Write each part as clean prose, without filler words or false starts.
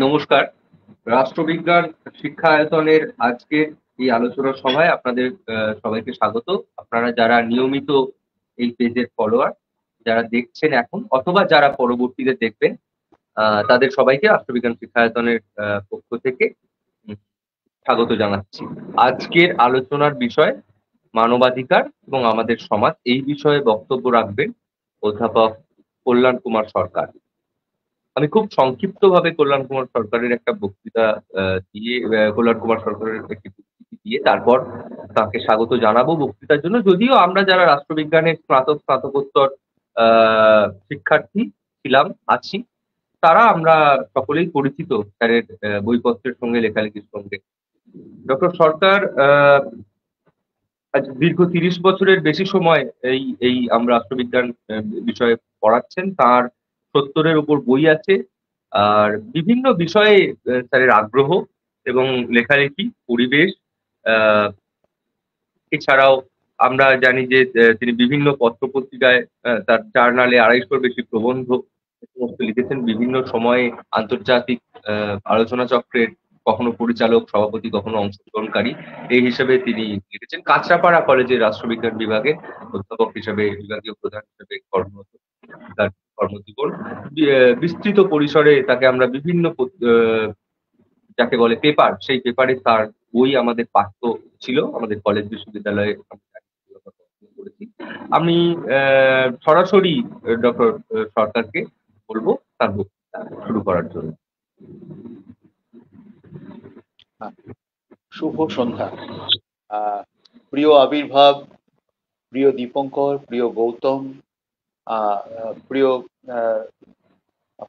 নমস্কার। রাষ্ট্রবিজ্ঞান শিক্ষায়তনের আজকের এই আলোচনা সভায় আপনাদের সবাইকে স্বাগত। আপনারা যারা নিয়মিত এই পেজের ফলোয়ার, যারা দেখছেন এখন অথবা যারা পরবর্তীতে দেখবেন, তাদের সবাইকে রাষ্ট্রবিজ্ঞান শিক্ষায়তনের পক্ষ থেকে উম স্বাগত জানাচ্ছি। আজকের আলোচনার বিষয় মানবাধিকার এবং আমাদের সমাজ। এই বিষয়ে বক্তব্য রাখবেন অধ্যাপক কল্যাণ কুমার সরকার। আমি খুব সংক্ষিপ্তভাবে কল্যাণ কুমার সরকারের একটা বক্তৃতা কল্যাণ কুমার সরকারের একটি বিবৃতি দিয়ে তারপর তাকে স্বাগত জানাবো বক্তৃতার জন্য। যদিও আমরা যারা রাষ্ট্রবিজ্ঞানের স্নাতক, স্নাতকোত্তর শিক্ষার্থী ছিলাম, আছি, তারা আমরা সকলেই পরিচিত স্যারের বইপত্রের সঙ্গে, লেখালেখির সঙ্গে। ডক্টর সরকার আজ দীর্ঘ ৩০ বছরের বেশি সময় এই এই আমরা রাষ্ট্রবিজ্ঞান বিষয়ে পড়াচ্ছেন। তার ৭০-এর উপর বই আছে। আর বিভিন্ন বিষয়ে স্যারের আগ্রহ এবং লেখালেখি, পরিবেশ, আহ, এছাড়াও আমরা জানি যে তিনি বিভিন্ন পত্র-পত্রিকায়, তার জার্নালে ২৫০'র বেশি প্রবন্ধ এ সমস্ত লিখেছেন। বিভিন্ন সময়ে আন্তর্জাতিক আলোচনা চক্রের কখনো পরিচালক, সভাপতি, কখনো অংশগ্রহণকারী এই হিসেবে তিনি লিখেছেন। কাঁচরাপাড়া কলেজের রাষ্ট্রবিজ্ঞান বিভাগে অধ্যাপক হিসেবে, বিভাগীয় প্রধান হিসেবে কর্মরত তার কর্মজীবন। বিস্তৃত পরিসরে তাকে আমরা বিভিন্ন যাকে বলে পেপার, সেই পেপারে তার বই আমাদের পাঠ্য ছিল। আমাদের কলেজ বিশ্ববিদ্যালয়ে আমরা এগুলো পড়াশোনা করেছি। আমি সরাসরি ডক্টর সরকারকে বলবো তার বক্তৃতা শুরু করার জন্য। শুভ সন্ধ্যা। প্রিয় আবির্ভাব, প্রিয় দীপঙ্কর, প্রিয় গৌতম, প্রিয়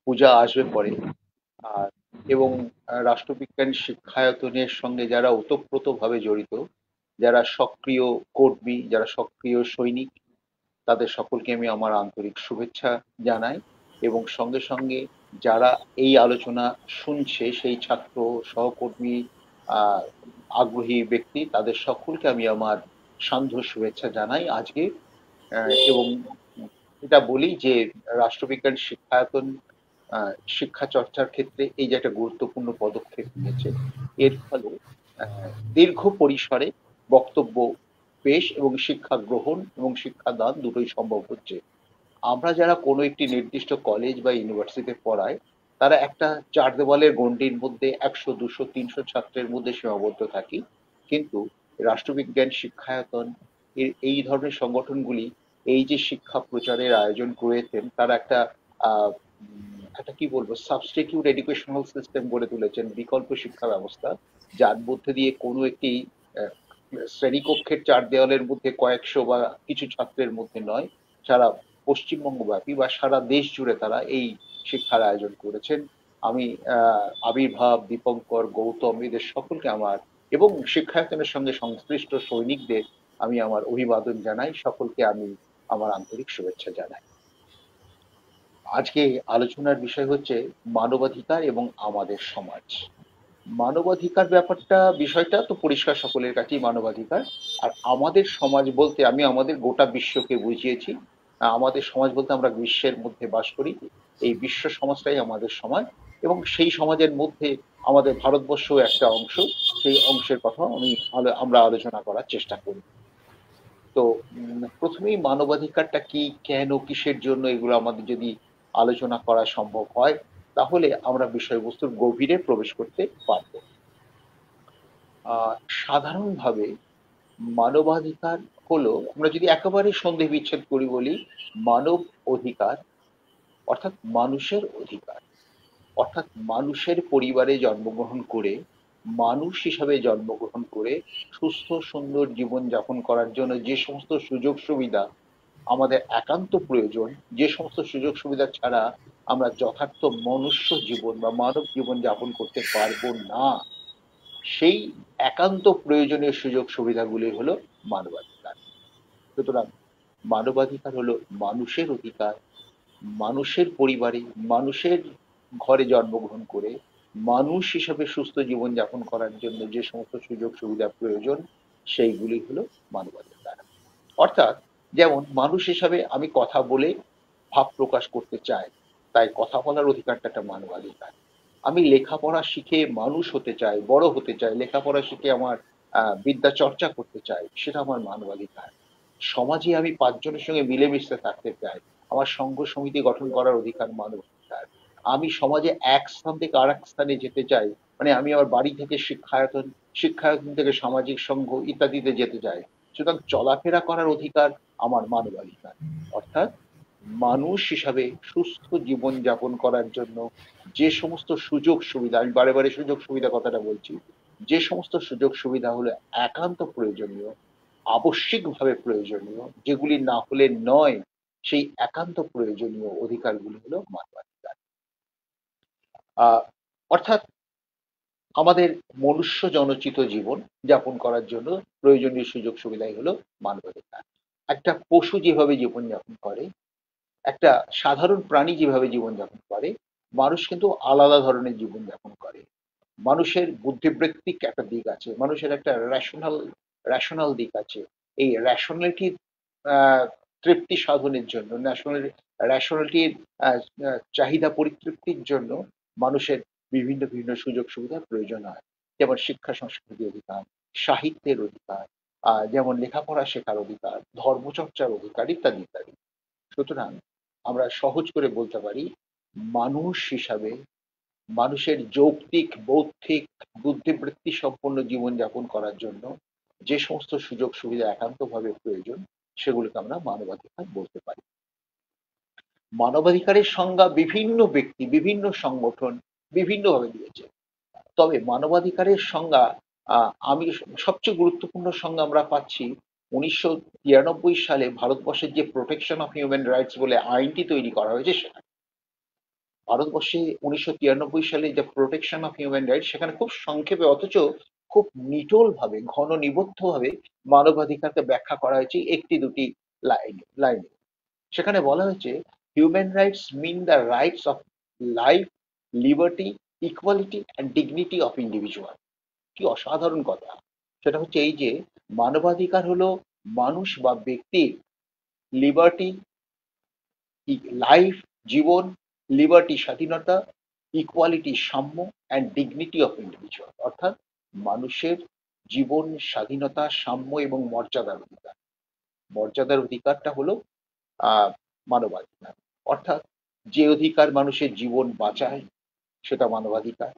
পূজা আসবে পরে। আর এবং রাষ্ট্রবিজ্ঞান শিক্ষায়তনের সঙ্গে যারা ওতপ্রোতভাবে জড়িত, যারা সক্রিয় কর্মী, যারা সক্রিয় সৈনিক, তাদের সকলকে আমি আমার আন্তরিক শুভেচ্ছা জানাই। এবং সঙ্গে সঙ্গে যারা এই আলোচনা শুনছে, সেই ছাত্র, সহকর্মী, আহ, আগ্রহী ব্যক্তি, তাদের সকলকে আমি আমার সান্ধ্য শুভেচ্ছা জানাই আজকে। এবং এটা বলি যে রাষ্ট্রবিজ্ঞান শিক্ষায়তন শিক্ষা চর্চার ক্ষেত্রে এই যে একটা গুরুত্বপূর্ণ পদক্ষেপ নিয়েছে, এর ফলে দীর্ঘ পরিসরে বক্তব্য পেশ এবং শিক্ষা গ্রহণ এবং শিক্ষাদান দুটোই সম্ভব হচ্ছে। আমরা যারা কোনো একটি নির্দিষ্ট কলেজ বা ইউনিভার্সিটিতে পড়াই, তারা একটা চার দেওয়ালের গণ্ডির মধ্যে ১০০, ২০০, ৩০০ ছাত্রের মধ্যে সীমাবদ্ধ থাকি। কিন্তু রাষ্ট্রবিজ্ঞান শিক্ষায়তন এই ধরনের সংগঠনগুলি এই যে শিক্ষা প্রচারের আয়োজন করেছেন, তারা একটা কি বলবো, সাবস্টিটিউট এডুকেশনাল সিস্টেম গড়ে তুলেছেন, বিকল্প শিক্ষা ব্যবস্থা, যার মধ্যে দিয়ে কোনো একটি আহ, শ্রেণীকক্ষের চার দেওয়ালের মধ্যে কয়েকশো বা কিছু ছাত্রের মধ্যে নয়, সারা পশ্চিমবঙ্গব্যাপী বা সারা দেশ জুড়ে তারা এই শিক্ষার আয়োজন করেছেন। আমি আবির্ভাব, দীপঙ্কর, গৌতম, এদের সকলকে আমার এবং শিক্ষায়তনের সঙ্গে সংশ্লিষ্ট সৈনিকদের আমি আমার অভিবাদন জানাই। সকলকে আমি আমার আন্তরিক শুভেচ্ছা জানাই। আজকে আলোচনার বিষয় হচ্ছে মানবাধিকার এবং আমাদের সমাজ। মানবাধিকার বিষয়টা তো পরিষ্কার সকলের কাছেই, মানবাধিকার। আর আমাদের সমাজ বলতে আমি আমাদের গোটা বিশ্বকে বুঝিয়েছি। আমাদের সমাজ বলতে আমরা বিশ্বের মধ্যে বাস করি, এই বিশ্ব সমাজটাই আমাদের সমাজ। এবং সেই সমাজের মধ্যে আমাদের ভারতবর্ষ একটা অংশ, সেই অংশের কথা আমরা আলোচনা করার চেষ্টা করি। তো প্রথমেই মানবাধিকারটা কি, কেন, কিসের জন্য, এগুলো আমাদের যদি আলোচনা করা সম্ভব হয়, তাহলে আমরা বিষয়বস্তুর গভীরে প্রবেশ করতে পারব। সাধারণভাবে মানবাধিকার হলো, আমরা যদি একেবারে সন্ধি বিচ্ছেদ করি বলি, মানব অধিকার অর্থাৎ মানুষের অধিকার, অর্থাৎ মানুষের পরিবারে জন্মগ্রহণ করে, মানুষ হিসাবে জন্মগ্রহণ করে সুস্থ সুন্দর জীবন যাপন করার জন্য যে সমস্ত সুযোগ সুবিধা আমাদের একান্ত প্রয়োজন, যে সমস্ত সুযোগ সুবিধা ছাড়া আমরা যথার্থ মনুষ্য জীবন বা মানব জীবন যাপন করতে পারবো না, সেই একান্ত প্রয়োজনীয় সুযোগ সুবিধাগুলি হলো মানবাধিকার। সুতরাং মানবাধিকার হলো মানুষের অধিকার, মানুষের পরিবারে, মানুষের ঘরে জন্মগ্রহণ করে মানুষ হিসাবে সুস্থ জীবন যাপন করার জন্য যে সমস্ত সুযোগ সুবিধা প্রয়োজন, সেইগুলি হলো মানবাধিকার। অর্থাৎ যেমন মানুষ হিসাবে আমি কথা বলে ভাব প্রকাশ করতে চাই, তাই কথা বলার অধিকারটা একটা মানবাধিকার। আমি লেখাপড়া শিখে মানুষ হতে চাই, বড় হতে চাই, লেখাপড়া শিখে আমার বিদ্যা চর্চা করতে চাই, সেটা আমার মানবাধিকার। সমাজে আমি পাঁচজনের সঙ্গে মিলেমিশে থাকতে চাই, আমার সংঘ সমিতি গঠন করার অধিকার মানবাধিকার। আমি সমাজে এক স্থান থেকে আর এক স্থানে যেতে চাই, মানে আমি আমার বাড়ি থেকে শিক্ষায়তন, শিক্ষায়তন থেকে সামাজিক সংঘ ইত্যাদিতে যেতে চাই। সুতরাং চলাফেরা করার অধিকার আমার মানবাধিকার। অর্থাৎ মানুষ হিসাবে সুস্থ জীবন যাপন করার জন্য যে সমস্ত সুযোগ সুবিধা, আমি বারে বারে সুযোগ সুবিধা কথাটা বলছি, যে সমস্ত সুযোগ সুবিধা হলো একান্ত প্রয়োজনীয়, আবশ্যিকভাবে প্রয়োজনীয়, যেগুলি না হলে নয়, সেই একান্ত প্রয়োজনীয় অধিকারগুলি হলো মানবাধিকার। আহ অর্থাৎ আমাদের মনুষ্য জনচিত জীবন যাপন করার জন্য প্রয়োজনীয় সুযোগ সুবিধাই হলো মানবাধিকার। একটা পশু যেভাবে জীবনযাপন করে, একটা সাধারণ প্রাণী যেভাবে জীবনযাপন করে, মানুষ কিন্তু আলাদা ধরনের জীবনযাপন করে। মানুষের বুদ্ধিবৃত্তিক একটা দিক আছে, মানুষের একটা রেশনাল দিক আছে। এই রেশনালিটির তৃপ্তি সাধনের জন্য, রেশনালিটির চাহিদা পরিতৃপ্তির জন্য মানুষের বিভিন্ন বিভিন্ন সুযোগ সুবিধার প্রয়োজন হয়। যেমন শিক্ষা সংস্কৃতি অধিকার, সাহিত্যের অধিকার, যেমন লেখাপড়া শেখার অধিকার, ধর্মচর্চার অধিকার ইত্যাদি ইত্যাদি। সুতরাং আমরা সহজ করে বলতে পারি, মানুষ হিসাবে মানুষের যৌক্তিক, বৌদ্ধিক, বুদ্ধিবৃত্তি সম্পন্ন জীবনযাপন করার জন্য যে সমস্ত সুযোগ সুবিধা একান্তভাবে প্রয়োজন, সেগুলোকে আমরা মানবাধিকার বলতে পারি। মানবাধিকারের সংজ্ঞা বিভিন্ন ব্যক্তি, বিভিন্ন সংগঠন বিভিন্নভাবে দিয়েছে। তবে মানবাধিকারের সংজ্ঞা আমি সবচেয়ে গুরুত্বপূর্ণ সংজ্ঞা আমরা পাচ্ছি 1993 সালে ভারতবর্ষের যে প্রোটেকশন অফ হিউম্যান রাইটস বলে আইনটি তৈরি করা হয়েছে সেখানে। ভারতবর্ষে 1993 সালে যে প্রোটেকশন অফ হিউম্যান রাইটস, সেখানে খুব সংক্ষেপে অথচ খুব নিটোল ভাবে, ঘন নিবদ্ধ ভাবে মানবাধিকারকে ব্যাখ্যা করা হয়েছে একটি দুটি লাইনে। সেখানে বলা হয়েছে, human rights mean the rights of life, liberty, equality and dignity of individual. কি অসাধারণ কথা! সেটা হচ্ছে এই যে মানবাধিকার হলো মানুষ বা ব্যক্তির লিবার্টি, লাইফ জীবন, লিবার্টি স্বাধীনতা, ইকুয়ালিটি সাম্য, অ্যান্ড ডিগনিটি অফ ইন্ডিভিজুয়াল অর্থাৎ মানুষের জীবন, স্বাধীনতা, সাম্য এবং মর্যাদার অধিকার। মর্যাদার অধিকারটা হলো মানবাধিকার। অর্থাৎ যে অধিকার মানুষের জীবন বাঁচায় সেটা মানবাধিকার।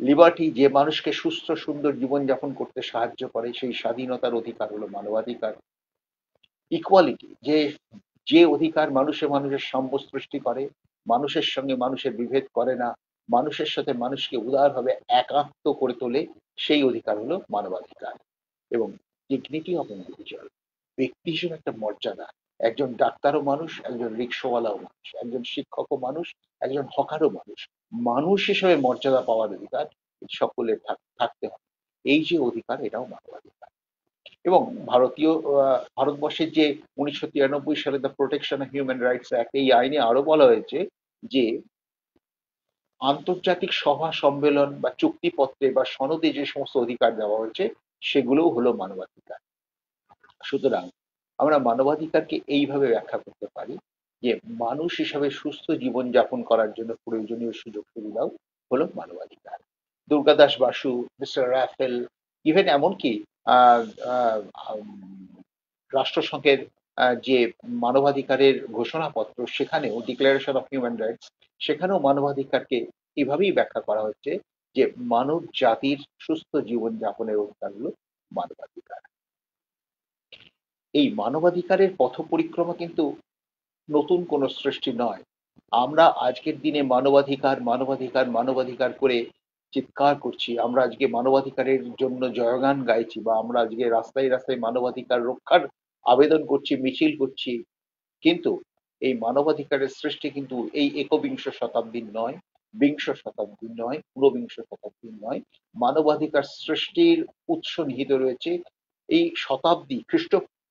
লিবার্টি যে মানুষকে সুস্থ সুন্দর জীবনযাপন করতে সাহায্য করে, সেই স্বাধীনতার অধিকার হলো মানবাধিকার। ইকুয়ালিটি যে যে অধিকার মানুষে মানুষের সাম্য সৃষ্টি করে, মানুষের সঙ্গে মানুষের বিভেদ করে না, মানুষের সাথে মানুষকে উদারভাবে একাত্ম করে তোলে, সেই অধিকার হলো মানবাধিকার। এবং ডিগনিটি অফ ইন্ডিভিজুয়াল, ব্যক্তি হিসেবে একটা মর্যাদা। একজন ডাক্তারও মানুষ, একজন রিক্সাওয়ালাও মানুষ, একজন শিক্ষকও মানুষ, একজন হকারও মানুষ। মানুষ হিসেবে মর্যাদা পাওয়ার অধিকার সকলের থাকতে হবে। এই যে অধিকার, এটাও মানবাধিকার। এবং ভারতবর্ষের যে 1993 সালে the protection of human rights act, এই আইনে আরো বলা হয়েছে যে আন্তর্জাতিক সভা সম্মেলন বা চুক্তিপত্রে বা সনদে যে সমস্ত অধিকার দেওয়া হয়েছে, সেগুলোও হলো মানবাধিকার। সুতরাং আমরা মানবাধিকারকে এইভাবে ব্যাখ্যা করতে পারি যে মানুষ হিসাবে সুস্থ জীবন যাপন করার জন্য প্রয়োজনীয় সুযোগ সুবিধাও হলো মানবাধিকার। Durgadas Basu, mister Raphael, even এমনকি আহ, আহ, উম, রাষ্ট্রসংঘের যে মানবাধিকারের ঘোষণাপত্র, সেখানেও ডিক্লারেশন অফ হিউম্যান রাইটস, সেখানেও মানবাধিকারকে এভাবেই ব্যাখ্যা করা হচ্ছে যে মানব জাতির সুস্থ জীবন যাপনের অধিকার হলো মানবাধিকার। এই মানবাধিকারের পথ পরিক্রমা কিন্তু নতুন কোনো সৃষ্টি নয়। আমরা আজকের দিনে মানবাধিকার মানবাধিকার মানবাধিকার করে চিৎকার করছি, আমরা আজকে মানবাধিকারের জন্য জয়গান গাইছি, বা আমরা আজকে রাস্তায় রাস্তায় মানবাধিকার রক্ষার আবেদন করছি, মিছিল করছি। কিন্তু এই মানবাধিকারের সৃষ্টি কিন্তু এই একবিংশ শতাব্দীর নয়, বিংশ শতাব্দীর নয়, ঊনবিংশ শতাব্দীর নয়। মানবাধিকার সৃষ্টির উৎস নিহিত রয়েছে এই শতাব্দী,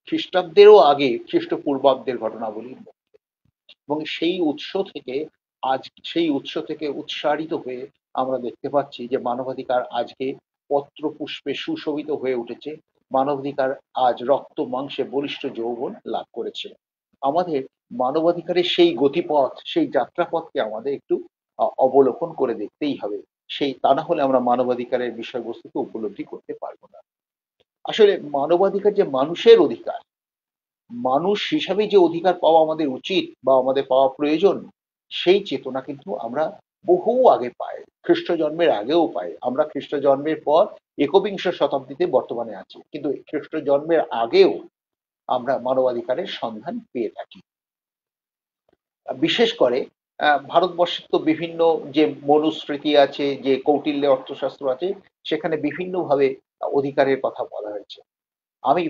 খ্রিস্টাব্দেরও আগে, খ্রিস্টপূর্বাব্দের ঘটনাবলীর মধ্যে। এবং সেই উৎস থেকে উৎসারিত হয়ে আমরা দেখতে পাচ্ছি যে মানবাধিকার আজকে পত্র পুষ্পে সুশোভিত হয়ে উঠেছে। মানবাধিকার আজ রক্ত মাংসে বলিষ্ঠ যৌবন লাভ করেছে। আমাদের মানবাধিকারের সেই গতিপথ, সেই যাত্রাপথকে আমাদের একটু অবলোকন করে দেখতেই হবে। তা না হলে আমরা মানবাধিকারের বিষয়বস্তুকে উপলব্ধি করতে পারবো না। আসলে মানবাধিকার যে মানুষের অধিকার, মানুষ হিসাবে যে অধিকার পাওয়া আমাদের উচিত বা আমাদের পাওয়া প্রয়োজন, সেই চেতনা কিন্তু আমরা বহু আগে পাই, খ্রিস্ট জন্মের আগেও পাই। আমরা খ্রিস্ট জন্মের পর একবিংশ শতাব্দীতে বর্তমানে আছি, কিন্তু খ্রিস্ট জন্মের আগেও আমরা মানবাধিকারের সন্ধান পেয়ে থাকি। বিশেষ করে ভারতবর্ষের তো বিভিন্ন যে মনুস্মৃতি আছে, যে কৌটিল্য অর্থশাস্ত্র আছে, সেখানে বিভিন্নভাবে অধিকারের কথা বলা হয়েছে। আমি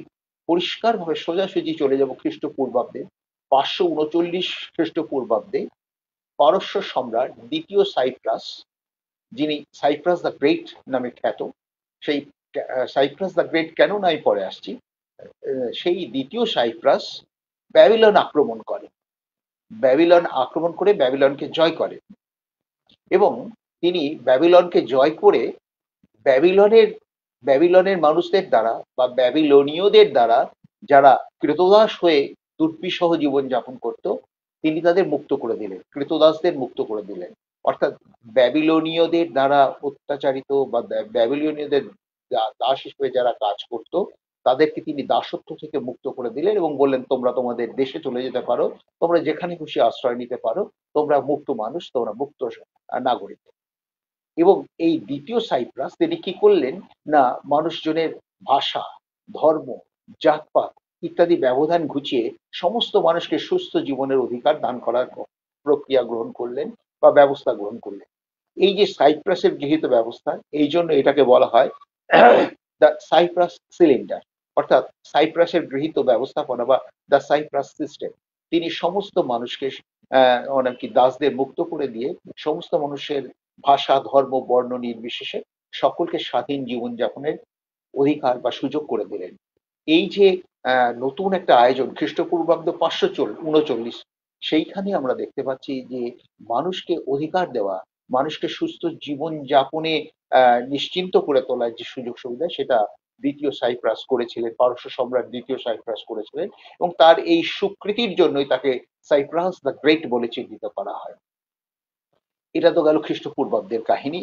পরিষ্কারভাবে সোজাসুজি চলে যাব খ্রিস্টপূর্বাব্দে 539 খ্রিস্টপূর্বাব্দে। পারস্য সম্রাট দ্বিতীয় সাইপ্রাস, যিনি সাইপ্রাস দ্য গ্রেট নামে খ্যাত, সেই সাইপ্রাস দ্য গ্রেট কেন না আমি পরে আসছি, সেই দ্বিতীয় সাইপ্রাস ব্যাবিলন আক্রমণ করে, ব্যাবিলনকে জয় করে। এবং তিনি ব্যাবিলনকে জয় করে ব্যাবিলনের ব্যাবিলনের মানুষদের দ্বারা বা ব্যাবিলনীয়দের দ্বারা যারা ক্রীতদাস হয়ে দুর্বিষহ জীবনযাপন করত, তিনি তাদের মুক্ত করে দিলেন, ক্রীতদাসদের মুক্ত করে দিলেন। অর্থাৎ ব্যাবিলনীয়দের দ্বারা অত্যাচারিত বা ব্যাবিলনীয়দের দাস হিসেবে যারা কাজ করত, তাদেরকে তিনি দাসত্ব থেকে মুক্ত করে দিলেন এবং বললেন, তোমরা তোমাদের দেশে চলে যেতে পারো, তোমরা যেখানে খুশি আশ্রয় নিতে পারো, তোমরা মুক্ত মানুষ, তোমরা মুক্ত নাগরিক। এবং এই দ্বিতীয় সাইপ্রাস তিনি কি করলেন না, মানুষজনের ভাষা, ধর্ম, জাতপাত ইত্যাদি ব্যবধান ঘুচিয়ে সমস্ত মানুষকে সুস্থ জীবনের অধিকার দান করার প্রক্রিয়া গ্রহণ করলেন বা ব্যবস্থা গ্রহণ করলেন। এই যে সাইপ্রাসের গৃহীত ব্যবস্থা, এই জন্য এটাকে বলা হয় দ্য সাইপ্রাস সিলিন্ডার, অর্থাৎ সাইপ্রাসের গৃহীত ব্যবস্থাপনা বা দ্য সাইপ্রাস সিস্টেম। তিনি সমস্ত মানুষকে কি দাসদের মুক্ত করে দিয়ে সমস্ত মানুষের ভাষা, ধর্ম, বর্ণ নির্বিশেষে সকলকে স্বাধীন জীবনযাপনের অধিকার বা সুযোগ করে দিলেন। এই যে নতুন একটা আয়োজন খ্রিস্টপূর্বাব্দ 539, সেইখানে আমরা দেখতে পাচ্ছি যে মানুষকে অধিকার দেওয়া, মানুষকে সুস্থ জীবন যাপনে নিশ্চিন্ত করে তোলার যে সুযোগ সুবিধা, সেটা দ্বিতীয় সাইপ্রাস করেছিলেন, পারস্য সম্রাট দ্বিতীয় সাইপ্রাস করেছিলেন। এবং তার এই স্বীকৃতির জন্যই তাকে সাইপ্রাস দ্য গ্রেট বলে চিহ্নিত করা হয়। এটা তো গেল খ্রিস্টপূর্বাব্দের কাহিনী।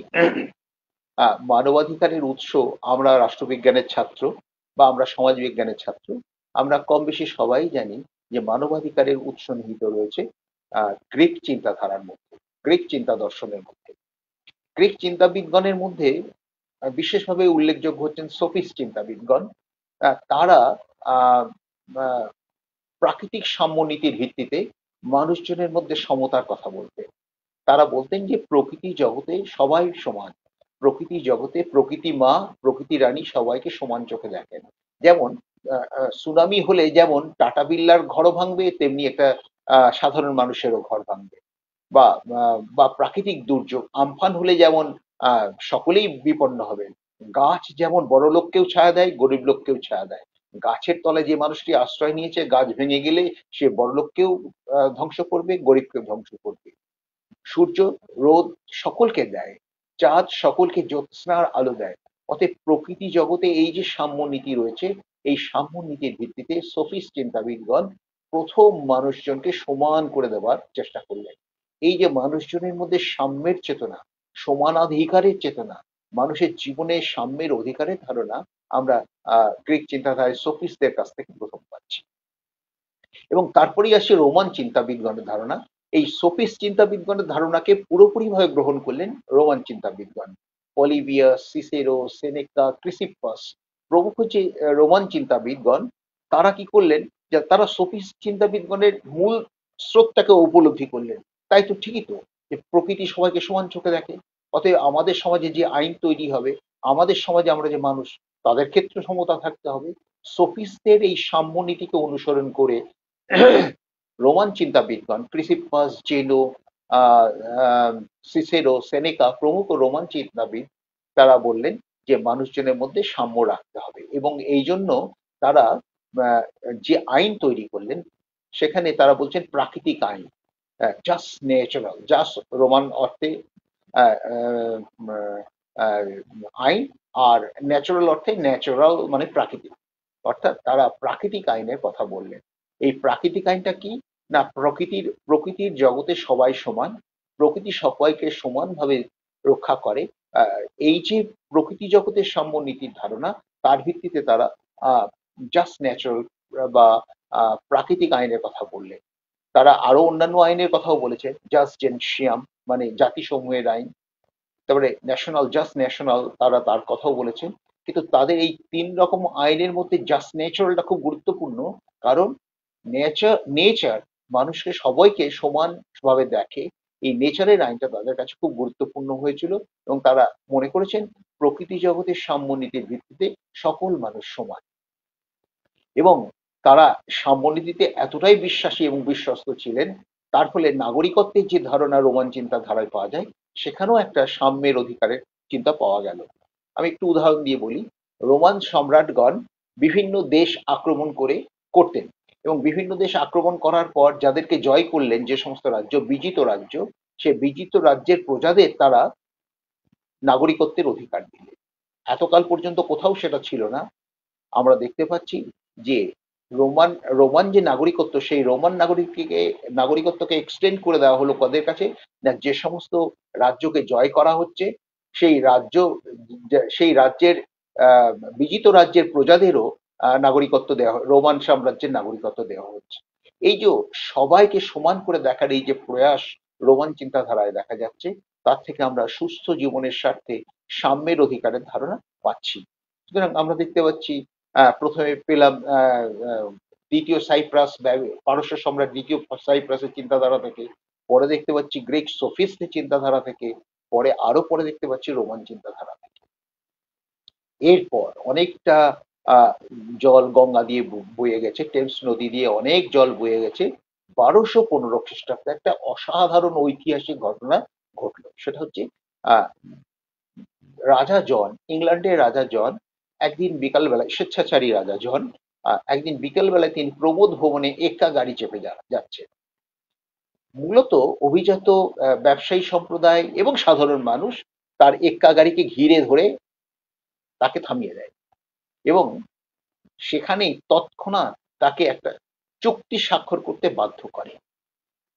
মানবাধিকারের উৎস, আমরা রাষ্ট্রবিজ্ঞানের ছাত্র বা আমরা সমাজবিজ্ঞানের ছাত্র, আমরা কম বেশি সবাই জানি যে মানবাধিকারের উৎস নিহিত রয়েছে গ্রিক চিন্তাধারার মধ্যে, গ্রিক চিন্তা দর্শনের মধ্যে। গ্রিক চিন্তাবিদগণের মধ্যে বিশেষভাবে উল্লেখযোগ্য হচ্ছেন সোফিস্ট চিন্তাবিদগণ। তারা আহ, আহ, প্রাকৃতিক সাম্যনীতির ভিত্তিতে মানুষজনের মধ্যে সমতার কথা বলতেন। তারা বলতেন যে প্রকৃতি জগতে সবাই সমান, প্রকৃতি জগতে প্রকৃতি মা, প্রকৃতি রানী সবাইকে সমান চোখে দেখেন। যেমন সুনামি হলে যেমন টাটা বিড়লার ঘরও ভাঙবে, তেমনি একটা সাধারণ মানুষেরও ঘর ভাঙবে। বা প্রাকৃতিক দুর্যোগ আমফান হলে যেমন সকলেই বিপন্ন হবেন, গাছ যেমন বড় লোককেও ছায়া দেয়, গরিব লোককেও ছায়া দেয়। গাছের তলায় যে মানুষটি আশ্রয় নিয়েছে, গাছ ভেঙে গেলে সে বড় লোককেও ধ্বংস করবে, গরিবকেও ধ্বংস করবে। সূর্য রোদ সকলকে দেয়, চাঁদ সকলকে জ্যোৎস্নার আলো দেয়। অতএব প্রকৃতি জগতে এই যে সাম্য নীতি রয়েছে, এই সাম্য নীতির ভিত্তিতে সোফিস্ট চিন্তাবিদগণ প্রথম মানুষজনকে সমান করে দেওয়ার চেষ্টা করলেন। এই যে মানুষজনের মধ্যে সাম্যের চেতনা, সমানাধিকারের চেতনা, মানুষের জীবনে সাম্যের অধিকারের ধারণা আমরা গ্রিক চিন্তাধারায় সোফিস্টদের কাছ থেকে প্রথম পাচ্ছি। এবং তারপরেই আসছে রোমান চিন্তাবিদগণের ধারণা। এই সোফিস্ট চিন্তাবিদগণের ধারণাকে পুরোপুরিভাবে গ্রহণ করলেন রোমান চিন্তাবিদগণ। পলিবিয়াস, সিসেরো, সেনেকা, ক্রিসিপ্পাস প্রমুখ যে রোমান চিন্তাবিদগণ, তারা কি করলেন, যে তারা সোফিস্ট চিন্তাবিদগণের মূল স্রোতটাকে উপলব্ধি করলেন। তাই তো, ঠিকই তো, যে প্রকৃতি সবাইকে সমান চোখে দেখে, অতএব আমাদের সমাজে যে আইন তৈরি হবে, আমাদের সমাজে আমরা যে মানুষ, তাদের ক্ষেত্রে সমতা থাকতে হবে। সোফিস্টদের এই সাম্য নীতিকে অনুসরণ করে রোমান চিন্তাবিদগণ ক্রিসিপ্পাস, জেনো, আহ, আহ, সিসেরো, সেনেকা প্রমুখ রোমান চিন্তাবিদ, তারা বললেন যে মানুষজনের মধ্যে সাম্য রাখতে হবে। এবং এই জন্য তারা আহ, যে আইন তৈরি করলেন, সেখানে তারা বলছেন প্রাকৃতিক আইন, জাস্ট ন্যাচারাল, জাস্ট রোমান অর্থে আহ, আহ, আহ, আইন, আর ন্যাচারাল অর্থে ন্যাচারাল মানে প্রাকৃতিক। অর্থাৎ তারা প্রাকৃতিক আইনের কথা বললেন। এই প্রাকৃতিক আইনটা কি না, প্রকৃতির জগতে সবাই সমান, প্রকৃতি সবাইকে সমানভাবে রক্ষা করে। আহ, এই যে প্রকৃতি জগতের সাম্য নীতির ধারণা, তার ভিত্তিতে তারা জাস্ট ন্যাচারাল বা প্রাকৃতিক আইনের কথা বললেন। তারা আরো অন্যান্য আইনের কথাও বলেছে, জাস্ট এন্ড শিয়াম মানে জাতিসমূহের আইন, তারপরে ন্যাশনাল জাস্ট ন্যাশনাল তারা তার কথাও বলেছেন। কিন্তু তাদের এই তিন রকম আইনের মধ্যে জাস্ট ন্যাচারালটা খুব গুরুত্বপূর্ণ, কারণ নেচার নেচার মানুষকে সবাইকে সমানভাবে দেখে। এই নেচারের আইনটা তাদের কাছে খুব গুরুত্বপূর্ণ হয়েছিল, এবং তারা মনে করেছেন প্রকৃতি জগতের সাম্য নীতির ভিত্তিতে সকল মানুষ সমান। এবং তারা সাম্যনীতিতে এতটাই বিশ্বাসী এবং বিশ্বস্ত ছিলেন, তার ফলে নাগরিকত্বের যে ধারণা রোমান চিন্তাধারায় পাওয়া যায়, সেখানেও একটা সাম্যের অধিকারের চিন্তা পাওয়া গেল। আমি একটু উদাহরণ দিয়ে বলি। রোমান সম্রাটগণ বিভিন্ন দেশ আক্রমণ করতেন, এবং বিভিন্ন দেশ আক্রমণ করার পর যাদেরকে জয় করলেন, যে সমস্ত রাজ্য বিজিত রাজ্য, সে বিজিত রাজ্যের প্রজাদের তারা নাগরিকত্বের অধিকার দিলেন। এতকাল পর্যন্ত কোথাও সেটা ছিল না। আমরা দেখতে পাচ্ছি যে রোমান রোমান যে নাগরিকত্ব, সেই রোমান নাগরিকত্বকে এক্সটেন্ড করে দেওয়া হলো কাদের কাছে, না যে সমস্ত রাজ্যকে জয় করা হচ্ছে, সেই রাজ্য সেই রাজ্যের আহ, বিজিত রাজ্যের প্রজাদেরও নাগরিকত্ব দেওয়া রোমান সাম্রাজ্যের নাগরিকত্ব দেওয়া হচ্ছে। এই যে সবাইকে সমান করে দেখার এই যে প্রয়াস রোমান চিন্তাধারায় দেখা যাচ্ছে, তার থেকে আমরা সুস্থ জীবনের স্বার্থে সাম্যের অধিকারের ধারণা পাচ্ছি। সুতরাং আমরা দেখতে পাচ্ছি, প্রথমে পেলাম দ্বিতীয় সাইপ্রাস পারস্য সম্রাট দ্বিতীয় সাইপ্রাসের চিন্তাধারা থেকে, পরে দেখতে পাচ্ছি গ্রিক সোফিস্টের চিন্তাধারা থেকে, পরে আরো পরে দেখতে পাচ্ছি রোমান চিন্তাধারা থেকে। এরপর অনেকটা আহ, জল গঙ্গা দিয়ে বয়ে গেছে, টেমস নদী দিয়ে অনেক জল বয়ে গেছে। 1215 খ্রিস্টাব্দে একটা অসাধারণ ঐতিহাসিক ঘটনা ঘটলো। সেটা হচ্ছে আহ রাজা জন, ইংল্যান্ডের রাজা জন একদিন বিকালবেলায়, স্বেচ্ছাচারী রাজা জন একদিন বিকেলবেলায় তিনি প্রমোদ ভবনে এক্কা গাড়ি চেপে যাচ্ছে। মূলত অভিজাত ব্যবসায়ী সম্প্রদায় এবং সাধারণ মানুষ তার এক্কা গাড়িকে ঘিরে ধরে তাকে থামিয়ে দেয়, এবং সেখানেই তৎক্ষণাৎ তাকে একটা চুক্তি স্বাক্ষর করতে বাধ্য করে।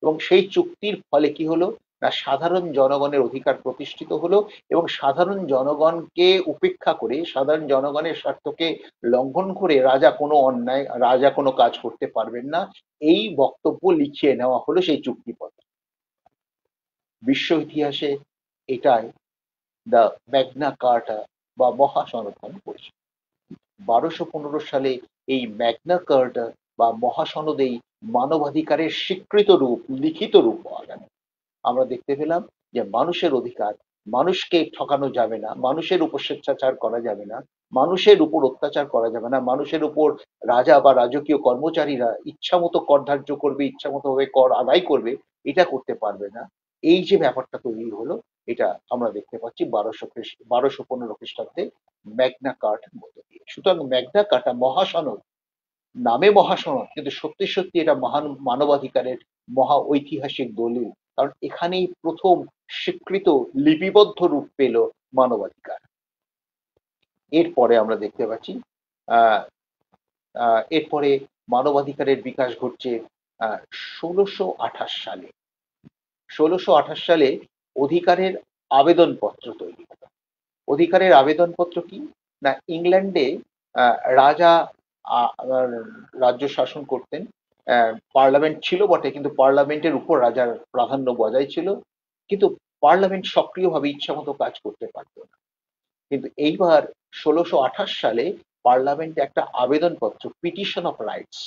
এবং সেই চুক্তির ফলে কি হলো, না সাধারণ জনগণের অধিকার প্রতিষ্ঠিত হলো, এবং সাধারণ জনগণকে উপেক্ষা করে, সাধারণ জনগণের স্বার্থকে লঙ্ঘন করে রাজা কোনো কাজ করতে পারবেন না, এই বক্তব্য লিখিয়ে নেওয়া হলো সেই চুক্তিপত্রে। বিশ্ব ইতিহাসে এটাই দ্য ম্যাগনা কার্টা বা মহাসনদ নামে পরিচিত। 1215 সালে এই ম্যাগনা কার্টা বা মহাসনদেই মানবাধিকারের স্বীকৃত রূপ, লিখিত রূপ পাওয়া গেল। আমরা দেখতে পেলাম যে মানুষের অধিকার, মানুষকে ঠকানো যাবে না, মানুষের উপর স্বেচ্ছাচার করা যাবে না, মানুষের উপর অত্যাচার করা যাবে না, মানুষের উপর রাজা বা রাজকীয় কর্মচারীরা ইচ্ছামতো কর ধার্য করবে, ইচ্ছামতো ভাবে কর আদায় করবে, এটা করতে পারবে না। এই যে ব্যাপারটা তৈরি হলো, এটা আমরা দেখতে পাচ্ছি 1215 খ্রিস্টাব্দে ম্যাগনা কার্টার মধ্যে দিয়ে। সুতরাং ম্যাগনা কার্টা মহাসনদ, নামে মহাসনদ, কিন্তু সত্যি সত্যি এটা মহান মানবাধিকারের মহা ঐতিহাসিক দলিল, কারণ এখানেই প্রথম স্বীকৃত লিপিবদ্ধ রূপ পেল মানবাধিকার। এরপরে আমরা দেখতে পাচ্ছি আহ এরপরে মানবাধিকারের বিকাশ ঘটছে 1628 সালে। 1628 সালে অধিকারের আবেদনপত্র তৈরি হলো। অধিকারের আবেদনপত্র কি, না ইংল্যান্ডে রাজা রাজ্য শাসন করতেন। পার্লামেন্ট ছিল বটে, কিন্তু পার্লামেন্টের উপর রাজার প্রাধান্য বজায় ছিল, কিন্তু পার্লামেন্ট সক্রিয়ভাবে ইচ্ছামতো কাজ করতে পারত না। কিন্তু এইবার 1628 সালে পার্লামেন্টে একটা আবেদনপত্র, পিটিশন অফ রাইটস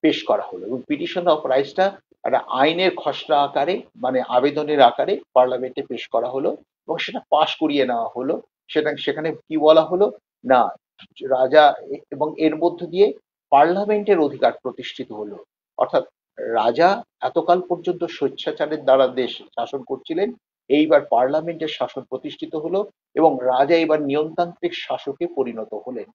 পেশ করা হলো, এবং পিটিশন অফ রাইটসটা একটা আইনের খসড়া আকারে, মানে আবেদনের আকারে পার্লামেন্টে পেশ করা হলো, এবং সেটা পাশ করিয়ে নেওয়া হলো। সেখানে কি বলা হলো, না রাজা এবং এর মধ্য দিয়ে পার্লামেন্টের অধিকার প্রতিষ্ঠিত হলো। অর্থাৎ রাজা এতকাল পর্যন্ত স্বেচ্ছাচারের দ্বারা দেশ শাসন করছিলেন, এইবার পার্লামেন্টের শাসন প্রতিষ্ঠিত হলো, এবং রাজা এবার নিয়মতান্ত্রিক শাসকে পরিণত হলেন।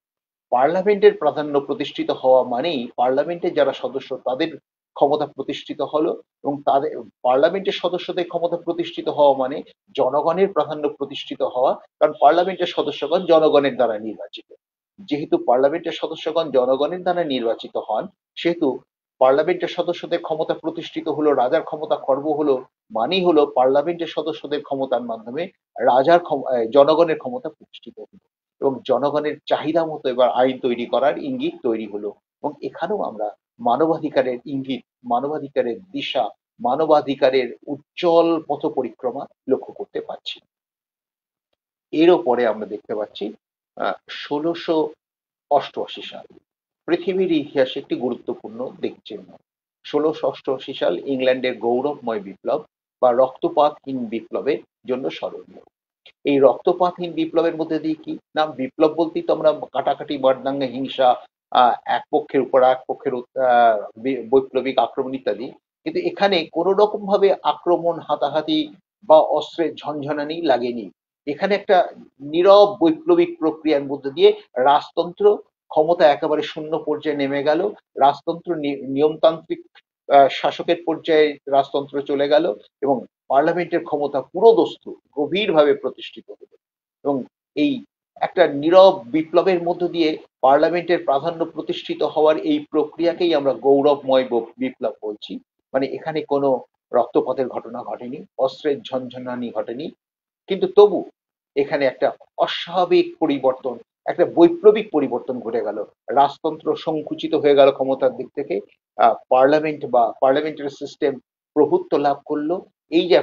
পার্লামেন্টের প্রাধান্য প্রতিষ্ঠিত হওয়া মানেই পার্লামেন্টের যারা সদস্য তাদের ক্ষমতা প্রতিষ্ঠিত হলো, এবং তাদের পার্লামেন্টের সদস্যদের ক্ষমতা প্রতিষ্ঠিত হওয়া মানে জনগণের প্রাধান্য প্রতিষ্ঠিত হওয়া, কারণ পার্লামেন্টের সদস্যগণ জনগণের দ্বারা নির্বাচিত। যেহেতু পার্লামেন্টের সদস্যগণ জনগণের দ্বারা নির্বাচিত হন, সেহেতু পার্লামেন্টের সদস্যদের ক্ষমতা প্রতিষ্ঠিত হলো, রাজার ক্ষমতা খর্ব হলো, মানেই হলো পার্লামেন্টের সদস্যদের ক্ষমতার মাধ্যমে জনগণের ক্ষমতা প্রতিষ্ঠিত হলো এবং জনগণের চাহিদা মতো এবার আইন তৈরি করার ইঙ্গিত তৈরি হলো। এবং এখানেও আমরা মানবাধিকারের ইঙ্গিত, মানবাধিকারের দিশা, মানবাধিকারের উজ্জ্বল পথ পরিক্রমা লক্ষ্য করতে পারছি। এরও পরে আমরা দেখতে পাচ্ছি ১৬৮৮ সাল, পৃথিবীর ইতিহাসে একটি গুরুত্বপূর্ণ দিকচিহ্ন। ১৬৮৮ সাল ইংল্যান্ডের গৌরবময় বিপ্লব বা রক্তপাতহীন বিপ্লবের জন্য স্মরণীয়। এই রক্তপাতহীন বিপ্লবের মধ্যে দিয়ে কি না, বিপ্লব বলতেই তো আমরা কাটাকাটি, মারদাঙ্গা, হিংসা, এক পক্ষের উপর এক পক্ষের বৈপ্লবিক আক্রমণ ইত্যাদি, কিন্তু এখানে কোনো রকম ভাবে আক্রমণ, হাতাহাতি বা অস্ত্রের ঝনঝনানি লাগেনি। এখানে একটা নীরব বৈপ্লবিক প্রক্রিয়ার মধ্যে দিয়ে রাজতন্ত্র ক্ষমতা একেবারে শূন্য পর্যায়ে নেমে গেল। রাজতন্ত্র নিয়মতান্ত্রিক শাসকের পর্যায়ে রাজতন্ত্র চলে গেল এবং পার্লামেন্টের ক্ষমতা পুরোদস্তু গভীরভাবে প্রতিষ্ঠিত হলো। এবং এই একটা নীরব বিপ্লবের মধ্য দিয়ে পার্লামেন্টের প্রাধান্য প্রতিষ্ঠিত হওয়ার এই প্রক্রিয়াকেই আমরা গৌরবময় বিপ্লব বলছি। মানে এখানে কোনো রক্তপাতের ঘটনা ঘটেনি, অস্ত্রের ঝনঝনানি ঘটেনি, কিন্তু তবু এখানে একটা অস্বাভাবিক পরিবর্তন, একটা বৈপ্লবিক পরিবর্তন ঘটে গেল। রাজতন্ত্র সংকুচিত হয়ে গেল ক্ষমতার দিক থেকে, পার্লামেন্ট বা পার্লামেন্টারি সিস্টেম প্রভুত্ব লাভ করলো। এই যে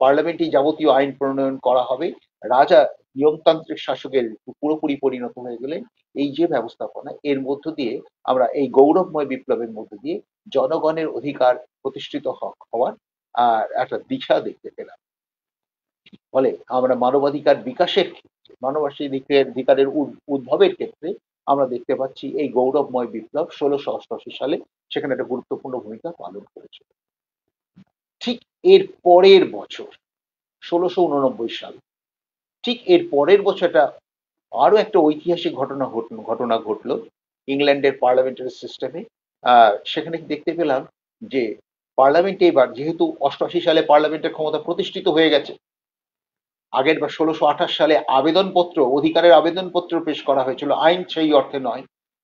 পার্লামেন্টে যাবতীয় আইন প্রণয়ন করা হবে, রাজা নিয়মতান্ত্রিক শাসকের পুরোপুরি পরিণত হয়ে গেলেন। এই যে ব্যবস্থাপনা, এর মধ্য দিয়ে আমরা এই গৌরবময় বিপ্লবের মধ্য দিয়ে জনগণের অধিকার প্রতিষ্ঠিত হওয়ার একটা দিশা দেখতে পেলাম। ফলে আমরা মানবাধিকার বিকাশের ক্ষেত্রে, মানবাধিকারের উদ্ভবের ক্ষেত্রে আমরা দেখতে পাচ্ছি এই গৌরবময় বিপ্লব ১৬৮৮ সালে সেখানে একটা গুরুত্বপূর্ণ ভূমিকা পালন করেছে। ঠিক এর পরের বছর ১৬৮৯ সাল, ঠিক এর পরের বছরটা আরো একটা ঐতিহাসিক ঘটনা ঘটলো ইংল্যান্ডের পার্লামেন্টারি সিস্টেমে। সেখানে দেখতে পেলাম যে পার্লামেন্টে এবার, যেহেতু ৮৮ সালে পার্লামেন্টের ক্ষমতা প্রতিষ্ঠিত হয়ে গেছে, আগের বার ১৬২৮ সালে অধিকারের আবেদনপত্র পেশ করা হয়েছিল, আইন সেই অর্থে নয়।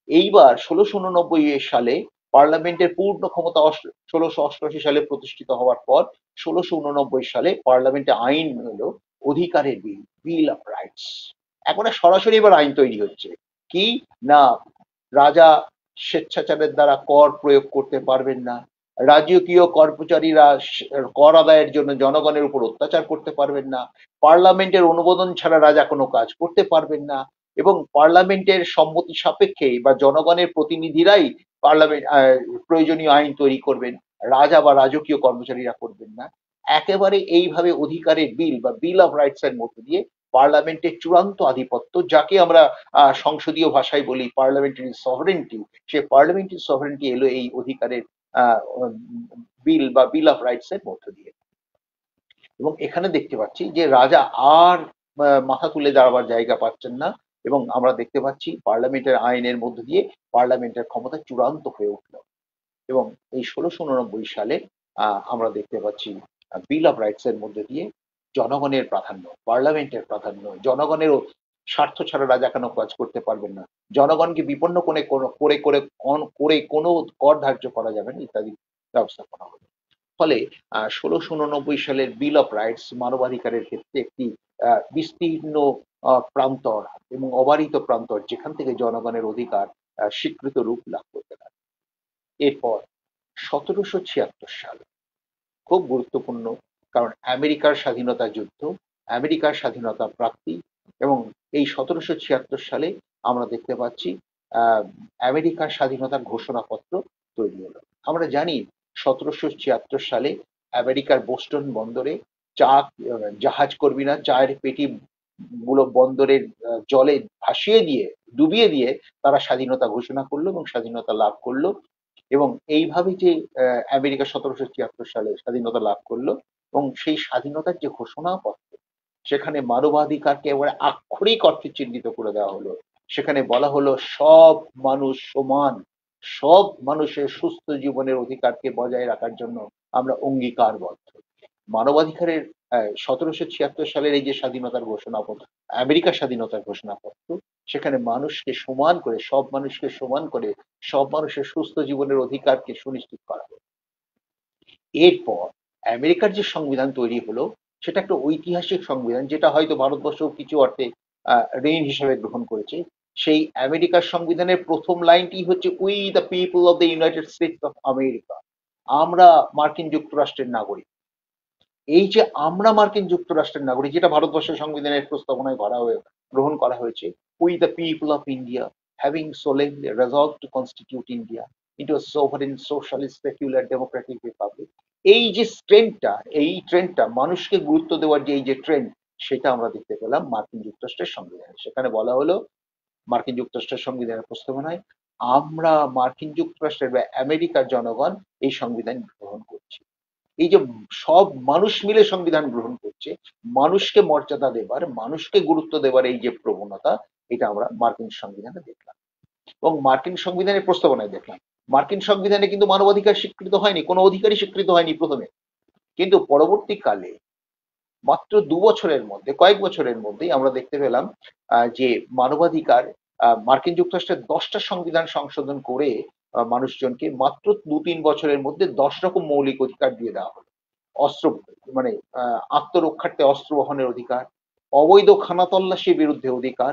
এইবার ১৬৮৯ সালে পার্লামেন্টের পূর্ণ ক্ষমতা ১৬৮৮ সালে প্রতিষ্ঠিত হওয়ার পর ১৬৮৯ সালে পার্লামেন্টে আইন হলো অধিকারের বিল, বিল অফ রাইটস। এখন সরাসরি এবার আইন তৈরি হচ্ছে কি না, রাজা স্বেচ্ছাচারের দ্বারা কর প্রয়োগ করতে পারবেন না, রাজকীয় কর্মচারীরা কর আদায়ের জন্য জনগণের উপর অত্যাচার করতে পারবেন না, পার্লামেন্টের অনুমোদন ছাড়া রাজা কোনো কাজ করতে পারবেন না, এবং পার্লামেন্টের সম্মতি সাপেক্ষে বা জনগণের প্রতিনিধিরাই পার্লামেন্ট প্রয়োজনীয় আইন তৈরি করবেন, রাজা বা রাজকীয় কর্মচারীরা করবেন না। একেবারে এইভাবে অধিকারের বিল বা বিল অফ রাইটস এর মধ্যে দিয়ে পার্লামেন্টের চূড়ান্ত আধিপত্য, যাকে আমরা সংসদীয় ভাষায় বলি পার্লামেন্টারি সভারেন্টি, সে পার্লামেন্টারি সভারেন্টি এলো এই অধিকারের বিল বা বিল অফ রাইটস এর মধ্য দিয়ে। এবং এখানে দেখতে পাচ্ছি যে রাজা আর মাথা তুলে দাঁড়াবার জায়গা পাচ্ছেন না, এবং আমরা দেখতে পাচ্ছি পার্লামেন্টের আইনের মধ্য দিয়ে পার্লামেন্টের ক্ষমতা চূড়ান্ত হয়ে উঠল। এবং এই ১৬৮৯ সালে আমরা দেখতে পাচ্ছি বিল অফ রাইটস এর মধ্যে দিয়ে জনগণের প্রাধান্য, পার্লামেন্টের প্রাধান্য, জনগণের স্বার্থ ছাড়া রাজা কেন কাজ করতে পারবেন না, জনগণকে বিপন্ন করে কোনো কর ধার্য করা যাবে না, ইত্যাদি ব্যবস্থাপনা হলো। ফলে ১৬৮৯ সালের বিল অফ রাইটস মানবাধিকারের ক্ষেত্রে একটি বিস্তীর্ণ প্রান্তর এবং অবারিত প্রান্তর, যেখান থেকে জনগণের অধিকার স্বীকৃত রূপ লাভ করতে পারে। এরপর ১৭৭৬ সাল খুব গুরুত্বপূর্ণ, কারণ আমেরিকার স্বাধীনতা যুদ্ধ, আমেরিকার স্বাধীনতা প্রাপ্তি, এবং এই ১৭৭৬ সালে আমরা দেখতে পাচ্ছি আমেরিকার স্বাধীনতার ঘোষণাপত্র তৈরি হলো। আমরা জানি ১৭৭৬ সালে আমেরিকার বোস্টন বন্দরে জাহাজ কর্মীরা চায়ের পেটি গুলো বন্দরের জলে ডুবিয়ে দিয়ে তারা স্বাধীনতা ঘোষণা করলো এবং স্বাধীনতা লাভ করলো। এবং এইভাবে যে আমেরিকা ১৭৭৬ সালে স্বাধীনতা লাভ করলো, এবং সেই স্বাধীনতার যে ঘোষণাপত্র, সেখানে মানবাধিকারকে একেবারে আক্ষরিক অর্থে চিহ্নিত করে দেওয়া হলো। সেখানে বলা হলো সব মানুষ সমান, সব মানুষের সুস্থ জীবনের অধিকারকে বজায় রাখার জন্য আমরা অঙ্গীকারবদ্ধ। মানবাধিকারের ১৭৭৬ সালের এই যে স্বাধীনতার আমেরিকার স্বাধীনতার ঘোষণাপত্র, সেখানে মানুষকে সমান করে, সব মানুষকে সমান করে, সব মানুষের সুস্থ জীবনের অধিকারকে সুনিশ্চিত করা হলো। এরপর আমেরিকার যে সংবিধান তৈরি হলো, সেটা একটা ঐতিহাসিক সংবিধান, যেটা হয়তো ভারতবর্ষ কিছু অর্থে ঋণ হিসেবে গ্রহণ করেছে। সেই আমেরিকার সংবিধানের প্রথম লাইনটি হচ্ছে, we the people of the United states of America. আমরা মার্কিন যুক্তরাষ্ট্রের নাগরিক। এই যে আমরা মার্কিন যুক্তরাষ্ট্রের নাগরিক, যেটা ভারতবর্ষের সংবিধানের প্রস্তাবনায় গ্রহণ করা হয়েছে, we the people of India having solemnly resolved to constitute India into a sovereign socialist secular democratic republic। এই যে ট্রেন্ডটা মানুষকে গুরুত্ব দেওয়ার যে এই যে ট্রেন্ড, সেটা আমরা দেখতে পেলাম মার্কিন যুক্তরাষ্ট্রের সংবিধানে। সেখানে বলা হলো, মার্কিন যুক্তরাষ্ট্রের সংবিধানের প্রস্তাবনায়, আমরা মার্কিন যুক্তরাষ্ট্রের বা আমেরিকার জনগণ এই সংবিধান গ্রহণ করছি। এই যে সব মানুষ মিলে সংবিধান গ্রহণ করছে, মানুষকে মর্যাদা দেবার, মানুষকে গুরুত্ব দেবার এই যে প্রবণতা, এটা আমরা মার্কিন সংবিধানে দেখলাম এবং মার্কিন সংবিধানের প্রস্তাবনায় দেখলাম। মার্কিন সংবিধানে কিন্তু মানবাধিকার স্বীকৃত হয়নি, কোনো অধিকারই স্বীকৃত হয়নি প্রথমে, কিন্তু পরবর্তীকালে মাত্র কয়েক বছরের মধ্যেই আমরা দেখতে পেলাম যে মানবাধিকার, মার্কিন যুক্তরাষ্ট্রের 10টা সংবিধান সংশোধন করে মানুষজনকে মাত্র 2-3 বছরের মধ্যে 10 রকম মৌলিক অধিকার দিয়ে দেওয়া হলো। অস্ত্র, মানে আত্মরক্ষার্থে অস্ত্র বহনের অধিকার, অবৈধ খানাতল্লাশির বিরুদ্ধে অধিকার,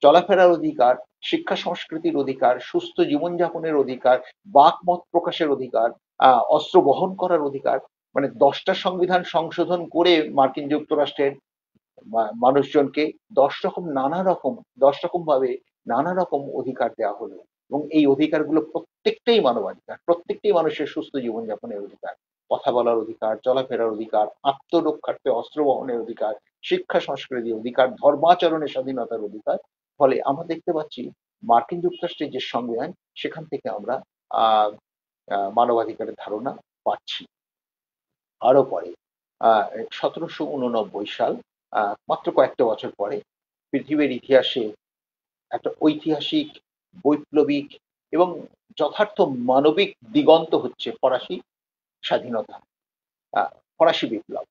চলাফেরার অধিকার, শিক্ষা সংস্কৃতির অধিকার, সুস্থ জীবনযাপনের অধিকার, বাক মত প্রকাশের অধিকার, অস্ত্র বহন করার অধিকার। মানে 10টা সংবিধান সংশোধন করে মার্কিন যুক্তরাষ্ট্রের মানুষজনকে 10 রকম ভাবে নানা রকম অধিকার দেওয়া হলো এবং এই অধিকারগুলো প্রত্যেকটাই মানবাধিকার, প্রত্যেকটাই মানুষের সুস্থ জীবনযাপনের অধিকার, কথা বলার অধিকার, চলাফেরার অধিকার, আত্মরক্ষার্থে অস্ত্র বহনের অধিকার, শিক্ষা সংস্কৃতির অধিকার, ধর্মাচরণের স্বাধীনতার অধিকার। ফলে আমরা দেখতে পাচ্ছি মার্কিন যুক্তরাষ্ট্রের যে সংবিধান, সেখান থেকে আমরা আহ মানবাধিকারের ধারণা পাচ্ছি। আরো পরে 1789 সাল, মাত্র কয়েকটা বছর পরে, পৃথিবীর ইতিহাসে একটা ঐতিহাসিক, বৈপ্লবিক এবং যথার্থ মানবিক দিগন্ত হচ্ছে ফরাসি স্বাধীনতা, ফরাসি বিপ্লব।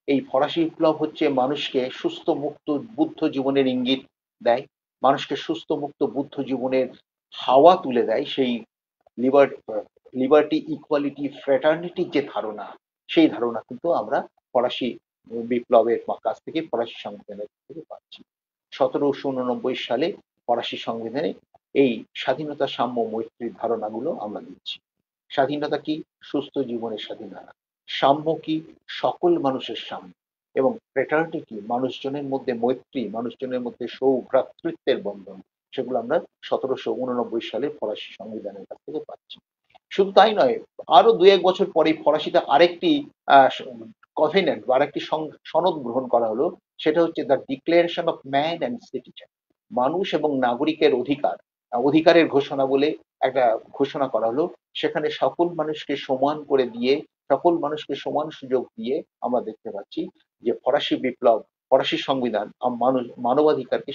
এই ফরাসি বিপ্লব হচ্ছে মানুষকে সুস্থ মুক্ত বুদ্ধ জীবনের ইঙ্গিত দেয়, মানুষকে সুস্থ মুক্ত বুদ্ধ জীবনের হাওয়া তুলে দেয়। সেই লিবার লিবার্টি, ইকুয়ালিটি, ফ্র্যাটার্নিটির যে ধারণা, সেই ধারণা কিন্তু আমরা ফরাসি বিপ্লবের কাছ থেকে, ফরাসি সংবিধানের থেকে পাচ্ছি। 1789 সালে ফরাসি সংবিধানে এই স্বাধীনতা, সাম্য, মৈত্রীর ধারণাগুলো আমরা দিচ্ছি। স্বাধীনতা কি? সুস্থ জীবনের স্বাধীনতা। সাম্য কি? সকল মানুষের সাম্য। এবং ফ্র্যাটার্নিটি কি? মানুষজনের মধ্যে মৈত্রী, মানুষজনের মধ্যে সৌভ্রাতৃত্বের বন্ধন। সেগুলো আমরা 1789 সালে ফরাসি সংবিধানের কাছ থেকে পাচ্ছি। শুধু তাই নয়, আরো 2-1 বছর পরেই ফরাসিতে আরেকটি কভেনেন্ট বা আরেকটি সনদ গ্রহণ করা হলো। সেটা হচ্ছে the declaration of man and citizen. মানুষ এবং নাগরিকের অধিকারের ঘোষণা বলে একটা ঘোষণা করা হলো। সেখানে সকল মানুষকে সমান করে দিয়ে, সকল মানুষকে সমান সুযোগ দিয়ে আমরা দেখতে পাচ্ছি যে ফরাসি বিপ্লব, ফরাসি সংবিধান মানবাধিকারকে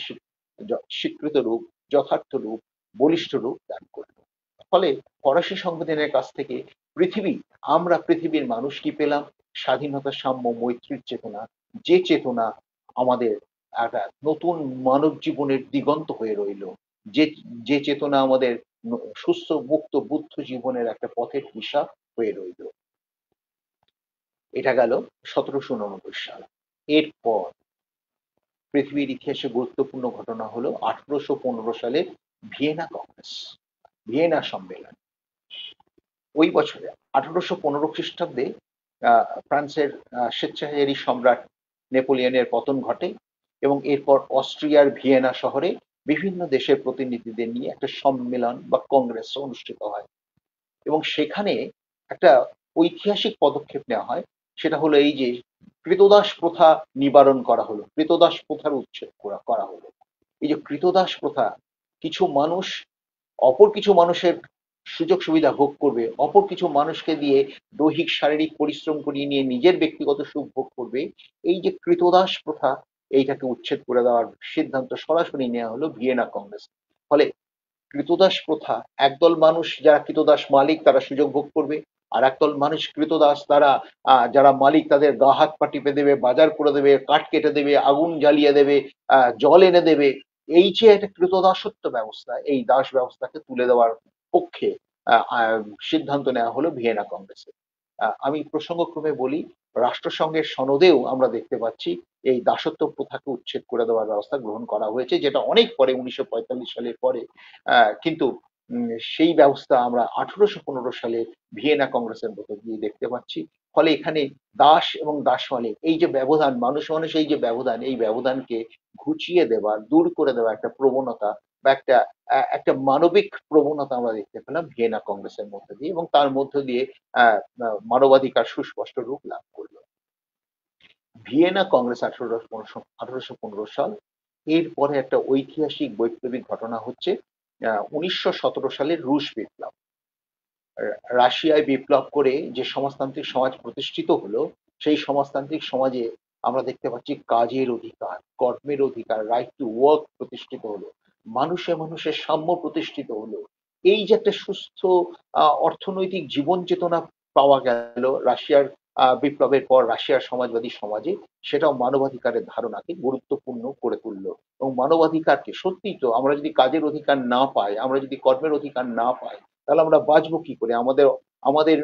স্বীকৃত রূপ, যথার্থ রূপ, বলিষ্ঠ রূপ দান করল। ফলে ফরাসি সংবিধানের কাছ থেকে আমরা পৃথিবীর মানুষ কি পেলাম? স্বাধীনতা, সাম্য, মৈত্রীর চেতনা, যে চেতনা আমাদের একটা নতুন মানব জীবনের দিগন্ত হয়ে রইল, যে যে চেতনা আমাদের সুস্থ মুক্ত বুদ্ধ জীবনের একটা পথের দিশা হয়ে রইল। এটা গেল 1789 সাল। এরপর পৃথিবীর ইতিহাসে গুরুত্বপূর্ণ ঘটনা হলো 1815 সালে ভিয়েনা কংগ্রেস, ভিয়েনা সম্মেলন। ওই বছরে 1815 খ্রিস্টাব্দে ফ্রান্সের স্বেচ্ছাচারী সম্রাট নেপোলিয়নের পতন ঘটে এবং এরপর অস্ট্রিয়ার ভিয়েনা শহরে বিভিন্ন দেশের প্রতিনিধিদের নিয়ে একটা সম্মেলন বা কংগ্রেস অনুষ্ঠিত হয় এবং সেখানে একটা ঐতিহাসিক পদক্ষেপ নেওয়া হয়। সেটা হলো এই যে ক্রীতদাস প্রথা নিবারণ করা হলো, ক্রীতদাস প্রথার উচ্ছেদ করা হলো। এই যে ক্রীতদাস প্রথা, কিছু মানুষ অপর কিছু মানুষের সুযোগ সুবিধা ভোগ করবে, অপর কিছু মানুষকে দিয়ে দৈহিক শারীরিক পরিশ্রম করিয়ে নিয়ে নিজের ব্যক্তিগত সুখ ভোগ করবে, এই যে ক্রীতদাস প্রথা, এইটাকে উচ্ছেদ করে দেওয়ার সিদ্ধান্ত সরাসরি নেওয়া হলো ভিয়েনা কংগ্রেস। ফলে ক্রীতদাস প্রথা, একদল মানুষ যারা ক্রীতদাস মালিক, তারা সুযোগ ভোগ করবে, আর একদল মানুষ ক্রীতদাস, তারা যারা মালিক তাদের গা হাত পা টিপে দেবে, বাজার করে দেবে, কাঠ কেটে দেবে, আগুন জ্বালিয়ে দেবে, জল এনে দেবে। এই যে একটা ক্রীতদাসত্ব ব্যবস্থা, এই দাস ব্যবস্থাকে তুলে দেওয়ার পক্ষে সিদ্ধান্ত নেওয়া হলো ভিয়েনা কংগ্রেসে। আমি প্রসঙ্গক্রমে বলি, রাষ্ট্রসংঘের সনদেও আমরা দেখতে পাচ্ছি এই দাসত্ব প্রথাকে উচ্ছেদ করে দেওয়ার ব্যবস্থা গ্রহণ করা হয়েছে, যেটা অনেক পরে 1945 সালের পরে। কিন্তু সেই ব্যবস্থা আমরা 1815 সালে ভিয়েনা কংগ্রেসের মধ্যে দিয়ে দেখতে পাচ্ছি। ফলে এখানে দাস এবং দাসমালিক এই যে ব্যবধান, মানুষ মানুষ এই যে ব্যবধান, এই ব্যবধানকে ঘুচিয়ে দেওয়া, দূর করে দেওয়া একটা প্রবণতা বা একটা মানবিক প্রবণতা আমরা দেখতে পেলাম ভিয়েনা কংগ্রেসের মধ্যে দিয়ে, এবং তার মধ্য দিয়ে মানবাধিকার সুস্পষ্ট রূপ লাভ করলো। ভিয়েনা কংগ্রেস 1815 সাল। এরপরে একটা ঐতিহাসিক বৈপ্লবিক ঘটনা হচ্ছে 1917 সালের রুশ বিপ্লব। রাশিয়ায় বিপ্লব করে যে সমাজতান্ত্রিক সমাজ প্রতিষ্ঠিত হলো, সেই সমাজতান্ত্রিক সমাজে আমরা দেখতে পাচ্ছি কাজের অধিকার, কর্মের অধিকার, রাইট টু ওয়ার্ক প্রতিষ্ঠিত হলো, মানুষে মানুষের সাম্য প্রতিষ্ঠিত হলো। এই যে একটা সুস্থ অর্থনৈতিক জীবন চেতনা পাওয়া গেল রাশিয়ার বিপ্লবের পর রাশিয়ার সমাজবাদী সমাজে, সেটাও মানবাধিকারের ধারণাকে গুরুত্বপূর্ণ করে তুললো। এবং মানবাধিকারকে, সত্যিই তো আমরা যদি কাজের অধিকার না পাই, আমরা যদি কর্মের অধিকার না পাই, তাহলে আমরা বাঁচবো কি করে? আমাদের আমাদের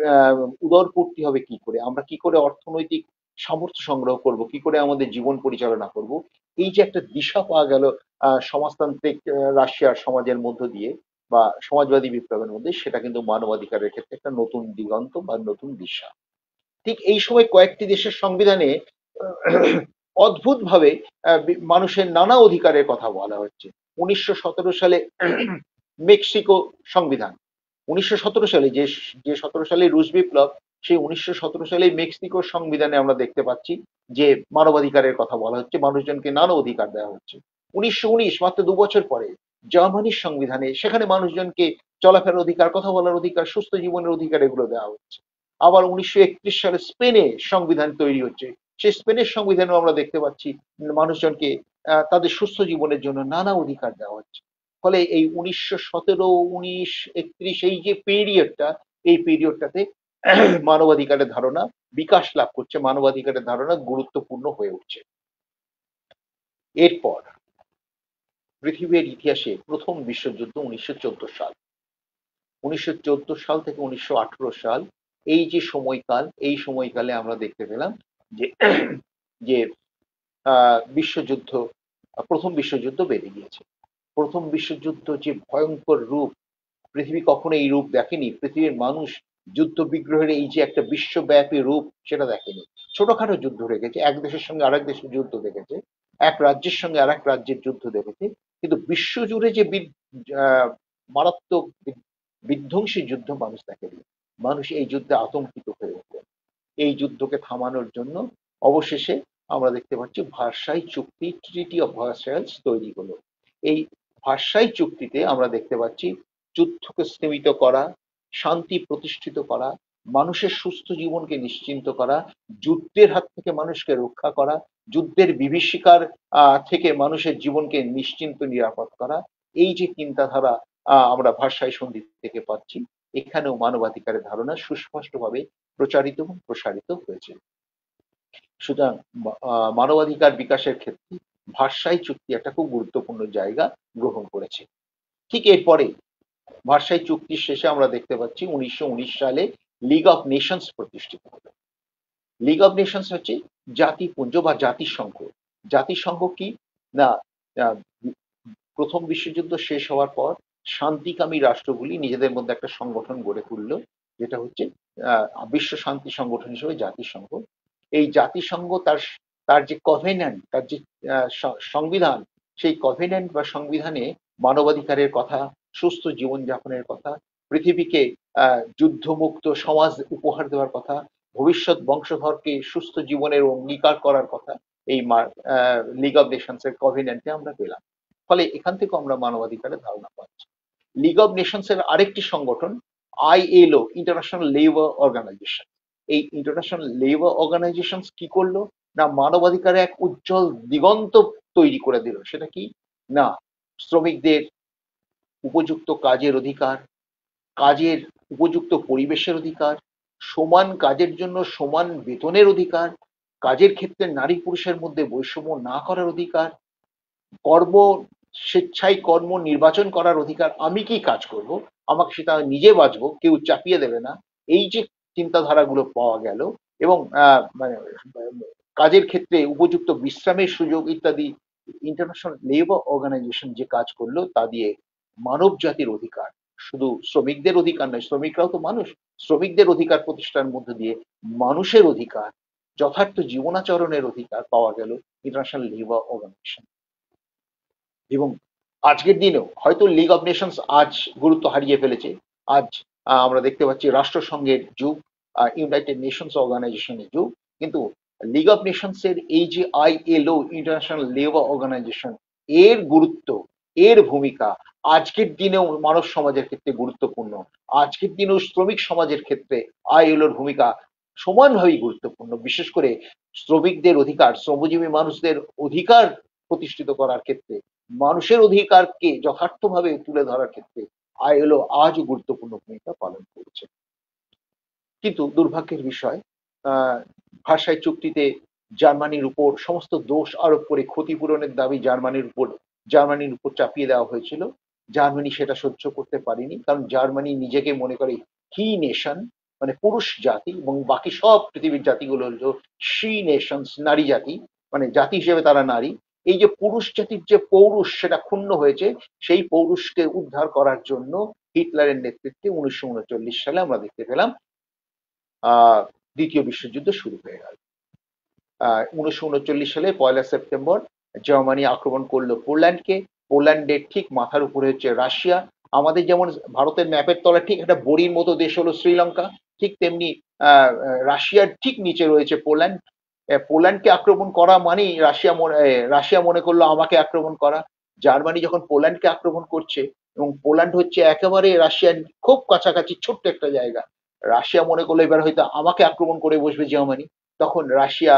উদরপূর্তি হবে কি করে? আমরা কি করে অর্থনৈতিক সামর্থ্য সংগ্রহ করব? কি করে আমাদের জীবন পরিচালনা করব? এই যে একটা দিশা পাওয়া গেল সমাজতান্ত্রিক রাশিয়ার সমাজের মধ্য দিয়ে বা সমাজবাদী বিপ্লবের মধ্যে, সেটা কিন্তু মানবাধিকারের ক্ষেত্রে একটা নতুন দিগন্ত বা নতুন দিশা। ঠিক এই সময় কয়েকটি দেশের সংবিধানে অদ্ভুতভাবে মানুষের নানা অধিকারের কথা বলা হচ্ছে। 1917 সালে মেক্সিকো সংবিধান, 1917 সালে যে যে 17 সালে রুশ বিপ্লব, সেই 1917 সালে মেক্সিকোর সংবিধানে আমরা দেখতে পাচ্ছি যে মানবাধিকারের কথা বলা হচ্ছে, মানুষজনকে নানা অধিকার দেওয়া হচ্ছে। 1919 মাত্র 2 বছর পরে জার্মানির সংবিধানে, সেখানে মানুষজনকে চলাফেরার অধিকার, কথা বলার অধিকার, সুস্থ জীবনের অধিকার এগুলো দেওয়া হচ্ছে। আবার 1931 সালে স্পেনে সংবিধান তৈরি হচ্ছে, সেই স্পেনের সংবিধানেও আমরা দেখতে পাচ্ছি মানুষজনকে তাদের সুস্থ জীবনের জন্য নানা অধিকার দেওয়া হচ্ছে। ফলে এই 1917, 19, 31 এই যে পিরিয়ডটা, এই পিরিয়ডটাতে মানবাধিকারের ধারণা বিকাশ লাভ করছে, মানবাধিকারের ধারণা গুরুত্বপূর্ণ হয়ে উঠছে। এরপর পৃথিবীর ইতিহাসে প্রথম বিশ্বযুদ্ধ 1914 সাল। 1914 সাল থেকে 1918 সাল, এই যে সময়কাল, এই সময়কালে আমরা দেখতে পেলাম যে যে বিশ্বযুদ্ধ, প্রথম বিশ্বযুদ্ধ বেঁধে গিয়েছে। প্রথম বিশ্বযুদ্ধ যে ভয়ঙ্কর রূপ, পৃথিবী কখনো এই রূপ দেখেনি। পৃথিবীর মানুষ যুদ্ধ বিগ্রহের এই যে একটা বিশ্বব্যাপী রূপ, সেটা দেখেনি। ছোটখাটো যুদ্ধ দেখেছে, এক দেশের সঙ্গে আরেক দেশের যুদ্ধ দেখেছে, এক রাজ্যের সঙ্গে আরেক রাজ্যের যুদ্ধ দেখেছে, কিন্তু বিশ্বজুড়ে যে মারাত্মক বিধ্বংসী যুদ্ধ মানুষ দেখেনি। মানুষ এই যুদ্ধে আতঙ্কিত হয়ে ওঠে। এই যুদ্ধকে থামানোর জন্য অবশেষে আমরা দেখতে পাচ্ছি ভার্সাই চুক্তি, ট্রিটি অফ ভার্সাইলস তৈরি হলো। এই ভার্সাই চুক্তিতে আমরা দেখতে পাচ্ছি যুদ্ধকে স্থিমিত করা, শান্তি প্রতিষ্ঠিত করা, মানুষের সুস্থ জীবনকে নিশ্চিন্ত করা, যুদ্ধের হাত থেকে মানুষকে রক্ষা করা, যুদ্ধের বিভীষিকার থেকে মানুষের জীবনকে নিশ্চিন্ত নিরাপদ করা, এই যে চিন্তাধারা আমরা ভার্সাই সন্ধি থেকে পাচ্ছি, এখানেও মানবাধিকারের ধারণা সুস্পষ্টভাবে প্রচারিত এবং প্রসারিত হয়েছে। সুতরাং মানবাধিকার বিকাশের ক্ষেত্রে ভার্সাই চুক্তি একটা খুব গুরুত্বপূর্ণ জায়গা গ্রহণ করেছে। ঠিক এরপরে ভার্সাই চুক্তির শেষে আমরা দেখতে পাচ্ছি 1919 সালে লিগ অফ নেশনস প্রতিষ্ঠিত হলো। লিগ অফ নেশনস হচ্ছে জাতিপুঞ্জ বা জাতিসংঘ। জাতিসংঘ কি না, আহ, প্রথম বিশ্বযুদ্ধ শেষ হওয়ার পর শান্তিকামী রাষ্ট্রগুলি নিজেদের মধ্যে একটা সংগঠন গড়ে তুললো, যেটা হচ্ছে বিশ্ব শান্তি সংগঠন হিসেবে জাতিসংঘ। এই জাতিসংঘ তার তার যে কভেন্যান্ট, তার যে সংবিধান, সেই কভেন্যান্ট বা সংবিধানে মানবাধিকারের কথা, সুস্থ জীবনযাপনের কথা, পৃথিবীকে যুদ্ধমুক্ত সমাজ উপহার দেওয়ার কথা, ভবিষ্যৎ বংশধরকে সুস্থ জীবনের অঙ্গীকার করার কথা এই লিগ অফ নেশনস এর কভেন্যান্টে আমরা পেলাম। ফলে এখান থেকে আমরা মানবাধিকারের ধারণা পাচ্ছি। লিগ অফ নেশনস এর আরেকটি সংগঠন আইএলও, ইন্টারন্যাশনাল লেবার অর্গানাইজেশন। এই ইন্টারন্যাশনাল লেবার অর্গানাইজেশন কি করলো না, মানবাধিকারে এক উজ্জ্বল দিগন্ত তৈরি করে দিল। সেটা কি না, শ্রমিকদের উপযুক্ত কাজের অধিকার, কাজের উপযুক্ত পরিবেশের অধিকার, সমান কাজের জন্য সমান বেতনের অধিকার, কাজের ক্ষেত্রে নারী পুরুষের মধ্যে বৈষম্য না করার অধিকার, কর্ম স্বেচ্ছায় কর্ম নির্বাচন করার অধিকার, আমি কি কাজ করব, আমাকে সেটা নিজে বাঁচবো, কেউ চাপিয়ে দেবে না, এই যে চিন্তাধারাগুলো পাওয়া গেল, এবং মানে কাজের ক্ষেত্রে উপযুক্ত বিশ্রামের সুযোগ ইত্যাদি, ইন্টারন্যাশনাল লেবার অর্গানাইজেশন যে কাজ করলো তা দিয়ে মানব জাতির অধিকার, শুধু শ্রমিকদের অধিকার নয়, শ্রমিকরাও তো মানুষ, শ্রমিকদের অধিকার প্রতিষ্ঠার মধ্য দিয়ে মানুষের অধিকার, যথার্থ জীবনাচরণের অধিকার পাওয়া গেল ইন্টারন্যাশনাল লেবার অর্গানাইজেশন। এবং আজকের দিনেও হয়তো লিগ অফ নেশনস আজ গুরুত্ব হারিয়ে ফেলেছে। আজ আমরা দেখতে পাচ্ছি রাষ্ট্রসংঘের যুগ, ইউনাইটেড নেশনস অর্গানাইজেশনের যুগ, কিন্তু লিগ অফ নেশনস এর এই যে আইএলও, ইন্টারন্যাশনাল লেবার অর্গানাইজেশন, এর গুরুত্ব, এর ভূমিকা আজকের দিনেও মানব সমাজের ক্ষেত্রে গুরুত্বপূর্ণ। আজকের দিনেও শ্রমিক সমাজের ক্ষেত্রে আইএলওর ভূমিকা সমানভাবেই গুরুত্বপূর্ণ। বিশেষ করে শ্রমিকদের অধিকার, শ্রমজীবী মানুষদের অধিকার প্রতিষ্ঠিত করার ক্ষেত্রে, মানুষের অধিকারকে যথার্থভাবে তুলে ধরার ক্ষেত্রে আইএলও আজও গুরুত্বপূর্ণ ভূমিকা পালন করছে। কিন্তু দুর্ভাগ্যের বিষয়, আহ, ভার্সাই চুক্তিতে জার্মানির উপর সমস্ত দোষ আরোপ করে ক্ষতিপূরণের দাবি জার্মানির উপর চাপিয়ে দেওয়া হয়েছিল। জার্মানি সেটা সহ্য করতে পারেনি, কারণ জার্মানি নিজেকে মনে করে হি নেশন, মানে পুরুষ জাতি, এবং বাকি সব পৃথিবীর জাতিগুলো হলো শি নেশনস, নারী জাতি, মানে জাতি হিসেবে তারা নারী। এই যে পুরুষ জাতির যে পৌরুষ সেটা ক্ষুণ্ণ হয়েছে, সেই পৌরুষকে উদ্ধার করার জন্য হিটলারের নেতৃত্বে 1939 সালে আমরা দেখতে পেলাম আহ দ্বিতীয় বিশ্বযুদ্ধ শুরু হয়ে গেল। 1939 সালে 1 সেপ্টেম্বর জার্মানি আক্রমণ করলো পোল্যান্ডকে। পোল্যান্ডের ঠিক মাথার উপরে হচ্ছে রাশিয়া। আমাদের যেমন ভারতের ম্যাপের তলায় ঠিক একটা বড়ির মতো দেশ হলো শ্রীলঙ্কা, ঠিক তেমনি রাশিয়ার ঠিক নিচে রয়েছে পোল্যান্ড। পোল্যান্ডকে আক্রমণ করা মানেই রাশিয়া মনে করলো আমাকে আক্রমণ করা। জার্মানি যখন পোল্যান্ডকে আক্রমণ করছে, এবং পোল্যান্ড হচ্ছে একেবারে রাশিয়ার খুব কাছাকাছি ছোট্ট একটা জায়গা, রাশিয়া মনে করলো এবার হয়তো আমাকে আক্রমণ করে বসবে জার্মানি। তখন রাশিয়া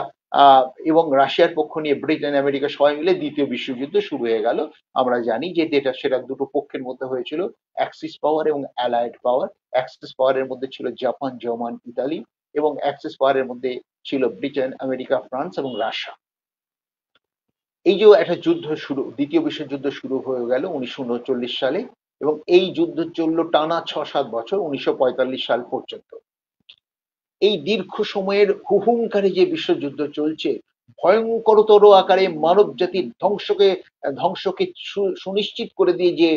এবং রাশিয়ার পক্ষ নিয়ে ব্রিটেন আমেরিকা সবাই মিলে দ্বিতীয় বিশ্বযুদ্ধ শুরু হয়ে গেল। আমরা জানি যে সেটা দুটো পক্ষের মধ্যে হয়েছিল, অ্যাক্সিস পাওয়ার এবং অ্যালায়েড পাওয়ার। অ্যাক্সিস পাওয়ারের মধ্যে ছিল জাপান, জার্মান, ইতালি, এবং অ্যাক্সিস পাওয়ারের মধ্যে ছিল ব্রিটেন, আমেরিকা, ফ্রান্স এবং রাশিয়া। এই যে একটা দ্বিতীয় বিশ্বযুদ্ধ শুরু হয়ে গেল 1939 সালে, এবং এই যুদ্ধ চললো টানা 6-7 বছর, 1945 সাল পর্যন্ত। এই দীর্ঘ সময়ের হুহুঙ্কারে যে বিশ্বযুদ্ধ চলছে, ভয়ঙ্করতর আকারে মানব জাতির ধ্বংসকে সুনিশ্চিত করে দিয়ে যে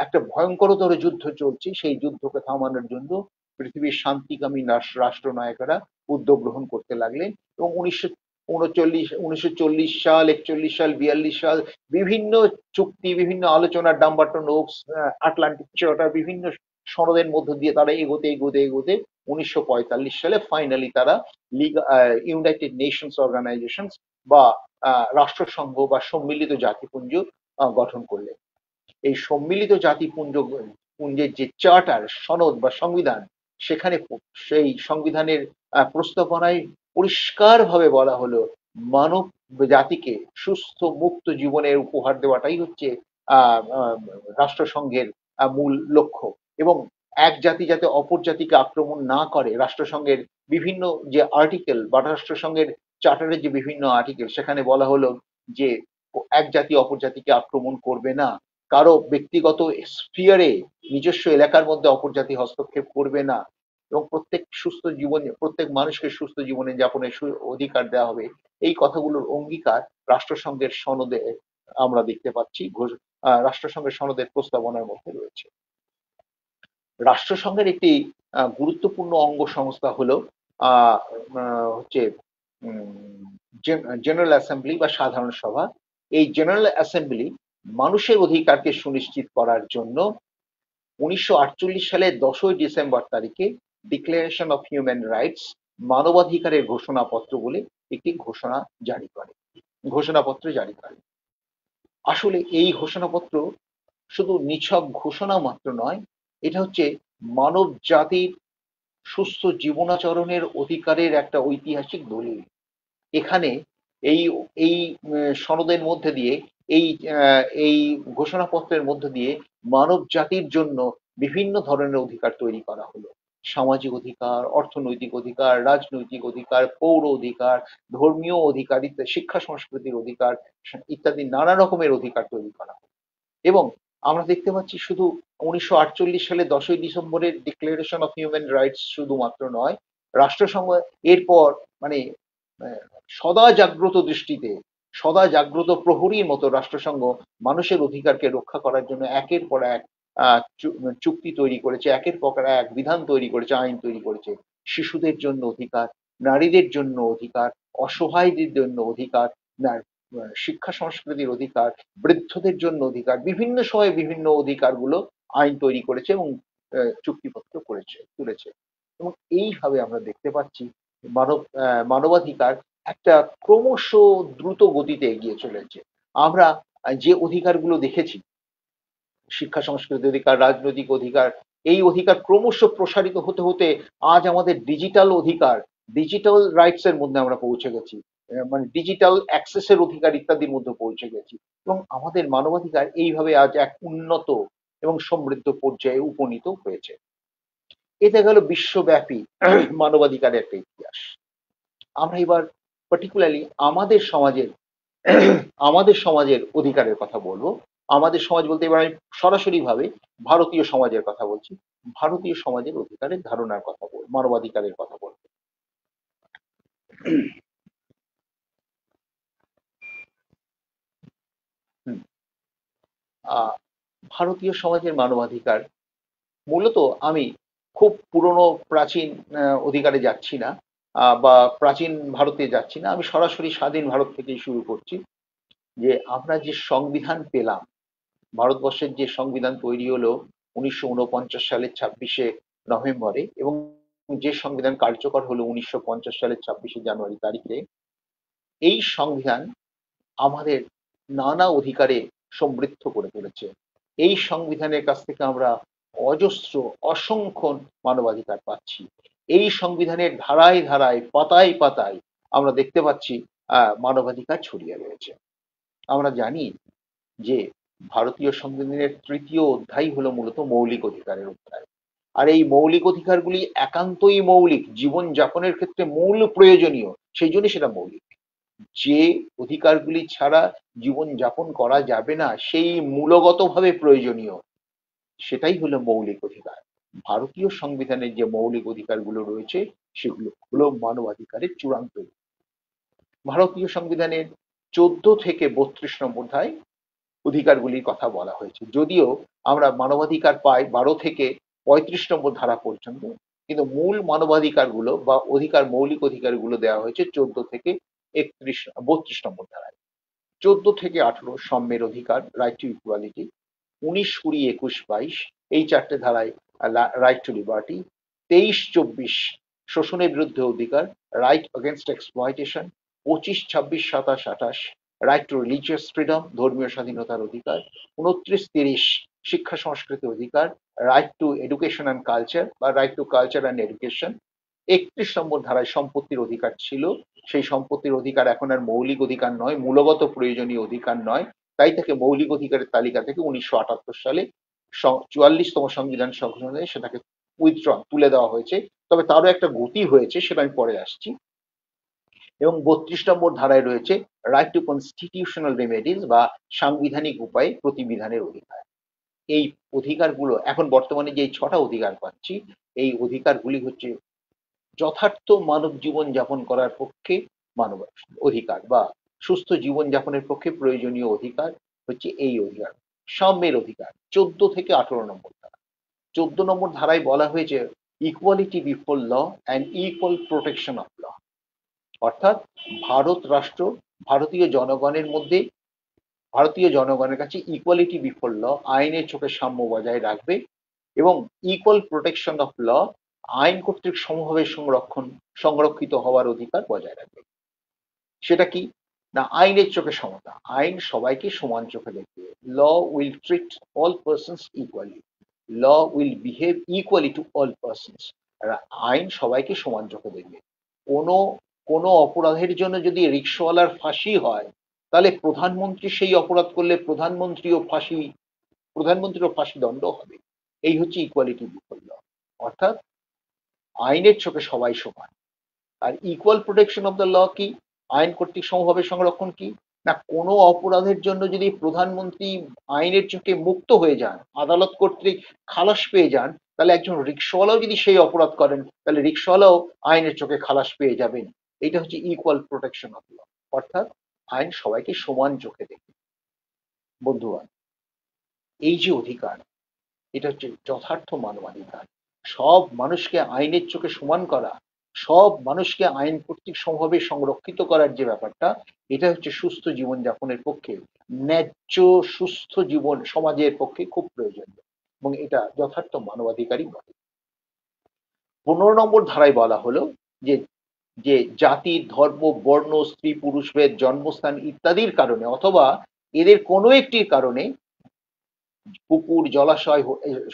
একটা ভয়ঙ্করতর যুদ্ধ চলছে, সেই যুদ্ধকে থামানোর জন্য পৃথিবীর শান্তিকামী রাষ্ট্রনায়কেরা উদ্যোগ গ্রহণ করতে লাগলেন। এবং 1940 সাল, 41 সাল, 42 সাল বিভিন্ন চুক্তি, বিভিন্ন আলোচনা, ডাম্বারটন ওকস, আটলান্টিক চার্টার, বিভিন্ন সনদের মধ্য দিয়ে তারা এগোতে এগোতে এগোতে 1945 সালে ফাইনালি তারা ইউনাইটেড নেশনস অর্গানাইজেশন বা রাষ্ট্রসংঘ বা সম্মিলিত জাতিপুঞ্জ গঠন করলেন। এই সম্মিলিত পুঞ্জের যে চার্টার, সনদ বা সংবিধান, সেখানে সেই সংবিধানের প্রস্তাবনায় পরিষ্কারভাবে বলা হলো মানব জাতিকে সুস্থ মুক্ত জীবনের উপহার দেওয়াটাই হচ্ছে রাষ্ট্রসংঘের মূল লক্ষ্য। এবং এক জাতি যাতে অপর জাতিকে আক্রমণ না করে, রাষ্ট্রসংঘের বিভিন্ন যে আর্টিকেল বা রাষ্ট্রসংঘের চার্টারের যে বিভিন্ন আর্টিকেল, সেখানে বলা হলো যে এক জাতি অপর জাতিকে আক্রমণ করবে না, কারো ব্যক্তিগত স্ফিয়ারে নিজস্ব এলাকার মধ্যে অপর জাতি হস্তক্ষেপ করবে না, এবং প্রত্যেক মানুষকে সুস্থ জীবনে যাপনের অধিকার দেওয়া হবে। এই কথাগুলোর অঙ্গীকার রাষ্ট্রসংঘের সনদে আমরা দেখতে পাচ্ছি, রাষ্ট্রসংঘের সনদের প্রস্তাবনার মধ্যে রয়েছে। রাষ্ট্রসংঘের একটি গুরুত্বপূর্ণ অঙ্গ সংস্থা হলো হচ্ছে জেনারেল অ্যাসেম্বলি বা সাধারণ সভা। এই জেনারেল অ্যাসেম্বলি মানুষের অধিকারকে সুনিশ্চিত করার জন্য 1948 সালের 10 ডিসেম্বর তারিখে ডিক্লারেশন অফ হিউম্যান রাইটস, মানবাধিকারের ঘোষণাপত্র বলে একটি ঘোষণাপত্র জারি করে। আসলে এই ঘোষণাপত্র শুধু নিছক ঘোষণা মাত্র নয়, এটা হচ্ছে মানব জাতির সুস্থ জীবনাচরণের অধিকারের একটা ঐতিহাসিক দলিল। এখানে এই এই সনদের মধ্যে দিয়ে, এই ঘোষণাপত্রের মধ্য দিয়ে মানব জাতির জন্য বিভিন্ন ধরনের অধিকার তৈরি করা হলো। সামাজিক অধিকার, অর্থনৈতিক অধিকার, রাজনৈতিক অধিকার, পৌর অধিকার, ধর্মীয় অধিকার ইত্যাদি, শিক্ষা সংস্কৃতির অধিকার ইত্যাদি নানা রকমের অধিকার তৈরি করা হয়। এবং আমরা দেখতে পাচ্ছি শুধু 1948 সালে 10ই ডিসেম্বরের ডিক্লারেশন অফ হিউম্যান রাইটস শুধুমাত্র নয়, রাষ্ট্রসংঘ এরপর মানে আহ, সদা জাগ্রত দৃষ্টিতে, সদা জাগ্রত প্রহরীর মতো রাষ্ট্রসংঘ মানুষের অধিকারকে রক্ষা করার জন্য একের পর এক চুক্তি তৈরি করেছে, একের পর এক বিধান তৈরি করেছে, আইন তৈরি করেছে। শিশুদের জন্য অধিকার, নারীদের জন্য অধিকার, অসহায়দের জন্য অধিকার, শিক্ষা সংস্কৃতির অধিকার, বৃদ্ধদের জন্য অধিকার, বিভিন্ন সময়ে বিভিন্ন অধিকারগুলো আইন তৈরি করেছে এবং চুক্তিপত্র করেছে তুলেছে। এবং এইভাবে আমরা দেখতে পাচ্ছি মানবাধিকার একটা ক্রমশ দ্রুত গতিতে এগিয়ে চলেছে। আমরা যে অধিকারগুলো দেখেছি, শিক্ষা সংস্কৃতির অধিকার, রাজনৈতিক অধিকার, এই অধিকার ক্রমশ প্রসারিত হতে হতে আজ আমাদের ডিজিটাল অধিকার, ডিজিটাল রাইটস এর মধ্যে আমরা পৌঁছে গেছি, মানে ডিজিটাল অ্যাক্সেসের অধিকার ইত্যাদির মধ্যে পৌঁছে গেছি। এবং আমাদের মানবাধিকার এইভাবে আজ এক উন্নত এবং সমৃদ্ধ পর্যায়ে উপনীত হয়েছে। এটা গেল বিশ্বব্যাপী মানবাধিকারের একটা ইতিহাস। আমরা এবার পার্টিকুলারলি আমাদের সমাজের অধিকারের কথা বলবো। আমাদের সমাজ বলতে এবার আমি সরাসরি ভাবে ভারতীয় সমাজের কথা বলছি। ভারতীয় সমাজের অধিকারের ধারণার কথা বলবো, মানবাধিকারের কথা বলবো। হুম, আহ, ভারতীয় সমাজের মানবাধিকার মূলত আমি খুব পুরনো প্রাচীন অধিকারে যাচ্ছি না, বা প্রাচীন ভারতে যাচ্ছি না, আমি সরাসরি স্বাধীন ভারত থেকেই শুরু করছি। যে আমরা যে সংবিধান পেলাম, ভারতবর্ষের যে সংবিধান তৈরি হলো 1949 সালের 26শে নভেম্বরে, এবং যে সংবিধান কার্যকর হলো 1950 সালের 26শে জানুয়ারি তারিখে, এই সংবিধান আমাদের নানা অধিকারে সমৃদ্ধ করে তুলেছে। এই সংবিধানের কাছ থেকে আমরা অজস্র, অসংখ্য মানবাধিকার পাচ্ছি। এই সংবিধানের ধারায় ধারায়, পাতায় পাতায় আমরা দেখতে পাচ্ছি মানবাধিকার ছড়িয়ে রয়েছে। আমরা জানি যে ভারতীয় সংবিধানের তৃতীয় অধ্যায় হলো মূলত মৌলিক অধিকারের অধ্যায়। আর এই মৌলিক অধিকারগুলি একান্তই মৌলিক, জীবন যাপনের ক্ষেত্রে মূল প্রয়োজনীয়, সেই জন্য সেটা মৌলিক। যে অধিকারগুলি ছাড়া জীবন যাপন করা যাবে না, সেই মূলগতভাবে প্রয়োজনীয়, সেটাই হলো মৌলিক অধিকার। ভারতীয় সংবিধানের যে মৌলিক অধিকারগুলো রয়েছে, সেগুলো হলো মানবাধিকারের চূড়ান্ত। ভারতীয় সংবিধানের 14 থেকে 32 নম্বর অধিকারগুলির কথা বলা হয়েছে, যদিও আমরা মানবাধিকার পাই 12 থেকে 35 নম্বর ধারা পর্যন্ত, কিন্তু মূল মানবাধিকারগুলো বা মৌলিক অধিকারগুলো দেওয়া হয়েছে 14 থেকে 32 নম্বর ধারায়। 14 থেকে 18 সাম্যের অধিকার, রাইট টু ইকুয়ালিটি। 19, 20, 21, 22 এই চারটে ধারায় রাইট টু লিবার্টি। 23, 24 শোষণের বিরুদ্ধে অধিকার, right against exploitation. 25, 26, 27, 28 right to religious freedom, ধর্মীয় স্বাধীনতার অধিকার। 29, 30 শিক্ষা সংস্কৃতির অধিকার, right to education and culture বা right to culture and education. 31 নম্বর ধারায় সম্পত্তির অধিকার ছিল, সেই সম্পত্তির অধিকার এখন আর মৌলিক অধিকার নয়, মূলগত প্রয়োজনীয় অধিকার নয়, তাই তাকে মৌলিক অধিকারের তালিকা থেকে 1978 সালে 44তম সংবিধান সংশোধনে সেটাকে তুলে দেওয়া হয়েছে। তবে তারও একটা গতি হয়েছে, সেটা আমি পরে আসছি। এবং 32 নম্বর ধারায় রয়েছে রাইট টু কনস্টিটিউশনাল রেমেডিজ বা সাংবিধানিক উপায়ে প্রতিবিধানের অধিকার। এই অধিকারগুলো এখন বর্তমানে যে 6টা অধিকার পাচ্ছি, এই অধিকারগুলি হচ্ছে যথার্থ মানব জীবন যাপন করার পক্ষে মানব অধিকার বা সুস্থ জীবন যাপনের পক্ষে প্রয়োজনীয় অধিকার হচ্ছে এই অধিকার। সাম্যের অধিকার 14 থেকে 18 নম্বর ধারা। 14 নম্বর ধারায় বলা হয়েছে equality before law and equal protection of law, অর্থাৎ ভারত রাষ্ট্র ভারতীয় জনগণের মধ্যে, ভারতীয় জনগণের কাছে ইকুয়ালিটি বিফোর ল, আইনের চোখে সাম্য বজায় রাখবে, এবং ইকুয়াল প্রোটেকশন অফ ল, আইন কর্তৃক সমভাবে সংরক্ষিত হওয়ার অধিকার বজায় রাখবে। সেটা কি না, আইনের চোখে সমতা, আইন সবাইকে সমান চোখে দেখবে। Law will treat all persons equally, law will behave equally to all persons. আইন সবাইকে সমান চোখে দেখবে। কোনো কোনো অপরাধের জন্য যদি রিক্সাওয়ালার ফাঁসি হয়, তাহলে প্রধানমন্ত্রী সেই অপরাধ করলে প্রধানমন্ত্রীরও ফাঁসি দণ্ড হবে। এই হচ্ছে ইকুয়ালিটি বিফোর ল। অর্থাৎ আইনের চোখে সবাই সমান। আর equal protection of the law কি? আইন কর্তৃক সমভাবে সংরক্ষণ কি? না, কোনো অপরাধের জন্য যদি প্রধানমন্ত্রী আইনের চোখে মুক্ত হয়ে যান, আদালত কর্তৃক খালাস পেয়ে যান, তাহলে একজন রিক্সাওয়ালাও যদি সেই অপরাধ করেন, তাহলে রিক্সাওয়ালাও আইনের চোখে খালাস পেয়ে যাবেন। এটা হচ্ছে ইকুয়াল প্রোটেকশন অফ ল, অর্থাৎ আইন সবাইকে সমান চোখে দেখে। বন্ধুগণ, এই যে অধিকার, এটা হচ্ছে যথার্থ মানবাধিকার। সব মানুষকে আইনের চোখে সমান করা, সব মানুষকে আইন কর্তৃক সমভাবে সংরক্ষিত করার যে ব্যাপারটা, এটা হচ্ছে সুস্থ জীবনযাপনের পক্ষে, ন্যায্য সুস্থ জীবন সমাজের পক্ষে খুব প্রয়োজনীয়, এবং এটা যথার্থ মানবাধিকারই বলে। 15 নম্বর ধারায় বলা হলো যে যে জাতি, ধর্ম, বর্ণ, স্ত্রী পুরুষ ভেদ, জন্মস্থান ইত্যাদির কারণে অথবা এদের কোনো একটির কারণে পুকুর, জলাশয়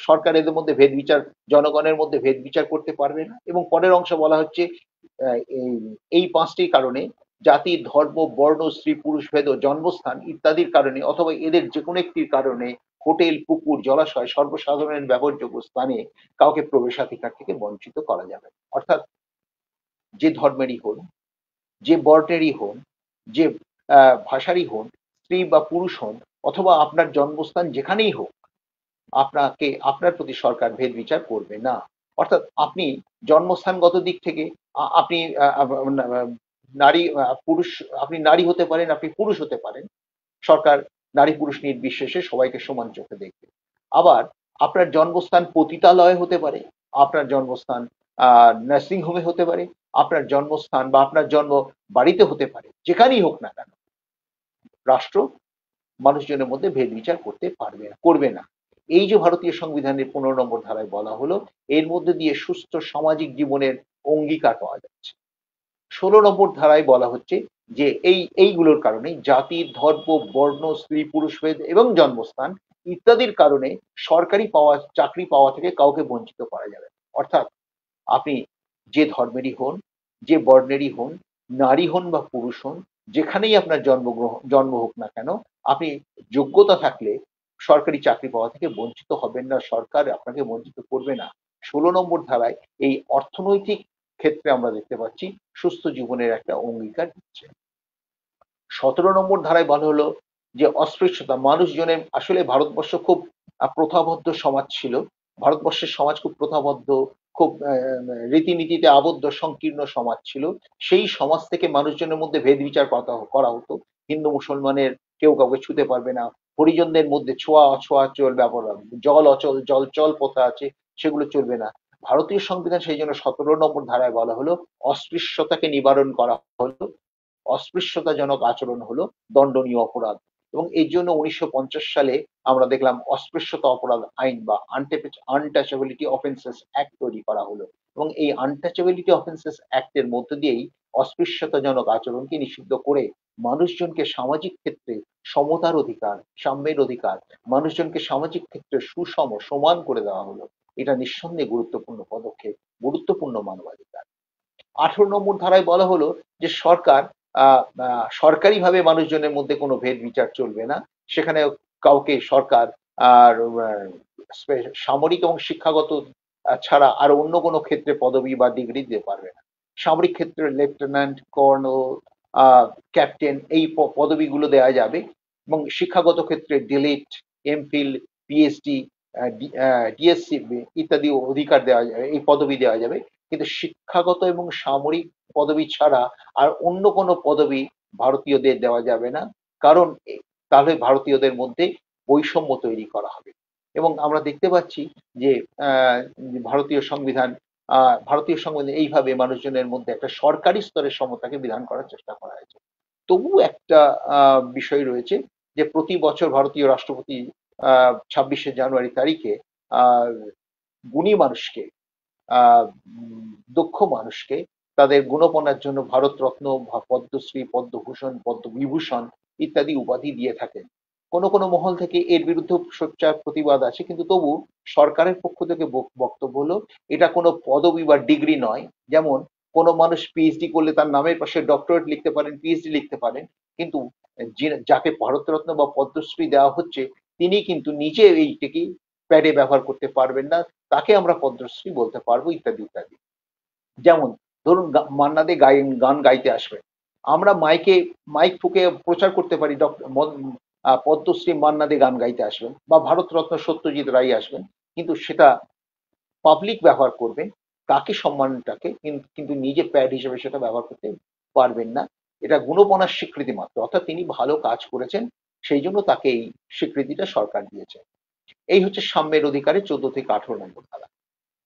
সরকার এদের মধ্যে ভেদ বিচার, জনগণের মধ্যে ভেদ বিচার করতে পারবে না। এবং পরের অংশ বলা হচ্ছে এই 5টি কারণে জাতি, ধর্ম, বর্ণ, স্ত্রী পুরুষ ভেদ ও জন্মস্থান ইত্যাদির কারণে অথবা এদের যে কোনো একটির কারণে হোটেল, পুকুর, জলাশয় সর্বসাধারণের ব্যবহারযোগ্য স্থানে কাউকে প্রবেশাধিকার থেকে বঞ্চিত করা যাবে না। অর্থাৎ যে ধর্মেরই হন, যে বর্ণেরই হন, যে ভাষারই হন, স্ত্রী বা পুরুষ হন, অথবা আপনার জন্মস্থান যেখানেই হোক, আপনার প্রতি সরকার ভেদ বিচার করবে না। অর্থাৎ আপনি জন্মস্থানগত দিক থেকে আপনি নারী, পুরুষ, আপনি নারী হতে পারেন, আপনি পুরুষ হতে পারেন, সরকার নারী পুরুষ নির্বিশেষে সবাইকে সমান চোখে দেখবে। আবার আপনার জন্মস্থান পতিতালয় হতে পারে, আপনার জন্মস্থান নার্সিং হোমে হতে পারে, আপনার জন্মস্থান বা আপনার জন্ম বাড়িতে হতে পারে, যেখানেই হোক না কেন, রাষ্ট্র মানুষজনের মধ্যে ভেদ বিচার করবে না। এই যে ভারতীয় সংবিধানের 15 নম্বর ধারায় বলা হলো, এর মধ্যে দিয়ে সুস্থ সামাজিক জীবনের অঙ্গীকার পাওয়া যাচ্ছে। 16 নম্বর ধারায় বলা হচ্ছে যে এইগুলোর কারণে জাতি, ধর্ম, বর্ণ, স্ত্রী পুরুষ ভেদ এবং জন্মস্থান ইত্যাদির কারণে সরকারি চাকরি পাওয়া থেকে কাউকে বঞ্চিত করা যাবে না। অর্থাৎ আপনি যে ধর্মেরই হন, যে বর্ণেরই হন, নারী হন বা পুরুষ হন, যেখানেই আপনার জন্ম হোক না কেন, আপনি যোগ্যতা থাকলে সরকারি চাকরি পাওয়া থেকে বঞ্চিত হবেন না, সরকার আপনাকে বঞ্চিত করবে না। 16 নম্বর ধারায় এই অর্থনৈতিক ক্ষেত্রে আমরা দেখতে পাচ্ছি সুস্থ জীবনের একটা অঙ্গীকার দিচ্ছে। 17 নম্বর ধারায় বলা হলো যে অস্পৃশ্যতা, মানুষজনের আসলে ভারতবর্ষ খুব প্রথাবদ্ধ সমাজ ছিল। ভারতবর্ষের সমাজ খুব প্রথাবদ্ধ, খুব রীতিনীতিতে আবদ্ধ সংকীর্ণ সমাজ ছিল। সেই সমাজ থেকে মানুষজনের মধ্যে ভেদ বিচার করা হতো। হিন্দু মুসলমানের কেউ কাউকে ছুতে পারবে না, হরিজনদের মধ্যে ছোঁয়া অছোঁয়া চলবে, জল অচল জল চল প্রথা আছে, সেগুলো চলবে না। ভারতীয় সংবিধান সেই জন্য 17 নম্বর ধারায় বলা হলো অস্পৃশ্যতাকে নিবারণ করা হলো, অস্পৃশ্যতাজনক আচরণ হলো দণ্ডনীয় অপরাধ। এবং এই জন্য 1950 সালে আমরা দেখলাম অস্পৃশ্যতা অপরাধ আইন বা আনটাচেবিলিটি অফেন্সেস অ্যাক্ট তৈরি করা হলো। এবং এই আনটাচেবিলিটি অফেন্সেস অ্যাক্টের মধ্য দিয়েই অস্পৃশ্যতাজনক আচরণকে নিষিদ্ধ করে মানুষজনকে সামাজিক ক্ষেত্রে সমতার অধিকার, সাম্যের অধিকার, মানুষজনকে সামাজিক ক্ষেত্রে সমান করে দেওয়া হলো। এটা নিঃসন্দেহে গুরুত্বপূর্ণ পদক্ষেপ, গুরুত্বপূর্ণ মানবাধিকার। 18 নম্বর ধারায় বলা হলো যে সরকারিভাবে মানুষজনের মধ্যে কোনো ভেদ বিচার চলবে না। সেখানে কাউকে সরকার আর সামরিক এবং শিক্ষাগত ছাড়া আর অন্য কোনো ক্ষেত্রে পদবি বা ডিগ্রি দিতে পারবে না। সামরিক ক্ষেত্রে লেফটেন্যান্ট, কর্নেল, ক্যাপ্টেন এই পদবিগুলো দেওয়া যাবে, এবং শিক্ষাগত ক্ষেত্রে ডিলিট, এমফিল, পিএইচডি, ডিএসসি ইত্যাদি অধিকার দেওয়া যাবে, এই পদবি দেওয়া যাবে। কিন্তু শিক্ষাগত এবং সামরিক পদবি ছাড়া আর অন্য কোনো পদবি ভারতীয়দের দেওয়া যাবে না, কারণ তাহলে ভারতীয়দের মধ্যে বৈষম্য তৈরি করা হবে। এবং আমরা দেখতে পাচ্ছি যে ভারতীয় সংবিধান এইভাবে মানুষজনের মধ্যে একটা সরকারি স্তরের সমতাকে বিধান করার চেষ্টা করা হয়েছে। তবু একটা বিষয় রয়েছে যে প্রতি বছর ভারতীয় রাষ্ট্রপতি 26শে জানুয়ারি তারিখে আহ গুণী মানুষকে, দক্ষ মানুষকে তাদের গুণপনার জন্য ভারতরত্ন, পদ্মশ্রী, পদ্মভূষণ, পদ্মবিভূষণ ইত্যাদি উপাধি দিয়ে থাকেন। কোনো কোনো মহল থেকে এর বিরুদ্ধে সোচ্চার প্রতিবাদ আছে, কিন্তু তবু সরকারের পক্ষ থেকে বক্তব্য হলো এটা কোনো পদবি বা ডিগ্রি নয়। যেমন কোনো মানুষ পিএইচডি করলে তার নামের পাশে ডক্টরেট লিখতে পারেন, পিএইচডি লিখতে পারেন, কিন্তু যাকে ভারতরত্ন বা পদ্মশ্রী দেওয়া হচ্ছে তিনি কিন্তু নিজে এইটিকে প্যাডে ব্যবহার করতে পারবেন না, তাকে আমরা পদ্মশ্রী বলতে পারবো, ইত্যাদি ইত্যাদি। যেমন ধরুন মান্না দে গান গাইতে আসবেন, আমরা মাইক ফুঁকে প্রচার করতে পারি ডক্টর পদ্মশ্রী মান্না দে গান গাইতে আসবেন বা ভারতরত্ন সত্যজিৎ রায় আসবেন, কিন্তু সেটা পাবলিক ব্যবহার করবেন, তাকে সম্মানটাকে কিন্তু নিজে প্যাড হিসেবে সেটা ব্যবহার করতে পারবেন না। এটা গুণপনার স্বীকৃতি মাত্র, অর্থাৎ তিনি ভালো কাজ করেছেন, সেই জন্য তাকে এই স্বীকৃতিটা সরকার দিয়েছে। এই হচ্ছে সাম্যের অধিকারে 14 থেকে 18 নম্বর ধারা।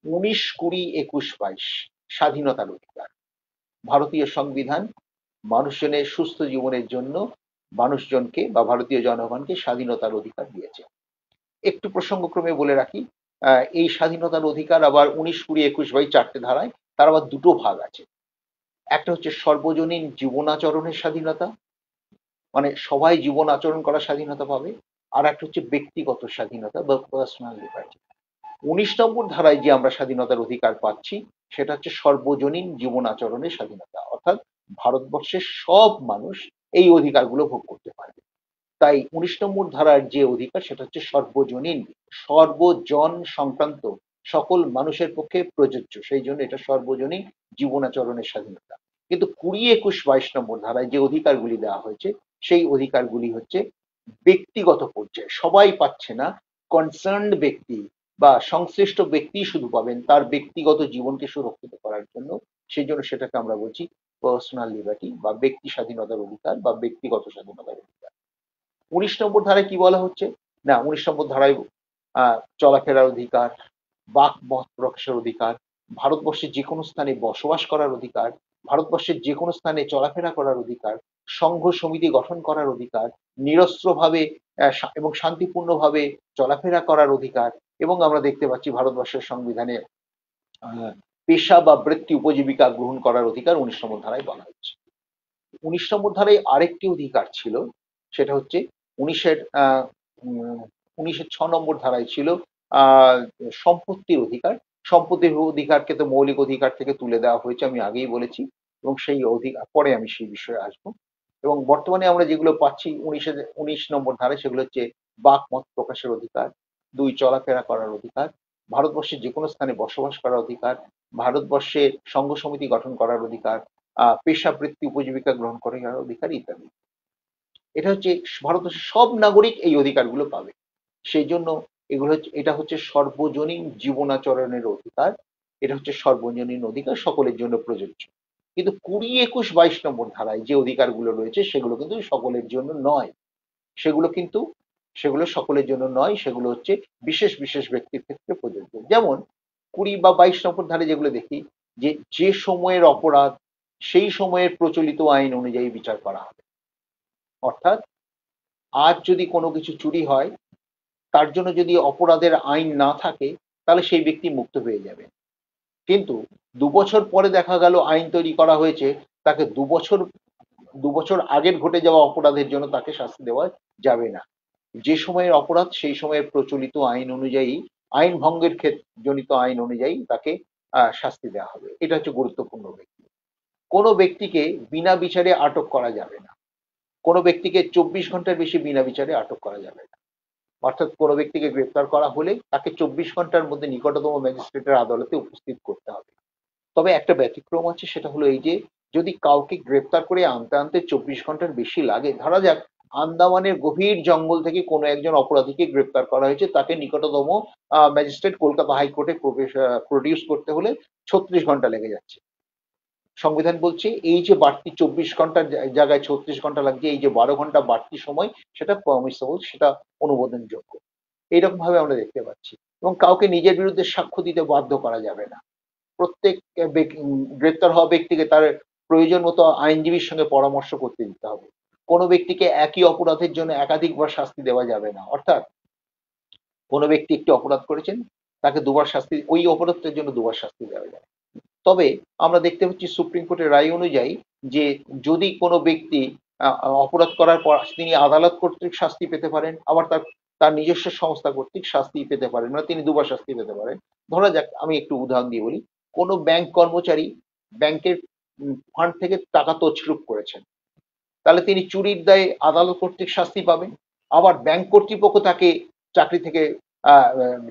19, 20, 21, 22 স্বাধীনতার অধিকার। ভারতীয় সংবিধান মানুষজনের সুস্থ জীবনের জন্য মানুষজনকে বা ভারতীয় জনগণকে স্বাধীনতার অধিকার দিয়েছে। একটু প্রসঙ্গক্রমে বলে রাখি, এই স্বাধীনতার অধিকার আবার 19, 20, 21, 22 চারটে ধারায়, তার আবার দুটো ভাগ আছে। একটা হচ্ছে সর্বজনীন জীবনাচরণের স্বাধীনতা, মানে সবাই জীবন আচরণ করার স্বাধীনতা পাবে। আর একটা হচ্ছে ব্যক্তিগত স্বাধীনতা বা পার্সোনাল লিবার্টি। 19 নম্বর ধারায় যে আমরা স্বাধীনতার অধিকার পাচ্ছি, সেটা হচ্ছে সর্বজনীন জীবন আচরণের স্বাধীনতা, অর্থাৎ ভারতবর্ষের সব মানুষ এই অধিকারগুলো ভোগ করতে পারবে। তাই 19 নম্বর ধারার যে অধিকার সেটা হচ্ছে সর্বজনীন, সর্বজন সংক্রান্ত, সকল মানুষের পক্ষে প্রযোজ্য, সেই জন্য এটা সর্বজনীন জীবনাচরণের স্বাধীনতা। কিন্তু 20, 21, 22 নম্বর ধারায় যে অধিকারগুলি দেওয়া হয়েছে, সেই অধিকারগুলি হচ্ছে ব্যক্তিগত পর্যায়ে, সবাই পাচ্ছে না, কনসার্নড ব্যক্তি বা সংশ্লিষ্ট ব্যক্তি শুধু পাবেন তার ব্যক্তিগত জীবনকে সুরক্ষিত করার জন্য। সেই জন্য সেটাকে আমরা বলছি পার্সোনাল লিবার্টি বা ব্যক্তি স্বাধীনতার অধিকার বা ব্যক্তিগত স্বাধীনতার অধিকার। 19 নম্বর ধারায় কি বলা হচ্ছে, না 19 নম্বর ধারায় চলাফেরার অধিকার, বাক মত প্রকাশের অধিকার, ভারতবর্ষের যে কোনো স্থানে বসবাস করার অধিকার, ভারতবর্ষের যে কোনো স্থানে চলাফেরা করার অধিকার, সংঘ সমিতি গঠন করার অধিকার, নিরস্ত্রভাবে এবং শান্তিপূর্ণভাবে চলাফেরা করার অধিকার। এবং আমরা দেখতে পাচ্ছি ভারতবর্ষের সংবিধানে আহ, পেশা বা বৃত্তি উপজীবিকা গ্রহণ করার অধিকার 19 নম্বর ধারায় বলা হচ্ছে। 19 নম্বর ধারায় আরেকটি অধিকার ছিল, সেটা হচ্ছে উনিশের 6 নম্বর ধারায় ছিল আহ সম্পত্তির অধিকার। সম্পত্তির অধিকারকে তো মৌলিক অধিকার থেকে তুলে দেওয়া হয়েছে, আমি আগেই বলেছি, এবং সেই অধিকার পরে আমি সেই বিষয়ে আসবো। এবং বর্তমানে আমরা যেগুলো পাচ্ছি 19 নম্বর ধারায়, সেগুলো হচ্ছে বাক মত প্রকাশের অধিকার, 2 চলাফেরা করার অধিকার, ভারতবর্ষের যে কোনো স্থানে বসবাস করার অধিকার, ভারতবর্ষে সংঘ সমিতি গঠন করার অধিকার, পেশা বৃত্তি উপজীবিকা গ্রহণ করার অধিকার ইত্যাদি। এটা হচ্ছে ভারতবর্ষের সব নাগরিক এই অধিকারগুলো পাবে। সেই জন্য এটা হচ্ছে সর্বজনীন জীবনাচরণের অধিকার। এটা হচ্ছে সর্বজনীন অধিকার, সকলের জন্য প্রযোজ্য। কিন্তু 20, 21, 22 নম্বর ধারায় যে অধিকারগুলো রয়েছে, সেগুলো কিন্তু সকলের জন্য নয়। সেগুলো কিন্তু সেগুলো সকলের জন্য নয়, সেগুলো হচ্ছে বিশেষ বিশেষ ব্যক্তির ক্ষেত্রে প্রযোজ্য। যেমন 20 বা 22 নম্বর ধারায় যেগুলো দেখি, যে সময়ের অপরাধ সেই সময়ের প্রচলিত আইন অনুযায়ী বিচার করা হবে। অর্থাৎ আজ যদি কোনো কিছু চুরি হয়, তার জন্য যদি অপরাধের আইন না থাকে, তাহলে সেই ব্যক্তি মুক্ত হয়ে যাবে। কিন্তু 2 বছর পরে দেখা গেল আইন তৈরি করা হয়েছে, তাকে 2 বছর আগের ঘটে যাওয়া অপরাধের জন্য তাকে শাস্তি দেওয়া যাবে না। যে সময়ের অপরাধ সেই সময়ের প্রচলিত আইন অনুযায়ী, আইন ভঙ্গের জনিত আইন অনুযায়ী তাকে শাস্তি দেওয়া হবে। এটা হচ্ছে গুরুত্বপূর্ণ ব্যক্তি। কোনো ব্যক্তিকে বিনা বিচারে আটক করা যাবে না। কোনো ব্যক্তিকে 24 ঘন্টার বেশি বিনা বিচারে আটক করা যাবে না। অর্থাৎ কোনো ব্যক্তিকে গ্রেপ্তার করা হলে তাকে 24 ঘন্টার মধ্যে নিকটতম ম্যাজিস্ট্রেটের আদালতে উপস্থিত করতে হবে। তবে একটা ব্যতিক্রম আছে, সেটা হলো এই যে, যদি কাউকে গ্রেপ্তার করে আনতে আনতে 24 ঘন্টার বেশি লাগে, ধরা যাক আন্দামানের গভীর জঙ্গল থেকে কোনো একজন অপরাধীকে গ্রেপ্তার করা হয়েছে, তাকে নিকটতম ম্যাজিস্ট্রেট কলকাতা হাইকোর্টে প্রডিউস করতে হলে 36 ঘন্টা লেগে যাচ্ছে। সংবিধান বলছে এই যে বাড়তি 24 ঘন্টার জায়গায় 36 ঘন্টা লাগছে, এই যে 12 ঘন্টা বাড়তি সময়, সেটা পারমিসেবল, সেটা অনুমোদনযোগ্য। এইরকম ভাবে আমরা দেখতে পাচ্ছি। এবং কাউকে নিজের বিরুদ্ধে সাক্ষ্য দিতে বাধ্য করা যাবে না। প্রত্যেক গ্রেপ্তার হওয়া ব্যক্তিকে তার প্রয়োজন মতো আইনজীবীর সঙ্গে পরামর্শ করতে দিতে হবে। কোনো ব্যক্তিকে একই অপরাধের জন্য একাধিকবার শাস্তি দেওয়া যাবে না। অর্থাৎ কোনো ব্যক্তি একটি অপরাধ করেছেন, তাকে দুবার শাস্তি, ওই অপরাধের জন্য দুবার শাস্তি দেওয়া যায়। তবে আমরা দেখতে পাচ্ছি সুপ্রিম কোর্টের রায় অনুযায়ী, যে যদি কোনো ব্যক্তি অপরাধ করার পর তিনি আদালত কর্তৃক শাস্তি পেতে পারেন, আবার তার তার নিজস্ব সংস্থা কর্তৃক শাস্তি পেতে পারেন, মানে তিনি দুবার শাস্তি পেতে পারেন। ধরা যাক, আমি একটু উদাহরণ দিয়ে বলি, কোনো ব্যাংক কর্মচারী ব্যাংকের ফান্ড থেকে টাকা তছরূপ করেছেন, তাহলে তিনি চুরির দায়ে আদালত কর্তৃক শাস্তি পাবেন। আবার ব্যাংক কর্তৃপক্ষ তাকে চাকরি থেকে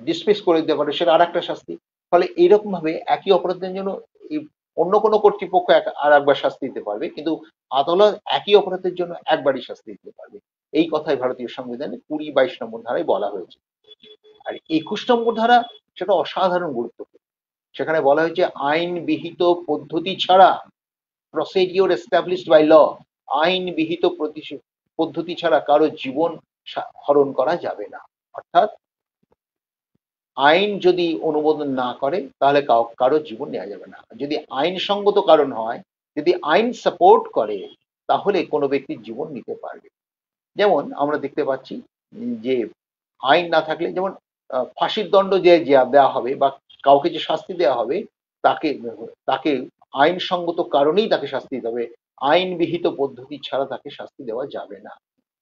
ডিসমিস করে দিতে পারে, সেটা আর একটা শাস্তি। ফলে এইরকম ভাবে একই অপরাধের জন্য এই অন্য কোনো কর্তৃপক্ষ আর একবার শাস্তি দিতে পারবে, কিন্তু আদালত একই অপরাধের জন্য একবারই শাস্তি দিতে পারবে। এই কথাই ভারতীয় সংবিধানে 20-22 নম্বর ধারায় বলা হয়েছে। আর 21 নম্বর ধারা, সেটা অসাধারণ গুরুত্বপূর্ণ। সেখানে বলা হয়েছে আইন বিহিত পদ্ধতি ছাড়া, প্রসিডিওর এস্টাবলিশড বাই ল, আইন বিহিত পদ্ধতি ছাড়া কারো জীবন হরণ করা যাবে না। অর্থাৎ আইন যদি অনুমোদন না করে তাহলে কারো জীবন নেওয়া যাবে না। যদি আইনসঙ্গত কারণ হয়, যদি আইন সাপোর্ট করে, তাহলে কোনো ব্যক্তির জীবন নিতে পারবে। যেমন আমরা দেখতে পাচ্ছি যে আইন না থাকলে, যেমন ফাঁসির দণ্ড যে দেওয়া হবে বা কাউকে যে শাস্তি দেওয়া হবে, তাকে তাকে আইনসঙ্গত কারণেই তাকে শাস্তি দিতে হবে, আইন বিহিত পদ্ধতি ছাড়া তাকে শাস্তি দেওয়া যাবে না।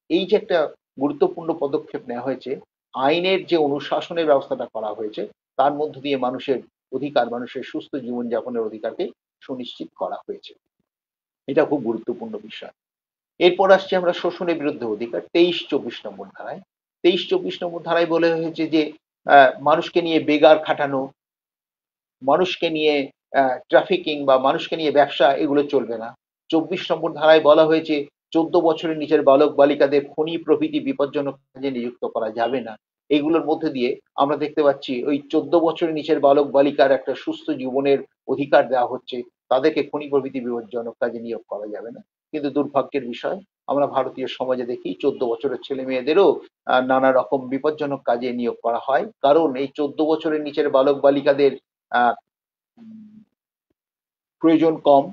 এই যে একটা গুরুত্বপূর্ণ পদক্ষেপ নেওয়া হয়েছে, আইনের যে অনুশাসনের ব্যবস্থাটা করা হয়েছে, তার মধ্য দিয়ে মানুষের অধিকার, মানুষের সুস্থ জীবনযাপনের অধিকারকে সুনিশ্চিত করা হয়েছে। এটা খুব গুরুত্বপূর্ণ বিষয়। এরপর আসছি আমরা শোষণের বিরুদ্ধে অধিকার, 23-24 নম্বর ধারায়। 23-24 নম্বর ধারায় বলা হয়েছে যে মানুষকে নিয়ে বেগার খাটানো, মানুষকে নিয়ে ট্রাফিকিং বা মানুষকে নিয়ে ব্যবসা, এগুলো চলবে না। 24 নম্বর ধারায় বলা হয়েছে 14 বছরের নিচের বালক বালিকাদের খনি প্রভৃতি বিপজ্জনক কাজে নিযুক্ত করা যাবে না। এগুলোর মধ্যে দিয়ে আমরা দেখতে পাচ্ছি ওই 14 বছরের নিচের বালক বালিকার একটা সুস্থ জীবনের অধিকার দেওয়া হচ্ছে, তাদেরকে খনি প্রভৃতি বিপজ্জনক কাজে নিয়োগ করা যাবে না। কিন্তু দুর্ভাগ্যের বিষয়, আমরা ভারতীয় সমাজে দেখি 14 বছরের ছেলে মেয়েদেরও নানা রকম বিপজ্জনক কাজে নিয়োগ করা হয়, কারণ এই 14 বছরের নিচের বালক বালিকাদের আহ প্রয়োজন কম,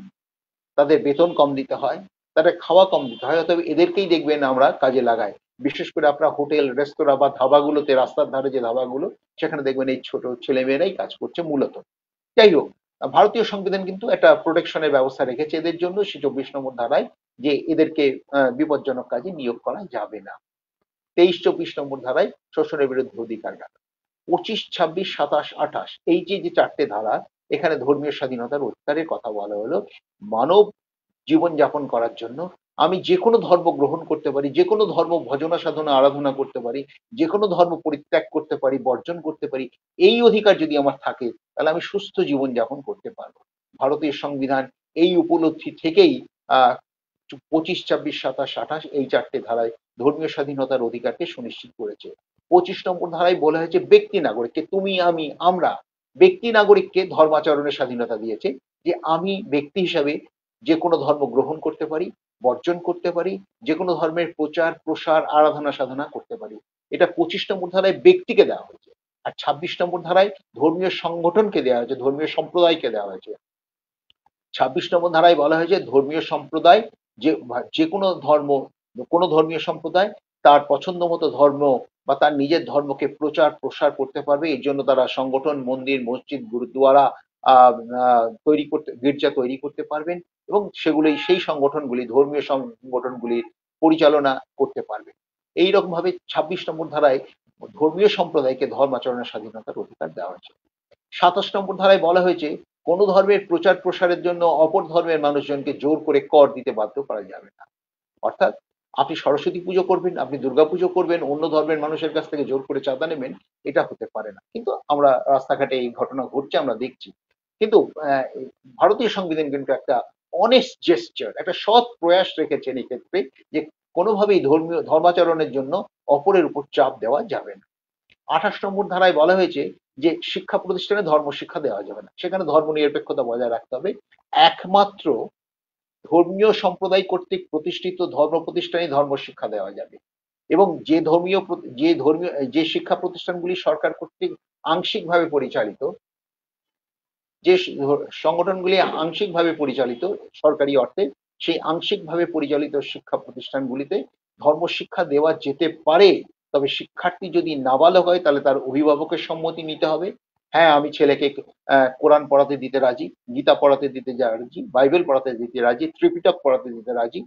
তাদের বেতন কম দিতে হয়, তাদের খাওয়া কম দিতে হয়, অতএব এদেরকেই দেখবেন আমরা কাজে লাগাই। বিশেষ করে আপনার হোটেল, রেস্তোরাঁ বা ধাবাগুলোতে, রাস্তার ধারে যে ধাবাগুলো, সেখানে দেখবেন এই ছোট ছেলেমেয়েরাই কাজ করছে মূলত। যাই হোক, ভারতীয় সংবিধান কিন্তু একটা প্রোটেকশনের ব্যবস্থা রেখেছে এদের জন্য, সে 24 নম্বর ধারায়, যে এদেরকে বিপজ্জনক কাজে নিয়োগ করা যাবে না। 23-24 নম্বর ধারায় শোষণের বিরুদ্ধে অধিকার রাখা। 25, 26, 27, 28, এই যে যে চারটে ধারা, এখানে ধর্মীয় স্বাধীনতার অধিকারের কথা বলা হলো। মানব জীবনযাপন করার জন্য আমি যে কোনো ধর্ম গ্রহণ করতে পারি, যে কোনো ধর্ম ভজনা সাধনা আরাধনা করতে পারি, যে কোনো ধর্ম পরিত্যাগ করতে পারি, বর্জন করতে পারি। এই অধিকার যদি আমার থাকে, তাহলে আমি সুস্থ জীবনযাপন করতে পারবো। ভারতীয় সংবিধান এই উপলব্ধি থেকেই 25, 26, 27, 28 এই চারটে ধারায় ধর্মীয় স্বাধীনতার অধিকারকে সুনিশ্চিত করেছে। 25 নম্বর ধারায় বলা হয়েছে ব্যক্তি নাগরিককে, তুমি আমি আমরা ব্যক্তি নাগরিককে ধর্মাচরণের স্বাধীনতা দিয়েছে, যে আমি ব্যক্তি হিসাবে যে কোনো ধর্ম গ্রহণ করতে পারি, বর্জন করতে পারি, যে কোনো ধর্মের প্রচার প্রসার আরাধনা সাধনা করতে পারি। এটা 25 নম্বর ধারায় ব্যক্তিকে দেওয়া হয়েছে। আর 26 নম্বর ধারায় ধর্মীয় সংগঠনকে দেওয়া হয়েছে, ধর্মীয় সম্প্রদায়কে দেওয়া হয়েছে। 26 নম্বর ধারায় বলা হয়েছে ধর্মীয় সম্প্রদায়, যে যে কোনো ধর্ম, কোনো ধর্মীয় সম্প্রদায় তার পছন্দ মতো ধর্ম বা তার নিজের ধর্মকে প্রচার প্রসার করতে পারবে। এর জন্য তারা সংগঠন, মন্দির, মসজিদ, গুরুদুয়ারা তৈরি করতে, গির্জা তৈরি করতে পারবেন, এবং সেগুলি, সেই সংগঠনগুলি, ধর্মীয় সংগঠনগুলির পরিচালনা করতে পারবে। এইরকম ভাবে 26 নম্বর ধারায় ধর্মীয় সম্প্রদায়কে ধর্মাচরণের স্বাধীনতার অধিকার দেওয়া হয়েছে। 27 নম্বর ধারায় বলা হয়েছে কোন ধর্মের প্রচার প্রসারের জন্য অপর ধর্মের মানুষজনকে জোর করে কর দিতে বাধ্য করা যাবে না। অর্থাৎ আপনি সরস্বতী পুজো করবেন, আপনি দুর্গা পুজো করবেন, অন্য ধর্মের মানুষের কাছ থেকে জোর করে চাঁদা নেবেন, এটা হতে পারে না। কিন্তু আমরা রাস্তাঘাটে এই ঘটনা ঘটছে, আমরা দেখছি। কিন্তু ভারতীয় সংবিধান কিন্তু একটা অনেস্ট জেস্টার, একটা সৎ প্রয়াস রেখেছেন এই ক্ষেত্রে, যে কোনোভাবেই ধর্মীয় ধর্মাচরণের জন্য অপরের উপর চাপ দেওয়া যাবে না। 28 নম্বর ধারায় বলা হয়েছে যে শিক্ষা প্রতিষ্ঠানে ধর্ম শিক্ষা দেওয়া যাবে না, সেখানে ধর্ম নিরপেক্ষতা বজায় রাখতে হবে। একমাত্র ধর্মীয় সম্প্রদায় কর্তৃক প্রতিষ্ঠিত ধর্ম প্রতিষ্ঠানে ধর্ম শিক্ষা দেওয়া যাবে, এবং যে শিক্ষা প্রতিষ্ঠানগুলি সরকার কর্তৃক আংশিকভাবে পরিচালিত, যে সংগঠনগুলি আংশিকভাবে পরিচালিত সরকারি অর্থে, সেই আংশিকভাবে পরিচালিত শিক্ষা প্রতিষ্ঠানগুলিতে ধর্ম শিক্ষা দেওয়া যেতে পারে। তবে শিক্ষার্থী যদি নাবালক হয়, তাহলে তার অভিভাবকের সম্মতি নিতে হবে। হ্যাঁ, আমি ছেলেকে কোরআন পড়াতে দিতে রাজি, গীতা পড়াতে দিতে রাজি, বাইবেল পড়াতে দিতে রাজি, ত্রিপিটক পড়াতে দিতে রাজি।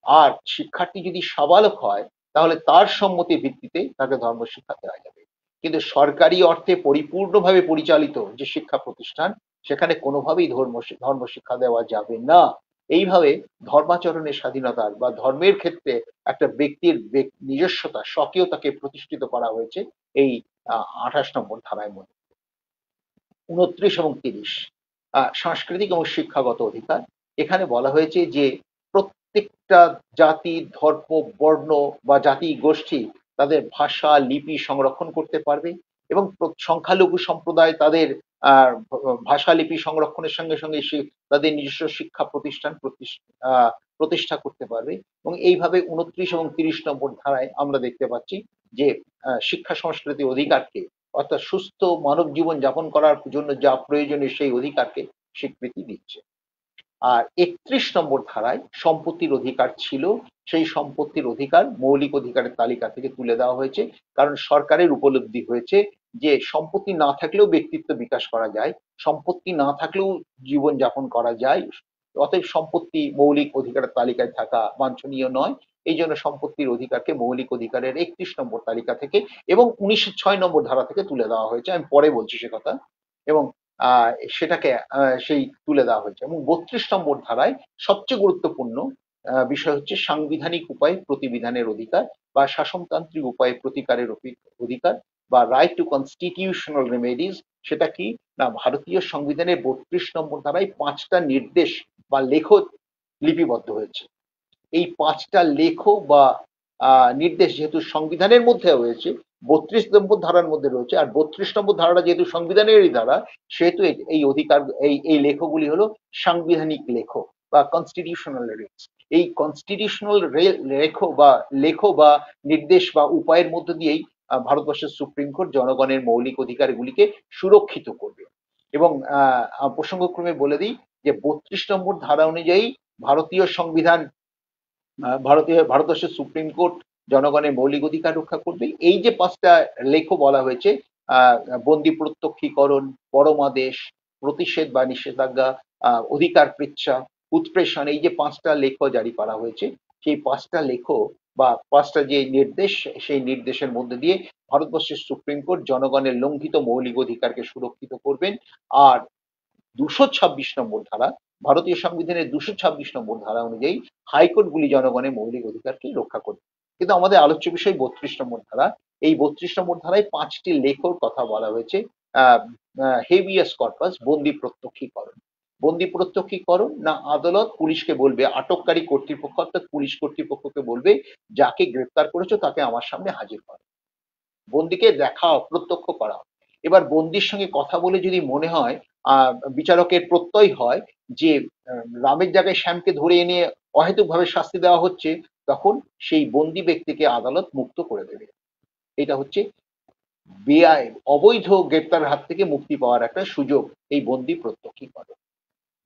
আর শিক্ষার্থী যদি সাবালক হয়, তাহলে তার সম্মতির ভিত্তিতে তাকে ধর্ম শিক্ষা দেওয়া যাবে। কিন্তু সরকারি অর্থে পরিপূর্ণভাবে পরিচালিত যে শিক্ষা প্রতিষ্ঠান, সেখানে কোনোভাবেই ধর্ম শিক্ষা দেওয়া যাবে না। এইভাবে ধর্মাচরণের স্বাধীনতার বা ধর্মের ক্ষেত্রে একটা ব্যক্তির নিজস্বতা, স্বকীয়তাকে প্রতিষ্ঠিত করা হয়েছে এই 28 নম্বর ধারার মধ্যে। 29 এবং 30, সাংস্কৃতিক এবং শিক্ষাগত অধিকার। এখানে বলা হয়েছে যে প্রত্যেকটা জাতি, ধর্ম, বর্ণ বা জাতি গোষ্ঠী তাদের ভাষা, লিপি সংরক্ষণ করতে পারবে এবং সংখ্যালঘু সম্প্রদায় তাদের ভাষা, লিপি সংরক্ষণের সঙ্গে সঙ্গে তাদের নিজস্ব শিক্ষা প্রতিষ্ঠান প্রতিষ্ঠা করতে পারবে। এবং এইভাবে 29 এবং 30 নম্বর ধারায় আমরা দেখতে পাচ্ছি যে শিক্ষা সংস্কৃতি অধিকারকে, অর্থাৎ সুস্থ মানব জীবন যাপন করার জন্য যা প্রয়োজনীয় সেই অধিকারকে স্বীকৃতি দিচ্ছে। আর 31 নম্বর ধারায় সম্পত্তির অধিকার ছিল, সেই সম্পত্তির অধিকার মৌলিক অধিকারের তালিকা থেকে তুলে দেওয়া হয়েছে। কারণ সরকারের উপলব্ধি হয়েছে যে সম্পত্তি না থাকলেও ব্যক্তিত্ব বিকাশ করা যায়, সম্পত্তি না থাকলেও জীবন যাপন করা যায়। অতএব সম্পত্তি মৌলিক অধিকারের তালিকায় থাকা বাঞ্ছনীয় নয়। এই জন্য সম্পত্তির অধিকারকে মৌলিক অধিকারের 31 নম্বর তালিকা থেকে এবং 1906 নম্বর ধারা থেকে তুলে দেওয়া হয়েছে। আমি পরে বলছি সে কথা। এবং আহ সেটাকে সেই তুলে দেওয়া হয়েছে। এবং 32 নম্বর ধারায় সবচেয়ে গুরুত্বপূর্ণ বিষয় হচ্ছে সাংবিধানিক উপায়ে প্রতিবিধানের অধিকার বা শাসনতান্ত্রিক উপায়ে প্রতিকারের অধিকার বা রাইট টু কনস্টিটিউশনাল রেমেডিজ। সেটা কি না, ভারতীয় সংবিধানের 32 নম্বর ধারায় 5টা নির্দেশ বা লেখ লিপিবদ্ধ হয়েছে। এই 5টা লেখ বা নির্দেশ যেহেতু সংবিধানের মধ্যে রয়েছে, 32 নম্বর ধারার মধ্যে রয়েছে, আর 32 নম্বর ধারাটা যেহেতু সংবিধানেরই ধারা, সেহেতু এই অধিকার, এই লেখগুলি হলো সাংবিধানিক লেখ বা কনস্টিটিউশনাল রিটস। এই কনস্টিটিউশনাল লেখ বা নির্দেশ বা উপায়ের মধ্য দিয়েই ভারতবর্ষের সুপ্রিম কোর্ট জনগণের মৌলিক অধিকারগুলিকে সুরক্ষিত করবে। এবং প্রসঙ্গক্রমে বলে দিই যে 32 নম্বর ধারা অনুযায়ী ভারতীয় সংবিধান, ভারতবর্ষের সুপ্রিম কোর্ট জনগণের মৌলিক অধিকার রক্ষা করবে। এই যে 5টা লেখ বলা হয়েছে, আহ বন্দি প্রত্যক্ষীকরণ, পরমাদেশ, প্রতিষেধ বা নিষেধাজ্ঞা, অধিকার পৃচ্ছা, উৎপ্রেষণ, এই যে 5টা লেখ জারি করা হয়েছে, সেই 5টা লেখ বা 5টা যে নির্দেশ, সেই নির্দেশের মধ্যে দিয়ে ভারতবর্ষের সুপ্রিম কোর্ট জনগণের লঙ্ঘিত মৌলিক অধিকারকে সুরক্ষিত করবেন। আর 226 নম্বর ধারা, ভারতীয় সংবিধানের 226 নম্বর ধারা অনুযায়ী হাইকোর্টগুলি জনগণের মৌলিক অধিকারকে রক্ষা করবে। কিন্তু আমাদের আলোচ্য বিষয় 32 নম্বর ধারা। এই 32 নম্বর ধারায় 5টি লেখর কথা বলা হয়েছে। হেভিয়াস কর্পাস, বন্দি প্রত্যক্ষীকরণ। বন্দি প্রত্যক্ষীকরণ না, আদালত পুলিশকে বলবে, আটককারী কর্তৃপক্ষ অর্থাৎ পুলিশ কর্তৃপক্ষকে বলবে, যাকে গ্রেপ্তার করেছো তাকে আমার সামনে হাজির করো, বন্দিকে দেখাও, প্রত্যক্ষ করাও। এবার বন্দির সঙ্গে কথা বলে যদি মনে হয়, বিচারকের প্রত্যয় হয় যে রামের জায়গায় শ্যামকে ধরে এনে অহেতুকভাবে শাস্তি দেওয়া হচ্ছে, তখন সেই বন্দি ব্যক্তিকে আদালত মুক্ত করে দেবে। এটা হচ্ছে বেআইন, অবৈধ গ্রেপ্তারের হাত থেকে মুক্তি পাওয়ার একটা সুযোগ, এই বন্দি প্রত্যক্ষীকরণ।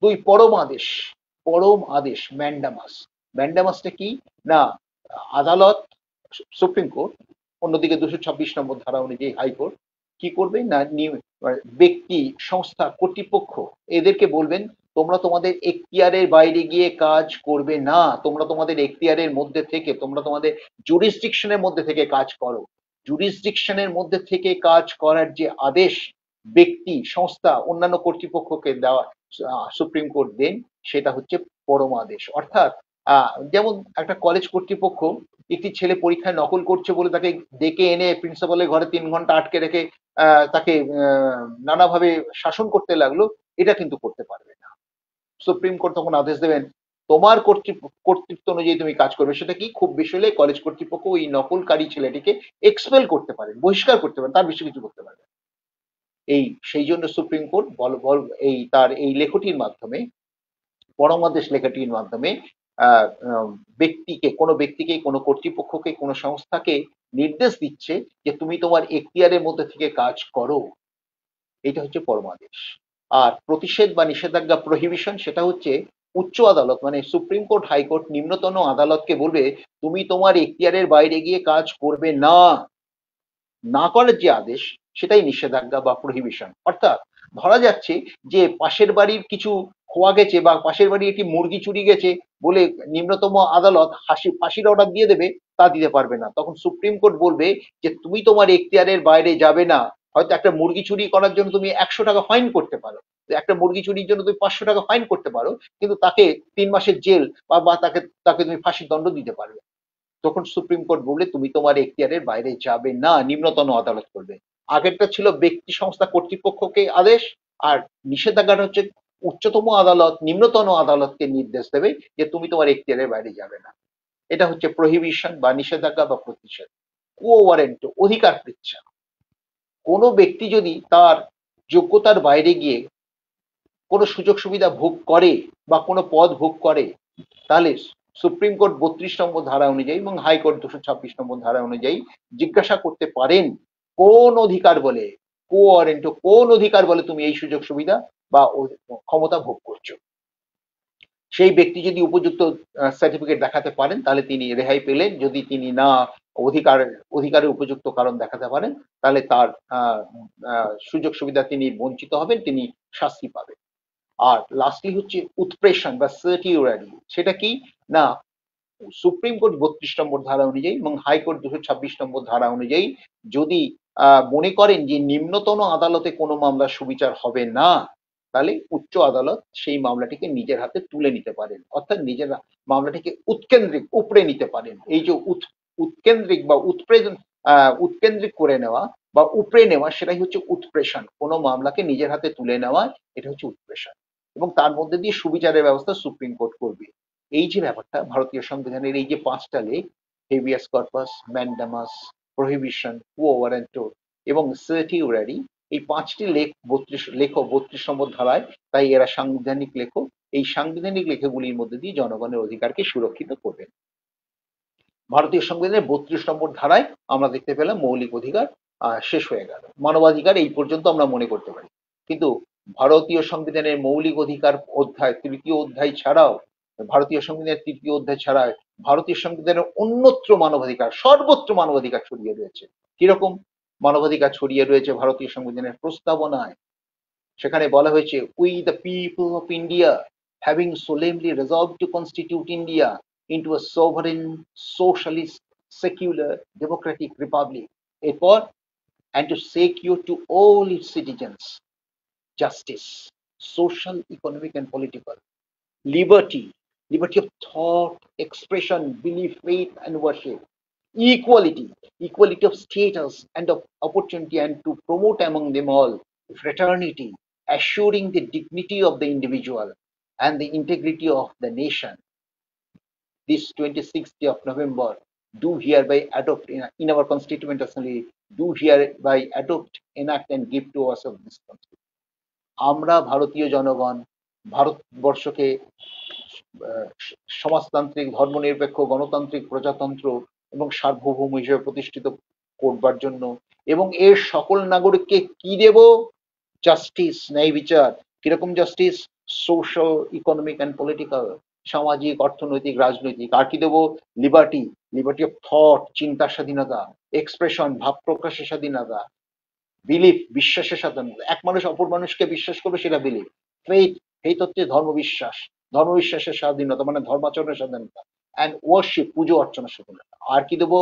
2, পরম আদেশ। পরম আদেশ, ম্যান্ডামাস। ম্যান্ডামাসটা কি না, আদালত, সুপ্রিম কোর্ট, অন্যদিকে 226 নম্বর ধারা অনুযায়ী হাইকোর্ট কি করবে না, ব্যক্তি, সংস্থা, কর্তৃপক্ষ এদেরকে বলবেন, তোমরা তোমাদের এখতিয়ারের বাইরে গিয়ে কাজ করবে না, তোমরা তোমাদের এখতিয়ারের মধ্যে থেকে, তোমরা তোমাদের জুরিসডিকশনের মধ্যে থেকে কাজ করো। জুরিসডিকশনের মধ্যে থেকে কাজ করার যে আদেশ ব্যক্তি, সংস্থা, অন্যান্য কর্তৃপক্ষকে দেওয়া সুপ্রিম কোর্ট দেন, সেটা হচ্ছে পরমাদেশ। অর্থাৎ যেমন একটা কলেজ কর্তৃপক্ষ একটি ছেলে পরীক্ষায় নকল করছে বলে তাকে ডেকে এনে প্রিন্সিপালের ঘরে 3 ঘন্টা আটকে রেখে তাকে নানাভাবে শাসন করতে লাগলো, এটা কিন্তু করতে পারবে না। সুপ্রিম কোর্ট তখন আদেশ দেবেন, তোমার কর্তৃত্ব অনুযায়ী তুমি কাজ করবে। সেটা কি, খুব বেশি হলে কলেজ কর্তৃপক্ষ ওই নকলকারী ছেলেটিকে এক্সপেল করতে পারেন, বহিষ্কার করতে পারেন, তার বেশি কিছু করতে পারবে। সেই জন্য সুপ্রিম কোর্ট তার এই লেখটির মাধ্যমে, পরমাদেশ লেখাটির মাধ্যমে ব্যক্তিকে, কোনো ব্যক্তিকে, কোনো কর্তৃপক্ষকে, কোনো সংস্থাকে নির্দেশ দিচ্ছে যে তুমি তোমার এখতিয়ারের মধ্যে থেকে কাজ করো। এটা হচ্ছে পরমাদেশ। আর প্রতিষেধ বা নিষেধাজ্ঞা, প্রহিবিশন, সেটা হচ্ছে উচ্চ আদালত মানে সুপ্রিম কোর্ট, হাইকোর্ট, নিম্নতম আদালতকে বলবে তুমি তোমার এখতিয়ারের বাইরে গিয়ে কাজ করবে না। না করার যে আদেশ, সেটাই নিষেধাজ্ঞা বা প্রহিবিশন। অর্থাৎ ধরা যাচ্ছে যে পাশের বাড়ির কিছু খোয়া গেছে বা পাশের বাড়ি একটি মুরগি চুরি গেছে বলে নিম্নতম আদালত ফাঁসির অর্ডার দিয়ে দেবে, তা দিতে পারবে না। তখন সুপ্রিম কোর্ট বলবে যে তুমি তোমার এখতিয়ারের বাইরে যাবে না। হয়তো একটা মুরগি চুরি করার জন্য তুমি 100 টাকা ফাইন করতে পারো, একটা মুরগি চুরির জন্য তুমি 500 টাকা ফাইন করতে পারো, কিন্তু তাকে 3 মাসের জেল বা তাকে তুমি ফাঁসির দণ্ড দিতে পারবে। তখন সুপ্রিম কোর্ট বললে তুমি তোমার এখতিয়ারের বাইরে যাবে না, নিম্নতম আদালত করবে। আগেরটা ছিল ব্যক্তি, সংস্থা, কর্তৃপক্ষকে আদেশ, আর নিষেধাজ্ঞাটা হচ্ছে উচ্চতম আদালত নিম্নতম আদালতকে নির্দেশ দেবে যে তুমি তোমার এখতিয়ারের বাইরে যাবে না। এটা হচ্ছে প্রহিবিশন বা নিষেধাজ্ঞা বা প্রতিষেধ। কো ওয়ারেন্ট অধিকার পৃচ্ছা। কোনো ব্যক্তি যদি তার যোগ্যতার বাইরে গিয়ে কোনো সুযোগ সুবিধা ভোগ করে বা কোনো পদ ভোগ করে, তাহলে সুপ্রিম কোর্ট 32 নম্বর ধারা অনুযায়ী এবং হাইকোর্ট 226 নম্বর ধারা অনুযায়ী জিজ্ঞাসা করতে পারেন কোন অধিকার বলে, কোন অধিকার বলে তুমি এই সুযোগ সুবিধা বা ক্ষমতা ভোগ করছো। সেই ব্যক্তি যদি উপযুক্ত সার্টিফিকেট দেখাতে পারেন তাহলে তিনি রেহাই পেলেন, যদি তিনি না অধিকারের উপযুক্ত কারণ দেখাতে পারেন তাহলে তার সুযোগ সুবিধা তিনি বঞ্চিত হবেন, তিনি শাস্তি পাবেন। আর লাস্টলি হচ্ছে উৎপ্রেষণ বা সার্টিউরারি। সেটা কি না, সুপ্রিম কোর্ট 32 নম্বর ধারা অনুযায়ী এবং হাইকোর্ট 226 নম্বর ধারা অনুযায়ী যদি মনে করেন যে নিম্নতম আদালতে কোনো মামলা সুবিচার হবে না, তাহলে উচ্চ আদালত সেই মামলাটিকে নিজের হাতে তুলে নিতে পারেন, অর্থাৎ নিজের মামলাটিকে উৎকেন্দ্রিক উপড়ে নিতে পারেন। এই যে উৎকেন্দ্রিক বা উৎকেন্দ্রিক করে নেওয়া বা উপড়ে নেওয়া, সেটাই হচ্ছে উৎপ্রেষণ। কোনো মামলাকে নিজের হাতে তুলে নেওয়া, এটা হচ্ছে উৎপ্রেষণ। এবং তার মধ্যে দিয়ে সুবিচারের ব্যবস্থা সুপ্রিম কোর্ট করবে। এই যে ব্যাপারটা, ভারতীয় সংবিধানের এই যে 5টা লেখ, habeas corpus, mandamus, prohibition, quo warranto এবং সার্টিউরারি, এই 5টি লেখ 32 নম্বর ধারায়, তাই এরা সাংবিধানিক লেখ। এই সাংবিধানিক লেখগুলির মধ্যে দিয়ে জনগণের অধিকারকে সুরক্ষিত করবেন। ভারতীয় সংবিধানের 32 নম্বর ধারায় আমরা দেখতে পেলাম মৌলিক অধিকার শেষ হয়ে গেল, মানবাধিকার এই পর্যন্ত আমরা মনে করতে পারি। কিন্তু ভারতীয় সংবিধানের মৌলিক অধিকার অধ্যায়, 3য় অধ্যায় ছাড়াও, ভারতীয় সংবিধানের 3য় অধ্যায় ছাড়া ভারতীয় সংবিধানের অন্যত্র মানবাধিকার, সর্বত্র মানবাধিকার ছড়িয়ে রয়েছে। কিরকম মানবাধিকার ছড়িয়ে রয়েছে ভারতীয় সংবিধানের প্রস্তাবনায়? সেখানে বলা হয়েছে, we the people of India having solemnly resolved to constitute India into a sovereign, socialist, secular, democratic republic, এরপর, and to secure to all its citizens justice, social, economic and political, liberty, liberty of thought, expression, belief, faith and worship, equality, equality of status and of opportunity, and to promote among them all fraternity, assuring the dignity of the individual and the integrity of the nation. This 26th day of November, do hereby adopt in our Constituent Assembly, do hereby adopt, enact and give to us of this Constitution. আমরা ভারতীয় জনগণ ভারতবর্ষকে সমাজতান্ত্রিক, ধর্মনিরপেক্ষ, গণতান্ত্রিক, প্রজাতন্ত্র এবং সার্বভৌম হিসেবে প্রতিষ্ঠিত করবার জন্য এবং এর সকল নাগরিককে কি দেব? জাস্টিস, ন্যায় বিচার। কিরকম justice? Social, economic and political, সামাজিক, অর্থনৈতিক, রাজনৈতিক। আর কি দেবো? লিবার্টি, লিবার্টি অফ থট, চিন্তার স্বাধীনতা, এক্সপ্রেশন, ভাব প্রকাশের স্বাধীনতা, বিলিফ, বিশ্বাসের স্বাধীনতা। এক মানুষ অপর মানুষকে বিশ্বাস করবে, সেটা বিলিফ। ফেইথ, ফেইথ হচ্ছে ধর্মবিশ্বাস, ধর্মবিশ্বাসের স্বাধীনতা মানে ধর্মাচরণের স্বাধীনতা। অ্যান্ড ওয়ার্শিপ, পুজো অর্চনার স্বাধীনতা। আর কি দেবো?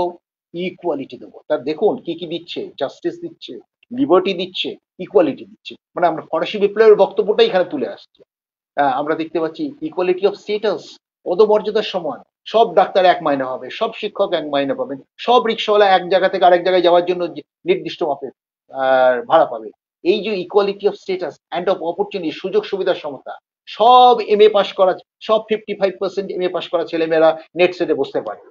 ইকুয়ালিটি দেবো। তা দেখুন কি কি দিচ্ছে, জাস্টিস দিচ্ছে, লিবার্টি দিচ্ছে, ইকুয়ালিটি দিচ্ছে। মানে আমরা ফরাসি বিপ্লবের বক্তব্যটাই এখানে তুলে আসছে। আমরা দেখতে পাচ্ছি ইকুয়ালিটি অফ স্টেটাস, পদমর্যাদার সমান। সব ডাক্তার এক মাইনে হবে, সব শিক্ষক এক মাইনে পাবেন, সব রিক্সাওয়ালা এক জায়গা থেকে আরেক জায়গায় যাওয়ার জন্য নির্দিষ্ট মাপের ভাড়া পাবে। এই যে equality of status and of opportunity, সুযোগ সুবিধার সমতা। সব এমএ পাস করা, সব 55% এমএ পাস করা ছেলেমেয়েরা নেট সেটে বসতে পারে।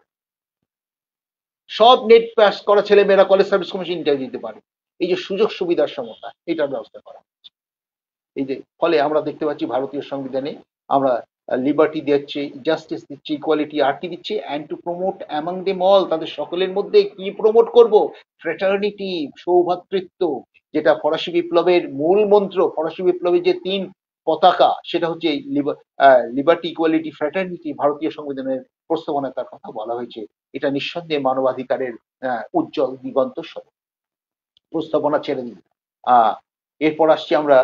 সব নেট পাস করা ছেলেমেয়েরা কলেজ সার্ভিস কমিশন ইন্টারভিউ দিতে পারে। এই যে সুযোগ সুবিধার সমতা, এটার ব্যবস্থা করা হচ্ছে। এই যে ফলে আমরা দেখতে পাচ্ছি ভারতীয় সংবিধানে আমরা লিবার্টি দিচ্ছি, জাস্টিস দিচ্ছি, ইকুয়ালিটি, আর কি দিচ্ছি? And to promote among them all, তাদের সকলের মধ্যে কি প্রমোট করব? ফ্র্যাটার্নিটি, সৌভ্রাতৃত্ব, যেটা ফরাসি বিপ্লবের মূল মন্ত্র। ফরাসি বিপ্লবের যে 3 পতাকা, সেটা হচ্ছে লিবার্টি, ইকুয়ালিটি, ফ্র্যাটার্নিটি। ভারতীয় সংবিধানের প্রস্তাবনায় তার কথা বলা হয়েছে। এটা নিঃসন্দেহে মানবাধিকারের উজ্জ্বল দিগন্ত প্রস্তাবনা ছেড়ে দিন। এরপর আসছি আমরা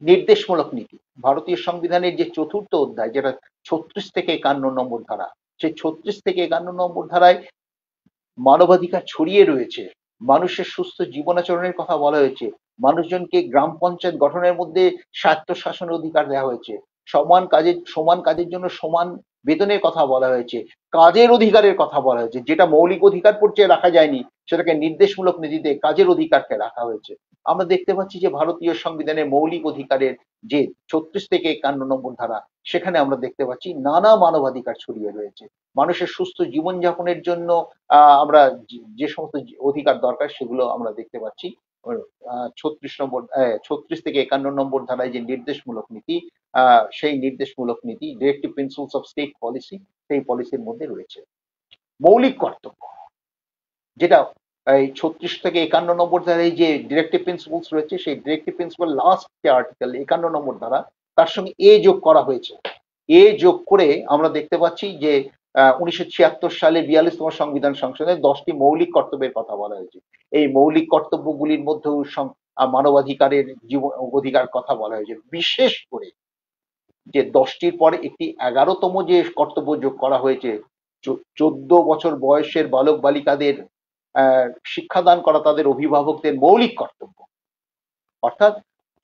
নির্দেশমূলক নীতি। ভারতীয় সংবিধানের যে 4র্থ অধ্যায়, যেটা 36 থেকে 51 নম্বর ধারা, সেই 36 থেকে 51 নম্বর ধারায় মানবাধিকার ছড়িয়ে রয়েছে। মানুষের সুস্থ জীবনাচরণের কথা বলা হয়েছে। মানুষজনকে গ্রাম পঞ্চায়েত গঠনের মধ্যে স্বায়ত্তশাসনের অধিকার দেওয়া হয়েছে। সমান কাজের জন্য সমান বেতনের কথা বলা হয়েছে, কাজের অধিকারের কথা বলা হয়েছে, যেটা মৌলিক অধিকার পর্যায়ে রাখা যায়নি সেটাকে নির্দেশমূলক নীতিতে কাজের অধিকারকে রাখা হয়েছে। আমরা দেখতে পাচ্ছি যে ভারতীয় সংবিধানের মৌলিক অধিকারের যে 36 থেকে 51 নম্বর ধারা, সেখানে আমরা দেখতে পাচ্ছি নানা মানবাধিকার ছড়িয়ে রয়েছে। মানুষের সুস্থ জীবনযাপনের জন্য আমরা যে সমস্ত অধিকার দরকার সেগুলো আমরা দেখতে পাচ্ছি 36 থেকে 51 নম্বর ধারায় যে নির্দেশমূলক নীতি, সেই নির্দেশমূলক নীতি directive principles of state policy, সেই পলিসির মধ্যে রয়েছে। মৌলিক কর্তব্য, যেটা এই 36 থেকে 51 নম্বর ধারায় যে ডিরেক্টিভ প্রিন্সিপলস রয়েছে, সেই ডিরেক্টিভ প্রিন্সিপাল লাস্ট যে আর্টিকেল 51 নম্বর ধারা, তার সঙ্গে যোগ করা হয়েছে। যোগ করে আমরা দেখতে পাচ্ছি যে 1976 সালে 42তম সংবিধান সংশোধনে 10টি মৌলিক কর্তব্যের কথা বলা হয়েছে। এই মৌলিক কর্তব্যগুলির মধ্যেও মানবাধিকারের জীবন অধিকার কথা বলা হয়েছে। বিশেষ করে যে 10টির পরে একটি 11তম যে কর্তব্য যোগ করা হয়েছে, 14 বছর বয়সের বালক বালিকাদের শিক্ষাদান করা তাদের অভিভাবকদের মৌলিক কর্তব্য। অর্থাৎ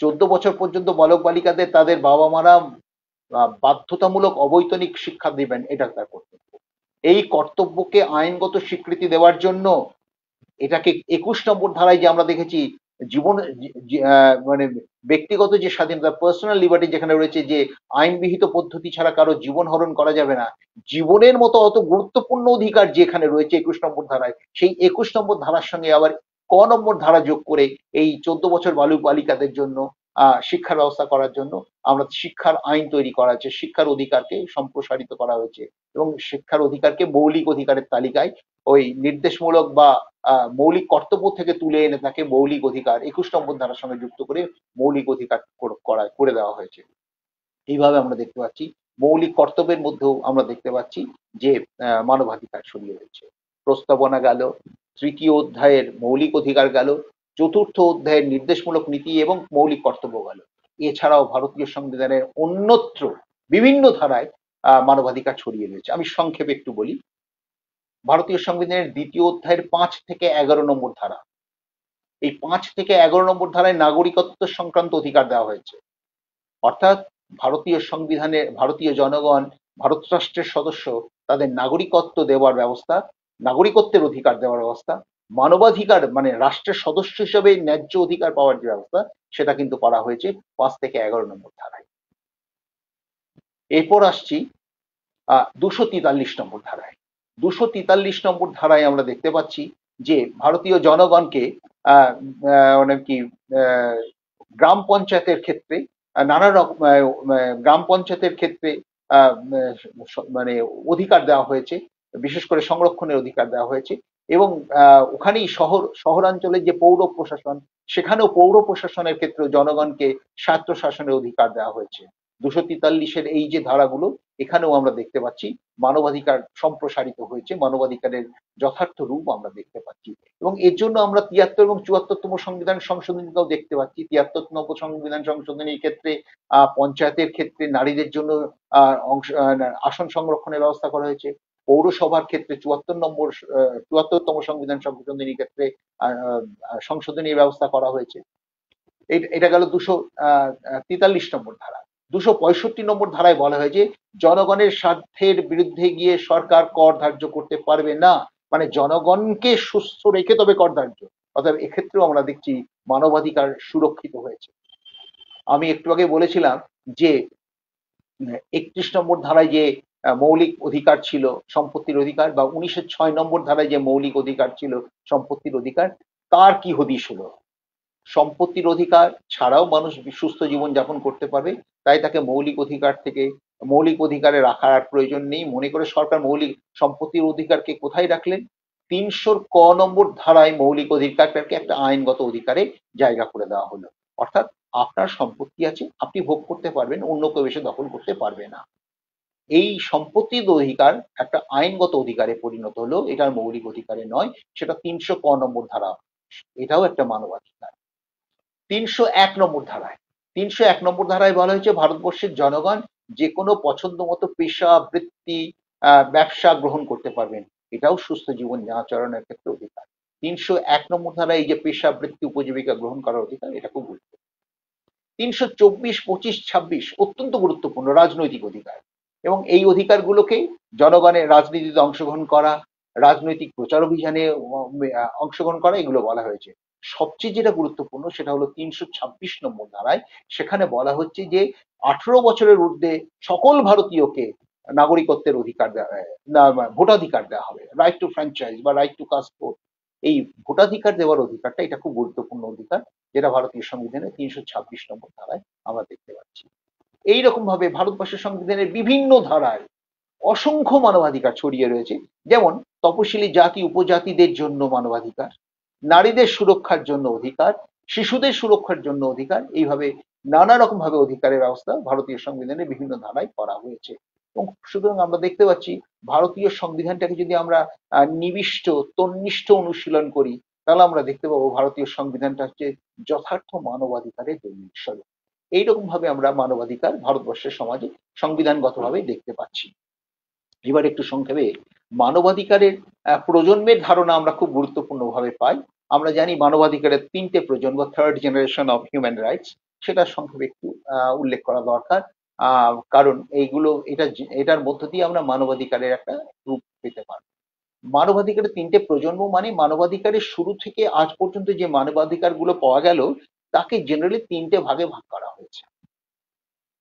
14 বছর পর্যন্ত বালক বালিকাদের তাদের বাবা মারা বাধ্যতামূলক অবৈতনিক শিক্ষা দিবেন, এটা তার কর্তব্য। এই কর্তব্যকে আইনগত স্বীকৃতি দেওয়ার জন্য এটাকে 21 নম্বর ধারায় যে আমরা দেখেছি জীবন মানে ব্যক্তিগত যে স্বাধীনতা, পার্সোনাল লিবার্টি যেখানে রয়েছে, যে আইনবিহিত পদ্ধতি ছাড়া কারো জীবন হরণ করা যাবে না, জীবনের মতো অত গুরুত্বপূর্ণ অধিকার যেখানে রয়েছে 21 নম্বর ধারায়, সেই 21 নম্বর ধারার সঙ্গে আবার নম্বর ধারা যোগ করে এই 14 বছর বালক বালিকাদের জন্য শিক্ষার ব্যবস্থা করার জন্য আমরা শিক্ষার আইন তৈরি করা হয়েছে। শিক্ষার অধিকারকে সম্প্রসারিত করা হয়েছে এবং শিক্ষার অধিকারকে মৌলিক অধিকারের তালিকায় ওই নির্দেশমূলক বা মৌলিক কর্তব্য থেকে তুলে এনে তাকে মৌলিক অধিকার 21 নম্বর ধারার সঙ্গে যুক্ত করে মৌলিক অধিকার করে দেওয়া হয়েছে। এইভাবে আমরা দেখতে পাচ্ছি মৌলিক কর্তব্যের মধ্যেও আমরা দেখতে পাচ্ছি যে মানবাধিকার ছড়িয়ে রয়েছে। প্রস্তাবনা গেল, তৃতীয় অধ্যায়ের মৌলিক অধিকার গেল, চতুর্থ অধ্যায়ের নির্দেশমূলক নীতি এবং মৌলিক কর্তব্য গেল। এছাড়াও ভারতীয় সংবিধানের অন্যত্র বিভিন্ন ধারায় মানবাধিকার ছড়িয়ে রয়েছে। আমি সংক্ষেপে একটু বলি। ভারতীয় সংবিধানের 2য় অধ্যায়ের 5 থেকে 11 নম্বর ধারা, এই 5 থেকে 11 নম্বর ধারায় নাগরিকত্ব সংক্রান্ত অধিকার দেওয়া হয়েছে। অর্থাৎ ভারতীয় সংবিধানে ভারতীয় জনগণ, ভারত রাষ্ট্রের সদস্য, তাদের নাগরিকত্ব দেওয়ার ব্যবস্থা, নাগরিকত্বের অধিকার দেওয়ার ব্যবস্থা, মানবাধিকার মানে রাষ্ট্রের সদস্য হিসেবে ন্যায্য অধিকার পাওয়ার যে ব্যবস্থা, সেটা কিন্তু করা হয়েছে 5 থেকে 11 নম্বর ধারায়। এরপর আসছি 243 নম্বর ধারায়। 243 নম্বর ধারায় আমরা দেখতে পাচ্ছি যে ভারতীয় জনগণকে মানে কি গ্রাম পঞ্চায়েতের ক্ষেত্রে নানা রকম গ্রাম পঞ্চায়েতের ক্ষেত্রে মানে অধিকার দেওয়া হয়েছে, বিশেষ করে সংরক্ষণের অধিকার দেওয়া হয়েছে এবং ওখানেই শহরাঞ্চলের যে পৌর প্রশাসন, সেখানেও পৌর প্রশাসনের ক্ষেত্রে জনগণকে স্বায়ত্তশাসনের অধিকার দেওয়া হয়েছে। 243-এর এই যে ধারাগুলো, এখানেও আমরা দেখতে পাচ্ছি মানবাধিকার সম্প্রসারিত হয়েছে, মানবাধিকারের যথার্থ রূপ আমরা দেখতে পাচ্ছি এবং এর জন্য আমরা 73 এবং 74তম সংবিধান সংশোধনীটাও দেখতে পাচ্ছি। 73তম সংবিধান সংশোধনীর ক্ষেত্রে পঞ্চায়েতের ক্ষেত্রে নারীদের জন্য আসন সংরক্ষণের ব্যবস্থা করা হয়েছে। পৌরসভার ক্ষেত্রে 74তম সংবিধান সংশোধনীর ক্ষেত্রে সংশোধনীর ব্যবস্থা করা হয়েছে। এটা গেল 243 নম্বর ধারা। 265 নম্বর ধারায় বলা হয়েছে জনগণের স্বার্থের বিরুদ্ধে গিয়ে সরকার কর ধার্য করতে পারবে না, মানে জনগণকে সুস্থ রেখে তবে কর ধার্য। অর্থাৎ এক্ষেত্রেও আমরা দেখছি মানবাধিকার সুরক্ষিত হয়েছে। আমি একটু আগে বলেছিলাম যে 31 নম্বর ধারায় যে মৌলিক অধিকার ছিল সম্পত্তির অধিকার, বা 1906 নম্বর ধারায় যে মৌলিক অধিকার ছিল সম্পত্তির অধিকার, তার কি হদিশ হলো? সম্পত্তির অধিকার ছাড়াও মানুষ সুস্থ জীবন যাপন করতে পারবে, তাই তাকে মৌলিক অধিকার থেকে মৌলিক অধিকারে রাখার আর প্রয়োজন নেই মনে করে সরকার মৌলিক সম্পত্তির অধিকারকে কোথায় রাখলেন? 300 ক নম্বর ধারায় মৌলিক অধিকারটাকে একটা আইনগত অধিকারে জায়গা করে দেওয়া হলো। অর্থাৎ আপনার সম্পত্তি আছে, আপনি ভোগ করতে পারবেন, অন্য কেউ এসে দখল করতে পারবে না। এই সম্পত্তির অধিকার একটা আইনগত অধিকারে পরিণত হলো, এটার মৌলিক অধিকারে নয়, সেটা 300 ক নম্বর ধারা, এটাও একটা মানবাধিকার। 301 নম্বর ধারায় 301 নম্বর ধারায় বলা হয়েছে ভারতবর্ষের জনগণ যে কোনো পছন্দ মতো পেশা, বৃত্তি, ব্যবসা গ্রহণ করতে পারবেন, এটাও সুস্থ জীবন আচরণের ক্ষেত্রে অধিকার। 301 নম্বর ধারায় এই যে পেশা, বৃত্তি, উপজীবিকা গ্রহণ করার অধিকার, এটা খুব গুরুত্বপূর্ণ। 324, 25, 26 অত্যন্ত গুরুত্বপূর্ণ রাজনৈতিক অধিকার। এবং এই অধিকারগুলোকে জনগণের রাজনীতিতে অংশগ্রহণ করা, রাজনৈতিক প্রচার অভিযানে অংশগ্রহণ করা, এগুলো বলা হয়েছে। সবচেয়ে যেটা গুরুত্বপূর্ণ সেটা হলো ৩২৬ নম্বর ধারায়। সেখানে বলা হচ্ছে যে ১৮ বছরের ঊর্ধ্বে সকল ভারতীয়কে নাগরিকত্বের অধিকার দেওয়া, ভোটাধিকার দেওয়া হবে, রাইট টু ফ্র্যাঞ্চাইজ বা রাইট টু কাস্ট ভোট। এই ভোটাধিকার দেওয়ার অধিকারটা এটা খুব গুরুত্বপূর্ণ অধিকার, যেটা ভারতীয় সংবিধানের ৩২৬ নম্বর ধারায় আমরা দেখতে পাচ্ছি। এইরকম ভাবে ভারতবর্ষের সংবিধানের বিভিন্ন ধারায় অসংখ্য মানবাধিকার ছড়িয়ে রয়েছে। যেমন তপশিলি জাতি উপজাতিদের জন্য মানবাধিকার, নারীদের সুরক্ষার জন্য অধিকার, শিশুদের সুরক্ষার জন্য অধিকার, এইভাবে নানা রকম ভাবে অধিকারের ব্যবস্থা ভারতীয় সংবিধানের বিভিন্ন ধারায় করা হয়েছে। এবং সুতরাং আমরা দেখতে পাচ্ছি ভারতীয় সংবিধানটাকে যদি আমরা নিবিষ্ট তন্নিষ্ঠ অনুশীলন করি, তাহলে আমরা দেখতে পাবো ভারতীয় সংবিধানটা হচ্ছে যথার্থ মানবাধিকারের দলিল স্বরূপ। এইরকম ভাবে আমরা মানবাধিকার ভারতবর্ষের সমাজে সংবিধানগতভাবে দেখতে পাচ্ছি। এবার একটু সংক্ষেপে মানবাধিকারের প্রজন্মের ধারণা আমরা খুব গুরুত্বপূর্ণভাবে পাই। আমরা জানি মানবাধিকারের ৩টে প্রজন্ম, third generation of human rights, সেটা সংক্ষেপে একটু উল্লেখ করা দরকার। কারণ এটার মধ্য দিয়ে আমরা মানবাধিকারের একটা রূপ পেতে পারি। মানবাধিকারের ৩টে প্রজন্ম মানে মানবাধিকারের শুরু থেকে আজ পর্যন্ত যে মানবাধিকারগুলো পাওয়া গেল তাকে জেনারেলি ৩টে ভাগে ভাগ করা হয়েছে।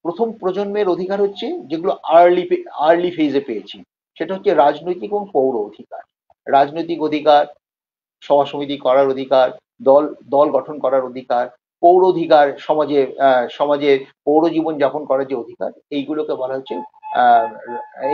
প্রথম প্রজন্মের অধিকার হচ্ছে যেগুলো আর্লি ফেজে পেয়েছি, সেটা হচ্ছে রাজনৈতিক এবং পৌর অধিকার। রাজনৈতিক অধিকার, সভা সমিতি করার অধিকার, দল দল গঠন করার অধিকার, পৌর অধিকার, সমাজে পৌর জীবন যাপন করার যে অধিকার, আহ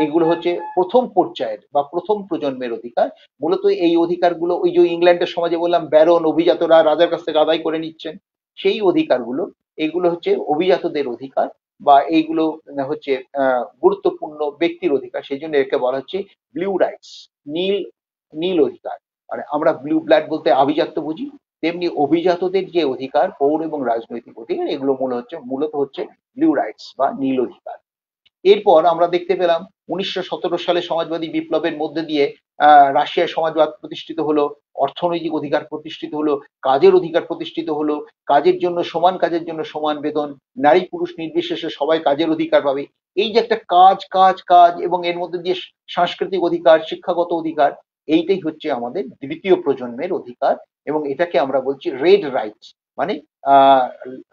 এইগুলো হচ্ছে প্রথম পর্যায়ের বা প্রথম প্রজন্মের অধিকার। মূলত এই অধিকারগুলো ওই যে ইংল্যান্ডের সমাজে বললাম ব্যারন অভিজাতরা রাজার কাছ থেকে আদায় করে নিচ্ছেন, সেই অধিকারগুলো, এগুলো হচ্ছে অভিজাতদের অধিকার বা এইগুলো হচ্ছে গুরুত্বপূর্ণ ব্যক্তির অধিকার। সেই জন্য একে বলা হচ্ছে ব্লু রাইটস, নীল নীল অধিকার। মানে আমরা ব্লু ব্লাড বলতে আভিজাত্য বুঝি, তেমনি অভিজাতদের যে অধিকার, পৌর এবং রাজনৈতিক অধিকার, এগুলো মূলত হচ্ছে ব্লু রাইটস বা নীল অধিকার। এরপর আমরা দেখতে পেলাম ১৯১৭ সালে সমাজবাদী বিপ্লবের মধ্যে দিয়ে রাশিয়ায় সমাজবাদ প্রতিষ্ঠিত হলো, অর্থনৈতিক অধিকার প্রতিষ্ঠিত হলো, কাজের অধিকার প্রতিষ্ঠিত হলো, কাজের জন্য সমান বেতন, নারী পুরুষ নির্বিশেষে সবাই কাজের অধিকার পাবে। এই যে একটা কাজ কাজ কাজ এবং এর মধ্যে দিয়ে সাংস্কৃতিক অধিকার, শিক্ষাগত অধিকার, এইটাই হচ্ছে আমাদের দ্বিতীয় প্রজন্মের অধিকার। এবং এটাকে আমরা বলছি রেড রাইটস, মানে আহ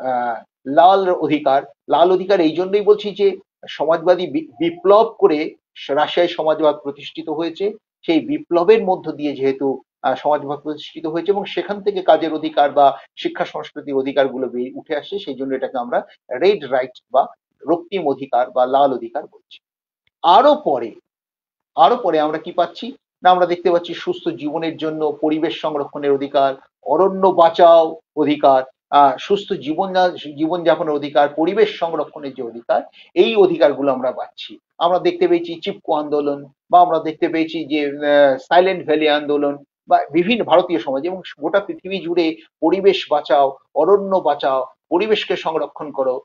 আহ লাল অধিকার। লাল অধিকার এই জন্যই বলছি যে সমাজবাদী বিপ্লব করে রাশিয়ায় সমাজবাদ প্রতিষ্ঠিত হয়েছে। সেই বিপ্লবের মধ্য দিয়ে যেহেতু সমাজবাদ প্রতিষ্ঠিত হয়েছে এবং সেখান থেকে কাজের অধিকার বা শিক্ষা সংস্কৃতির অধিকারগুলো উঠে আসছে, সেই জন্য এটাকে আমরা রেড রাইট বা রক্তিম অধিকার বা লাল অধিকার বলছি। আরো পরে আরো পরে আমরা কি পাচ্ছি না, আমরা দেখতে পাচ্ছি সুস্থ জীবনের জন্য পরিবেশ সংরক্ষণের অধিকার, অরণ্য বাঁচাও অধিকার, সুস্থ জীবনযাপনের অধিকার, পরিবেশ সংরক্ষণের যে অধিকার, এই অধিকারগুলো আমরা পাচ্ছি। আমরা দেখতে পেয়েছি চিপকো আন্দোলন, বা আমরা দেখতে পেয়েছি যে সাইলেন্ট ভ্যালি আন্দোলন, বা বিভিন্ন ভারতীয় সমাজ এবং গোটা পৃথিবী জুড়ে পরিবেশ বাঁচাও, অরণ্য বাঁচাও, পরিবেশকে সংরক্ষণ করো,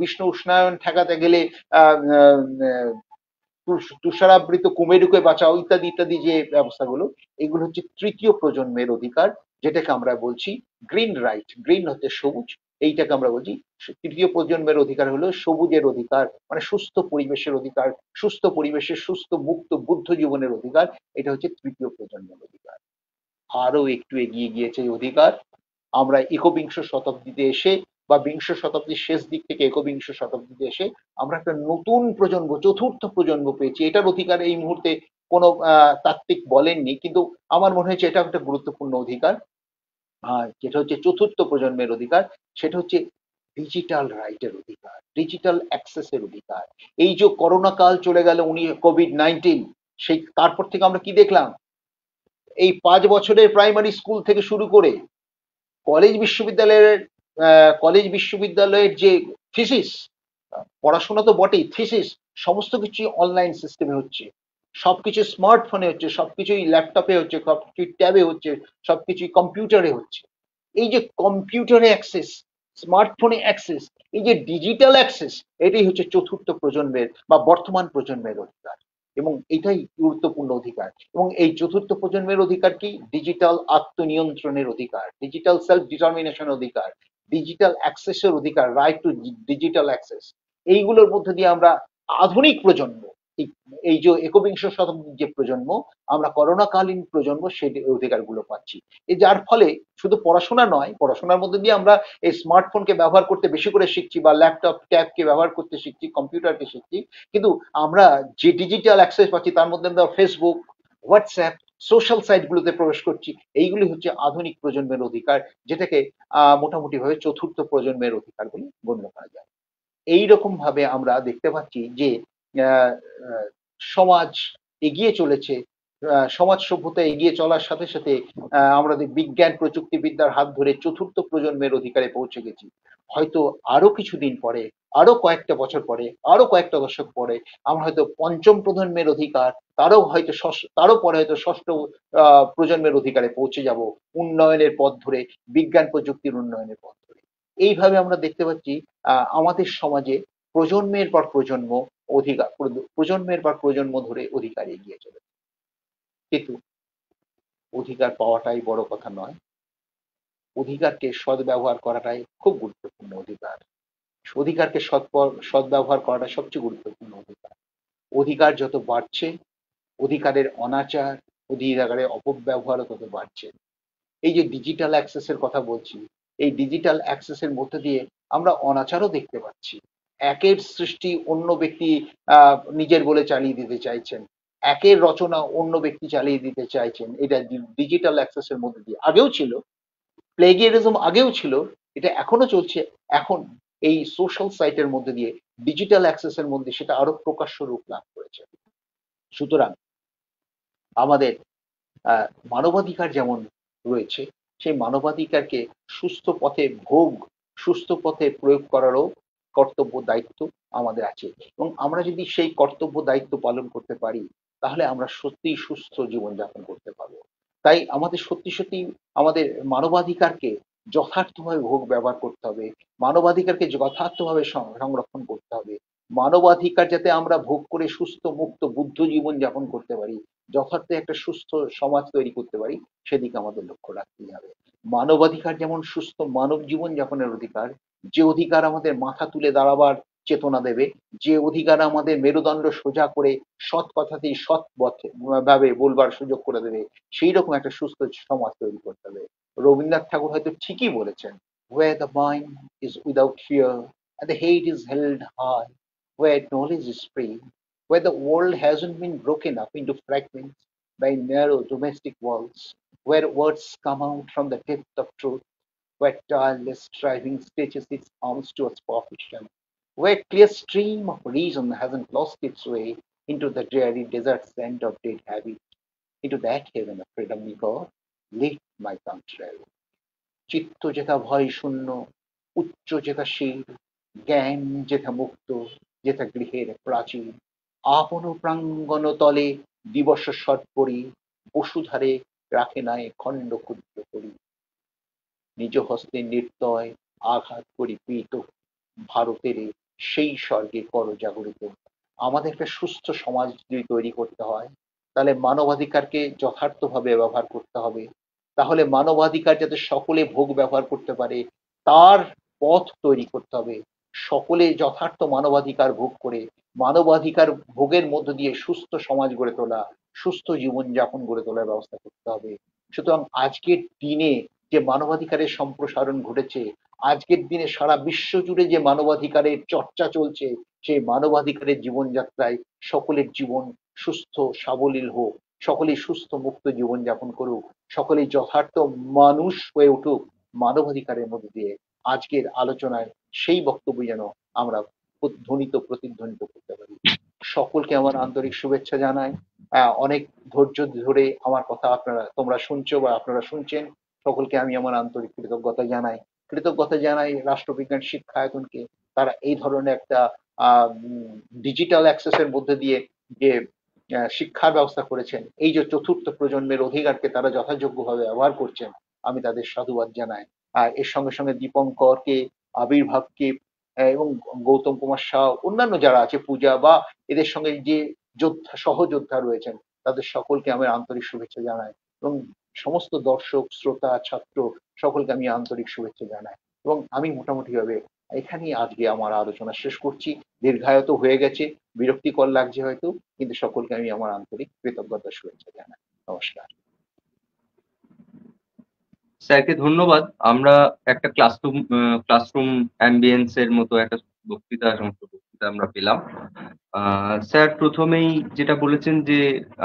বিশ্ব উষ্ণায়ন ঠেকাতে গেলে আহ আহ তুষারাবৃত কুমেরুকে বাঁচাও, ইত্যাদি ইত্যাদি যে ব্যবস্থাগুলো, এগুলো হচ্ছে তৃতীয় প্রজন্মের অধিকার, যেটাকে আমরা বলছি গ্রিন রাইট। গ্রিন হচ্ছে সবুজ, এইটাকে আমরা বলছি তৃতীয় প্রজন্মের অধিকার হলো সবুজের অধিকার, মানে সুস্থ পরিবেশের অধিকার, সুস্থ পরিবেশের সুস্থ মুক্ত বুদ্ধ জীবনের অধিকার। এটা হচ্ছে তৃতীয় প্রজন্মের অধিকার। আরো একটু এগিয়ে গিয়েছে এই অধিকার, আমরা একবিংশ শতাব্দীতে এসে বা বিংশ শতাব্দীর শেষ দিক থেকে একবিংশ শতাব্দীতে এসে আমরা একটা নতুন প্রজন্ম, চতুর্থ প্রজন্ম পেয়েছি। এটার অধিকার এই মুহূর্তে কোনো তাত্ত্বিক বলেননি, কিন্তু আমার মনে হচ্ছে এটা একটা গুরুত্বপূর্ণ অধিকার। যেটা হচ্ছে চতুর্থ প্রজন্মের অধিকার, সেটা হচ্ছে ডিজিটাল রাইটের অধিকার, ডিজিটাল অ্যাক্সেসের অধিকার। এই যে করোনা কাল চলে গেল, কোভিড-19, সেই তারপর থেকে আমরা কি দেখলাম, এই 5 বছরের প্রাইমারি স্কুল থেকে শুরু করে কলেজ বিশ্ববিদ্যালয়ের যে থিসিস, পড়াশোনা তো বটেই, থিসিস সমস্ত কিছুই অনলাইন সিস্টেমে হচ্ছে, সবকিছু স্মার্টফোনে হচ্ছে, সবকিছুই ল্যাপটপে হচ্ছে, সবকিছুই ট্যাবে হচ্ছে, সবকিছুই কম্পিউটারে হচ্ছে। এই যে কম্পিউটারে অ্যাক্সেস, স্মার্টফোনে অ্যাক্সেস, এই যে ডিজিটাল অ্যাক্সেস, এটাই হচ্ছে চতুর্থ প্রজন্মের বা বর্তমান প্রজন্মের অধিকার, এবং এটাই গুরুত্বপূর্ণ অধিকার। এবং এই চতুর্থ প্রজন্মের অধিকার কি, ডিজিটাল আত্মনিয়ন্ত্রণের অধিকার, ডিজিটাল সেলফ ডিটারমিনেশন অধিকার, ডিজিটাল অ্যাক্সেসের অধিকার, রাইট টু ডিজিটাল অ্যাক্সেস। এইগুলোর মধ্যে দিয়ে আমরা আধুনিক প্রজন্ম, এই এই যে একবিংশ শতাব্দীর যে প্রজন্ম, আমরা করোনাকালীন প্রজন্ম সেই অধিকারগুলো পাচ্ছি। যার ফলে শুধু পড়াশোনা নয়, পড়াশোনার মধ্যে দিয়ে আমরা এই স্মার্টফোনকে ব্যবহার করতে বেশি করে শিখছি, বা ল্যাপটপ ট্যাবকে ব্যবহার করতে শিখছি, কম্পিউটারকে শিখছি, কিন্তু আমরা যে ডিজিটাল অ্যাক্সেস পাচ্ছি তার মধ্যে আমরা ফেসবুক, হোয়াটসঅ্যাপ, সোশ্যাল সাইটগুলোতে প্রবেশ করছি। এইগুলি হচ্ছে আধুনিক প্রজন্মের অধিকার, যেটাকে মোটামুটি ভাবে চতুর্থ প্রজন্মের অধিকার বলে গণ্য করা যায়। এইরকম ভাবে আমরা দেখতে পাচ্ছি যে আহ, আহ, সমাজ এগিয়ে চলেছে। সমাজ সভ্যতা এগিয়ে চলার সাথে সাথে আমরা বিজ্ঞান প্রযুক্তিবিদ্যার হাত ধরে চতুর্থ প্রজন্মের অধিকারে পৌঁছে গেছি। হয়তো আরো কিছুদিন পরে, আরো কয়েকটা বছর পরে, আরো কয়েকটা দশক পরে আমরা হয়তো পঞ্চম প্রজন্মের অধিকার, তারও পরে হয়তো ষষ্ঠ প্রজন্মের অধিকারে পৌঁছে যাব, উন্নয়নের পথ ধরে, বিজ্ঞান প্রযুক্তির উন্নয়নের পথ ধরে। এইভাবে আমরা দেখতে পাচ্ছি আমাদের সমাজে প্রজন্মের পর প্রজন্ম প্রজন্মের পর প্রজন্ম ধরে অধিকার এগিয়ে চলেছে। কিন্তু অধিকার পাওয়াটাই বড় কথা নয়, অধিকারকে সদ্ব্যবহার করাটাই খুব গুরুত্বপূর্ণ অধিকার। অধিকারকে সদ্ব্যবহার করাটা সবচেয়ে গুরুত্বপূর্ণ অধিকার। অধিকার যত বাড়ছে, অধিকারের অনাচার, অধিকারের অপব্যবহারও তত বাড়ছে। এই যে ডিজিটাল অ্যাক্সেসের কথা বলছি, এই ডিজিটাল অ্যাক্সেসের মধ্যে দিয়ে আমরা অনাচারও দেখতে পাচ্ছি। একের সৃষ্টি অন্য ব্যক্তি নিজের বলে চালিয়ে দিতে চাইছেন, একের রচনা অন্য ব্যক্তি চালিয়ে দিতে চাইছেন। এটা ডিজিটাল অ্যাক্সেসের মধ্যে দিয়ে আগেও ছিল, প্লেগিয়ারিজম আগেও ছিল, এটা এখনো চলছে। এখন এই সোশ্যাল সাইটের মধ্যে দিয়ে, ডিজিটাল অ্যাক্সেসের মধ্যে সেটা আরো প্রকাশ্য রূপ লাভ করেছে। সুতরাং আমাদের মানবাধিকার যেমন রয়েছে, সেই মানবাধিকারকে সুস্থ পথে ভোগ, সুস্থ পথে প্রয়োগ করারও কর্তব্য দায়িত্ব আমাদের আছে। এবং আমরা যদি সেই কর্তব্য দায়িত্ব পালন করতে পারি, তাহলে আমরা সত্যিই সুস্থ জীবনযাপন করতে পারবো। তাই আমাদের সত্যি সত্যি আমাদের মানবাধিকারকে যথার্থভাবে ভোগ ব্যবহার করতে হবে, মানবাধিকারকে যথার্থভাবে সংরক্ষণ করতে হবে। মানবাধিকার যাতে আমরা ভোগ করে সুস্থ মুক্ত বুদ্ধ জীবন যাপন করতে পারি, যথার্থ একটা সুস্থ সমাজ তৈরি করতে পারি, সেদিকে আমাদের লক্ষ্য রাখতেই হবে। মানবাধিকার যেমন সুস্থ মানব জীবন যাপনের অধিকার, যে অধিকার আমাদের মাথা তুলে দাঁড়াবার চেতনা দেবে, যে অধিকার আমাদের মেরুদণ্ড সোজা করে সৎ কথাতেই সৎ পথে ভাবে বলবার সুযোগ করে দেবে, সেই রকম একটা সুস্থ সমাজ তৈরি করতে হবে। রবীন্দ্রনাথ ঠাকুর হয়তো ঠিকই বলেছেন, where the mind is without fear and the head is held high, where knowledge is free, where the world hasn't been broken up into fragments by narrow domestic walls, where words come out from the depth of truth, where tireless striving stretches its arms towards perfection, where clear stream of reason hasn't lost its way into the dreary desert sand of dead habit, into that heaven of freedom we God, let my tongue travel. চিত্ত যেথা ভয় শূন্য, উচ্চ যেথা শির, জ্ঞান যেথা মুক্ত, যেথা গৃহের প্রাচীর, আপন প্রাঙ্গণ তলে দিবস সৎপরি, বসুধারে রাখে নাই খণ্ড ক্ষুদ্র করি, নিজ হস্তে নির্দয় আঘাত করি পীত, ভারতের সেই স্বর্গে কর জাগরিত। আমাদের একটা সুস্থ সমাজ যদি তৈরি করতে হয়, তাহলে মানবাধিকারকে যথার্থভাবে ব্যবহার করতে হবে। তাহলে মানবাধিকার যাতে সকলে ভোগ ব্যবহার করতে পারে, তার পথ তৈরি করতে হবে। সকলে যথার্থ মানবাধিকার ভোগ করে, মানবাধিকার ভোগের মধ্য দিয়ে সুস্থ সমাজ গড়ে তোলা, সুস্থ জীবনযাপন গড়ে তোলার ব্যবস্থা করতে হবে। সুতরাং আজকের দিনে যে মানবাধিকারের সম্প্রসারণ ঘটেছে, আজকের দিনে সারা বিশ্ব জুড়ে যে মানবাধিকারের চর্চা চলছে, সেই মানবাধিকারের জীবনযাত্রায় সকলের জীবন সুস্থ সাবলীল হোক, সকলেই সুস্থ মুক্ত জীবন যাপন করুক, সকলেই যথার্থ মানুষ হয়ে উঠুক মানবাধিকারের মধ্যে দিয়ে। আজকের আলোচনায় সেই বক্তব্য যেন আমরা ধ্বনিত প্রতিধ্বনিত করতে পারি। সকলকে আমার আন্তরিক শুভেচ্ছা জানাই। অনেক ধৈর্য ধরে আমার কথা তোমরা শুনছো বা আপনারা শুনছেন, সকলকে আমি আমার আন্তরিক কৃতজ্ঞতা জানাই। কৃতজ্ঞতা জানাই রাষ্ট্রবিজ্ঞান শিক্ষায়তনকে, তারা এই ধরনের একটা ডিজিটাল অ্যাক্সেসের মধ্যে দিয়ে যে শিক্ষার ব্যবস্থা করেছেন, এই যে চতুর্থ প্রজন্মের অধিকারকে তারা যথাযোগ্যভাবে ব্যবহার করছেন, আমি তাদের সাধুবাদ জানাই। এর সঙ্গে সঙ্গে দীপঙ্করকে, আবির্ভাবকে, এবং গৌতম কুমার শাহ, অন্যান্য যারা আছে, পূজা, বা এদের সঙ্গে যে যোদ্ধা সহযোদ্ধা রয়েছেন, তাদের সকলকে আমি আন্তরিক শুভেচ্ছা জানাই। এবং সমস্ত দর্শক শ্রোতা ছাত্র সকলকে আমি আন্তরিক শুভেচ্ছা জানাই। এবং আমি মোটামুটি ভাবে এখানেই আজকে আমার আলোচনা শেষ করছি। দীর্ঘায়িত হয়ে গেছে, বিরক্তিকর লাগছে হয়তো, কিন্তু সকলকে আমি আমার আন্তরিক কৃতজ্ঞতা শুভেচ্ছা জানাই। নমস্কার। স্যারকে ধন্যবাদ। আমরা একটা ক্লাসরুম অ্যাম্বিয়েন্স এর মতো একটা সমস্ত বক্তৃতা আমরা পেলাম। স্যার প্রথমেই যেটা বলেছেন যে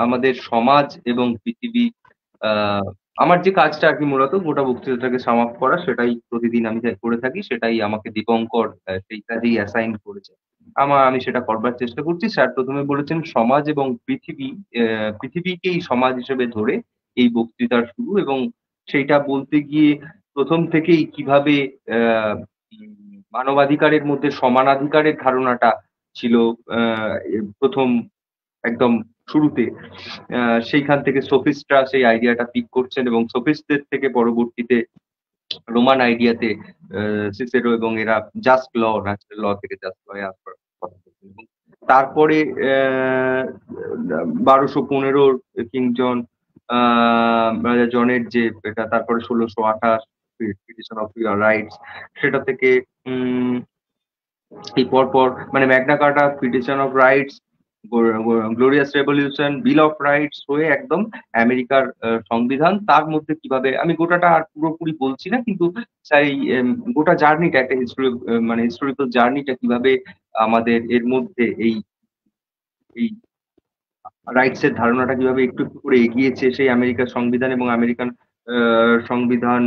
আমাদের সমাজ এবং পৃথিবী, আহ, আমার যে কাজটা আর কি মূলত গোটা বক্তৃতাটাকে সাম আপ করা, সেটাই প্রতিদিন আমি করে থাকি, সেটাই আমাকে দীপঙ্কর সেই কাজেই অ্যাসাইন করেছে। আমি সেটা করবার চেষ্টা করছি। স্যার প্রথমে বলেছেন সমাজ এবং পৃথিবী, পৃথিবীকেই সমাজ হিসেবে ধরে এই বক্তৃতার শুরু, এবং সেইটা বলতে গিয়ে প্রথম থেকেই কিভাবে মানবাধিকারের মধ্যে সমানাধিকারের ধারণাটা ছিল প্রথম একদম শুরুতে, সেইখান থেকে সোফিস্টরা সেই আইডিয়াটা পিক করছেন, এবং সোফিস্টদের থেকে পরবর্তীতে রোমান আইডিয়াতে সিসেরো এবং এরা জাস্ট ল, ন্যাচারাল ল থেকে জাস্ট ল এ আসার কথা বলছেন। এবং তারপরে 1215 কিং জন, রাজা জনের যে এটা, তারপরে 1628 পিটিশন অফ রাইটস, সেটা থেকে উম এই পরপর মানে Magna কার্টা, petition of rights, glorious revolution, bill of rights হয়ে একদম আমেরিকার সংবিধান। তার মধ্যে কিভাবে, আমি গোটাটা আর পুরোপুরি বলছি না, কিন্তু সেই গোটা জার্নিটা একটা মানে হিস্টোরিক্যাল জার্নিটা কিভাবে আমাদের এর মধ্যে এই এই রাইটস এর ধারণাটা কিভাবে একটু একটু করে এগিয়েছে সেই আমেরিকার সংবিধান এবং আমেরিকান সংবিধান।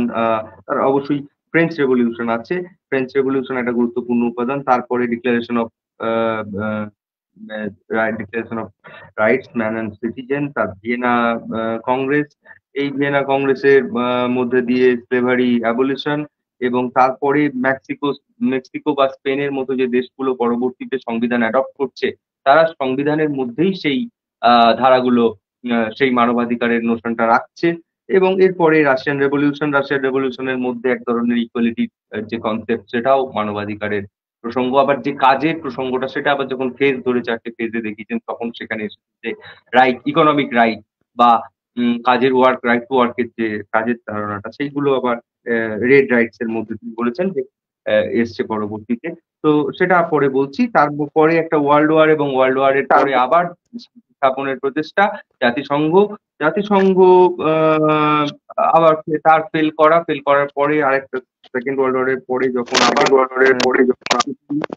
তার অবশ্যই ফ্রেঞ্চ রেভলিউশন আছে। ফ্রেঞ্চ রেভলিউশন একটা গুরুত্বপূর্ণ উপাদান। তারপরে declaration of rights man and citizen, তার ভিয়েনা কংগ্রেস, এই ভিয়েনা কংগ্রেসের মধ্যে দিয়ে স্লেভারি অ্যাবলিশন, এবং তারপরে মেক্সিকো বা স্পেনের মতো যে দেশগুলো পরবর্তীতে সংবিধান অ্যাডপ্ট করছে, তারা সংবিধানের মধ্যেই সেই ধারাগুলো, সেই মানবাধিকারের নোশনটা রাখছে। এবং এরপরে রাশিয়ান রেভলিউশনের মধ্যে এক ধরনের ইকুয়ালিটির যে কনসেপ্ট, সেটাও মানবাধিকারের প্রসঙ্গ। আবার যে কাজের প্রসঙ্গটা, সেটা আবার যখন ফেজ ধরে 4টে ফেজে দেখিয়েছেন, তখন সেখানে এসেছে যে রাইট, ইকোনমিক রাইট বা কাজের রাইট টু ওয়ার্কের যে কাজের ধারণাটা, সেইগুলো আবার রেড রাইটস এর মধ্যে তিনি বলেছেন যে এসছে পরবর্তীতে। তো সেটা পরে বলছি। তারপরে একটা ওয়ার্ল্ড ওয়ার, এবং ওয়ার্ল্ড ওয়ার এর পরে আবার স্থাপনের প্রচেষ্টা, জাতিসংঘ। জাতিসংঘ আহ, আবার ফেল করার পরে আরেকটা সেকেন্ড ওয়ার্ল্ড ওয়ার এর পরে যখন আবার